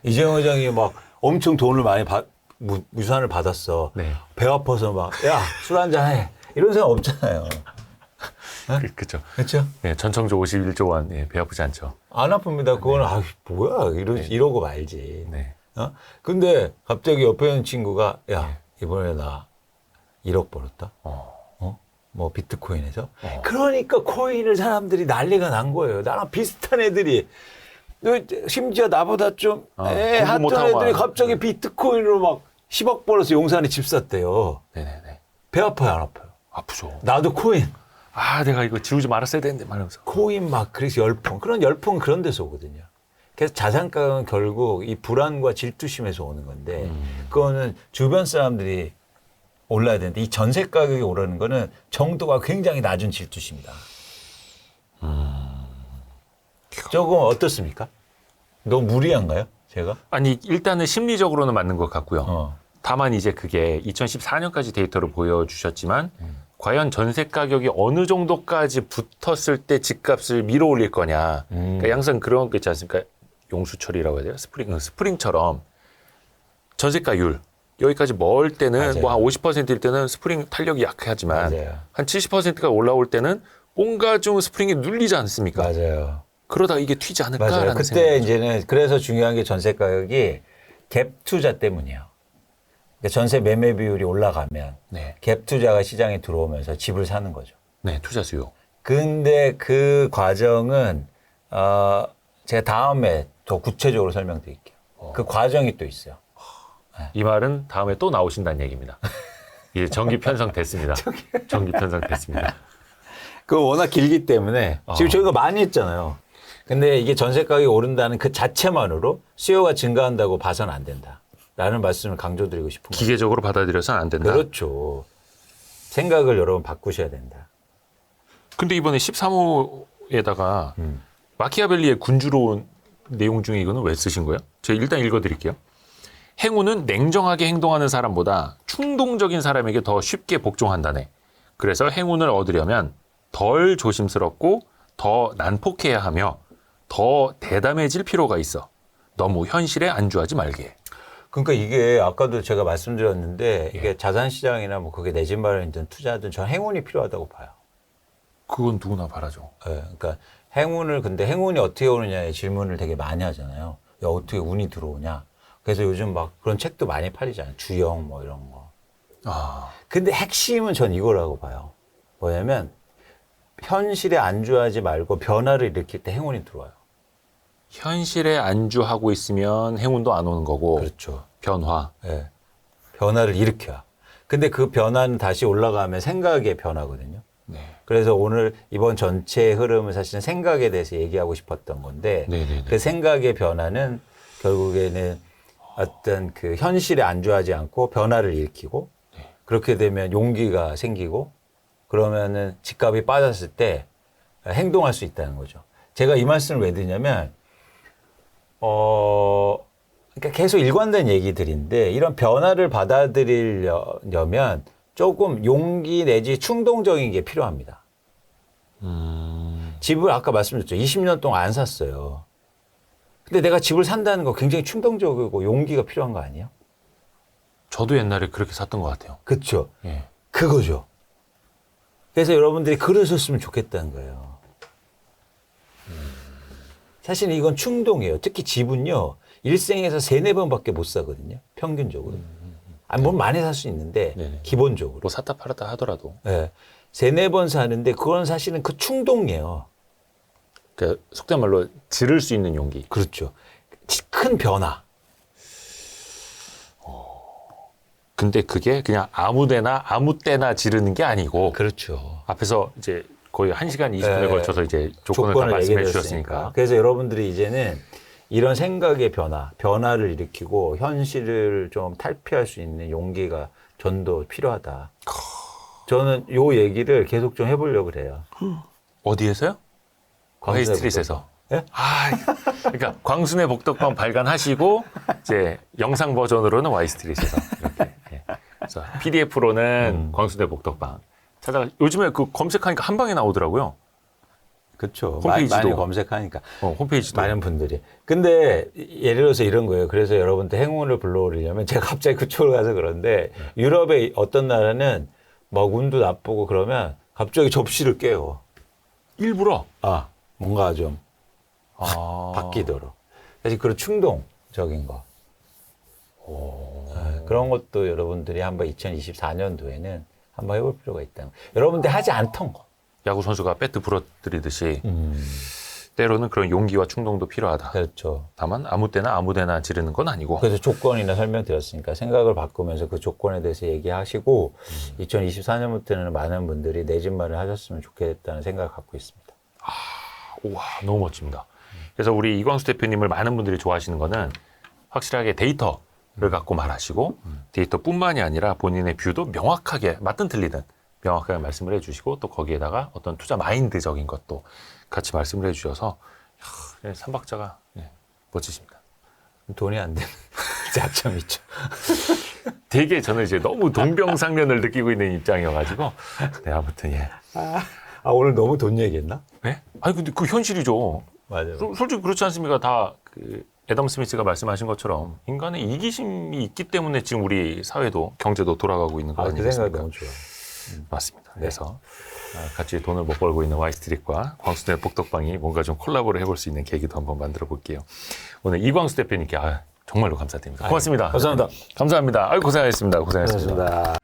Speaker 2: 이재용 회장이 막 엄청 돈을 많이 유산을 받았어.
Speaker 1: 네.
Speaker 2: 배 아파서 막, 야, 술 한잔 해. 이런 생각 없잖아요.
Speaker 1: 그렇죠.
Speaker 2: 그렇죠?
Speaker 1: 네, 전청조 51조 원, 배 아프지 않죠.
Speaker 2: 안 아픕니다. 그거는, 뭐야. 이러고 말지.
Speaker 1: 네.
Speaker 2: 근데 갑자기 옆에 있는 친구가, 야, 이번에 나 1억 벌었다. 뭐 비트코인에서. 그러니까 코인을 사람들이 난리가 난 거예요. 나랑 비슷한 애들이. 심지어 나보다 좀 핫한 애들이 갑자기 비트코인으로 막 10억 벌어서 용산에 집 샀대요.
Speaker 1: 네네네.
Speaker 2: 배 아파요, 안 아파요?
Speaker 1: 아프죠.
Speaker 2: 나도 코인.
Speaker 1: 아, 내가 이거 지우지 말았어야 되는데 말하면서.
Speaker 2: 코인 막 그래서 열풍 그런 열풍은 그런 데서 오거든요. 그래서 자산 가격은 결국 이 불안과 질투심에서 오는 건데 그거는 주변 사람들이 올라야 되는데 이 전세 가격이 오르는 거는 정도가 굉장히 낮은 질투심이다. 조금 어떻습니까? 너무 무리한가요? 제가?
Speaker 1: 아니, 일단은 심리적으로는 맞는 것 같고요.
Speaker 2: 어.
Speaker 1: 다만 이제 그게 2014년까지 데이터를 보여주셨지만 과연 전세 가격이 어느 정도까지 붙었을 때 집값을 밀어 올릴 거냐. 그러니까 항상 그런 거 있지 않습니까? 용수철이라고 해야 돼요? 스프링처럼 전세가율 여기까지 멀 때는
Speaker 2: 맞아요.
Speaker 1: 뭐 한 50%일 때는 스프링 탄력이 약하지만
Speaker 2: 맞아요.
Speaker 1: 한 70%가 올라올 때는 뭔가 좀 스프링이 눌리지 않습니까?
Speaker 2: 맞아요.
Speaker 1: 그러다 이게 튀지
Speaker 2: 맞아요.
Speaker 1: 않을까라는
Speaker 2: 그때
Speaker 1: 생각이
Speaker 2: 이제는 그래서 중요한 게 전세 가격이 갭 투자 때문이에요. 그러니까 전세 매매 비율이 올라가면
Speaker 1: 네.
Speaker 2: 갭 투자가 시장에 들어오면서 집을 사는 거죠.
Speaker 1: 네, 투자 수요.
Speaker 2: 근데 그 과정은 제가 다음에 더 구체적으로 설명드릴게요. 그 과정이 또 있어요.
Speaker 1: 이 말은 다음에 또 나오신다는 얘기입니다. 이제 정기 편성됐습니다. 정기 편성됐습니다.
Speaker 2: 그거 워낙 길기 때문에 지금 저희가 많이 했잖아요. 근데 이게 전세 가격이 오른다는 그 자체만으로 수요가 증가한다고 봐서는 안 된다라는 말씀을 강조드리고 싶은 거예요.
Speaker 1: 기계적으로 받아들여서는 안 된다.
Speaker 2: 그렇죠. 생각을 여러분 바꾸셔야 된다.
Speaker 1: 근데 이번에 13호에다가 마키아벨리의 군주로운 내용 중에 이거는 왜 쓰신 거예요? 제가 일단 읽어드릴게요. 행운은 냉정하게 행동하는 사람보다 충동적인 사람에게 더 쉽게 복종한다네. 그래서 행운을 얻으려면 덜 조심스럽고 더 난폭해야 하며 더 대담해질 필요가 있어. 너무 현실에 안주하지 말게.
Speaker 2: 그러니까 이게 아까도 제가 말씀드렸는데 이게 자산시장이나 뭐 그게 내 집 마련이든 투자든 전 행운이 필요하다고 봐요.
Speaker 1: 그건 누구나 바라죠.
Speaker 2: 네, 그러니까 근데 행운이 어떻게 오느냐의 질문을 되게 많이 하잖아요. 야, 어떻게 운이 들어오냐. 그래서 요즘 막 그런 책도 많이 팔리잖아요. 주영 뭐 이런 거. 근데 핵심은 전 이거라고 봐요. 뭐냐면 현실에 안주하지 말고 변화를 일으킬 때 행운이 들어와요.
Speaker 1: 현실에 안주하고 있으면 행운도 안 오는 거고.
Speaker 2: 그렇죠.
Speaker 1: 변화.
Speaker 2: 네. 변화를 일으켜요. 근데 그 변화는 다시 올라가면 생각의 변화거든요.
Speaker 1: 네.
Speaker 2: 그래서 오늘 이번 전체 흐름은 사실은 생각에 대해서 얘기하고 싶었던 건데
Speaker 1: 네네네.
Speaker 2: 그 생각의 변화는 결국에는 어떤 그 현실에 안주하지 않고 변화를 일으키고 그렇게 되면 용기가 생기고 그러면은 집값이 빠졌을 때 행동할 수 있다는 거죠. 제가 이 말씀을 왜 드리냐면 그러니까 계속 일관된 얘기들인데 이런 변화를 받아들이려면 조금 용기 내지 충동적인 게 필요합니다. 집을 아까 말씀드렸죠. 20년 동안 안 샀어요. 근데 내가 집을 산다는 거 굉장히 충동적이고 용기가 필요한 거 아니에요?
Speaker 1: 저도 옛날에 그렇게 샀던 것 같아요.
Speaker 2: 그렇죠.
Speaker 1: 예.
Speaker 2: 그거죠. 그래서 여러분들이 그러셨으면 좋겠다는 거예요. 사실 이건 충동이에요. 특히 집은요. 일생에서 3-4번밖에 못 사거든요. 평균적으로. 뭐 많이 살 수 있는데
Speaker 1: 네네.
Speaker 2: 기본적으로.
Speaker 1: 뭐 샀다 팔았다 하더라도.
Speaker 2: 네. 3-4번 사는데 그건 사실은 그 충동이에요.
Speaker 1: 그러니까 속된 말로 지를 수 있는 용기.
Speaker 2: 그렇죠. 큰 변화.
Speaker 1: 근데 그게 그냥 아무 때나 지르는 게 아니고
Speaker 2: 그렇죠.
Speaker 1: 앞에서 이제 거의 1시간 20분에
Speaker 2: 네.
Speaker 1: 걸쳐서 이제 조건을 다 말씀해
Speaker 2: 얘기해
Speaker 1: 주셨으니까.
Speaker 2: 그래서 여러분들이 이제는 이런 생각의 변화를 일으키고 현실을 좀 탈피할 수 있는 용기가 전도 필요하다. 저는 요 얘기를 계속 좀 해보려고 그래요.
Speaker 1: 어디에서요?
Speaker 2: 광순의
Speaker 1: 와이스트릿에서.
Speaker 2: 예?
Speaker 1: 그러니까 광순의 복덕방 발간하시고 이제 영상 버전으로는 와이스트릿에서 이렇게. 예. 그래서 PDF로는 광순의 복덕방 찾아가. 요즘에 그 검색하니까 한 방에 나오더라고요.
Speaker 2: 그렇죠.
Speaker 1: 홈페이지도.
Speaker 2: 많이 검색하니까.
Speaker 1: 홈페이지도.
Speaker 2: 많은 분들이. 근데 예를 들어서 이런 거예요. 그래서 여러분들 행운을 불러오려면 제가 갑자기 그쪽으로 가서 그런데 유럽의 어떤 나라는 막 운도 나쁘고 그러면 갑자기 접시를 깨요.
Speaker 1: 일부러.
Speaker 2: 뭔가 좀 바뀌도록. 사실 그런 충동적인 거. 그런 것도 여러분들이 한번 2024년도에는 한번 해볼 필요가 있다. 여러분들 하지 않던 거.
Speaker 1: 야구 선수가 배트 부러뜨리듯이 때로는 그런 용기와 충동도 필요하다.
Speaker 2: 그렇죠.
Speaker 1: 다만 아무 때나 아무데나 지르는 건 아니고.
Speaker 2: 그래서 조건이나 설명드렸으니까 생각을 바꾸면서 그 조건에 대해서 얘기하시고 2024년부터는 많은 분들이 내 집 마련 하셨으면 좋겠다는 생각을 갖고 있습니다.
Speaker 1: 우와, 너무 멋집니다. 그래서 우리 이광수 대표님을 많은 분들이 좋아하시는 거는 확실하게 데이터를 갖고 말하시고 데이터뿐만이 아니라 본인의 뷰도 명확하게 맞든 틀리든 명확하게 말씀을 해주시고 또 거기에다가 어떤 투자 마인드적인 것도 같이 말씀을 해주셔서 삼박자가 멋지십니다.
Speaker 2: 돈이 안 되는 장점이죠.
Speaker 1: 되게 저는 이제 너무 동병상련을 느끼고 있는 입장이어가지고 네, 아무튼 예.
Speaker 2: 오늘 너무 돈 얘기했나?
Speaker 1: 네? 아니 근데 그 현실이죠.
Speaker 2: 맞아요.
Speaker 1: 솔직히 그렇지 않습니까? 다 그 애덤 스미스가 말씀하신 것처럼 인간의 이기심이 있기 때문에 지금 우리 사회도 경제도 돌아가고 있는 거
Speaker 2: 그 생각이
Speaker 1: 아니겠습니까?
Speaker 2: 너무 좋아.
Speaker 1: 맞습니다. 그래서 같이 돈을 못 벌고 있는 와이스트릿과 광수대 복덕방이 뭔가 좀 콜라보를 해볼 수 있는 계기도 한번 만들어 볼게요. 오늘 이광수 대표님께 정말로 감사드립니다. 고맙습니다.
Speaker 2: 감사합니다.
Speaker 1: 감사합니다. 고생하셨습니다. 고생하셨습니다.
Speaker 2: 고맙습니다.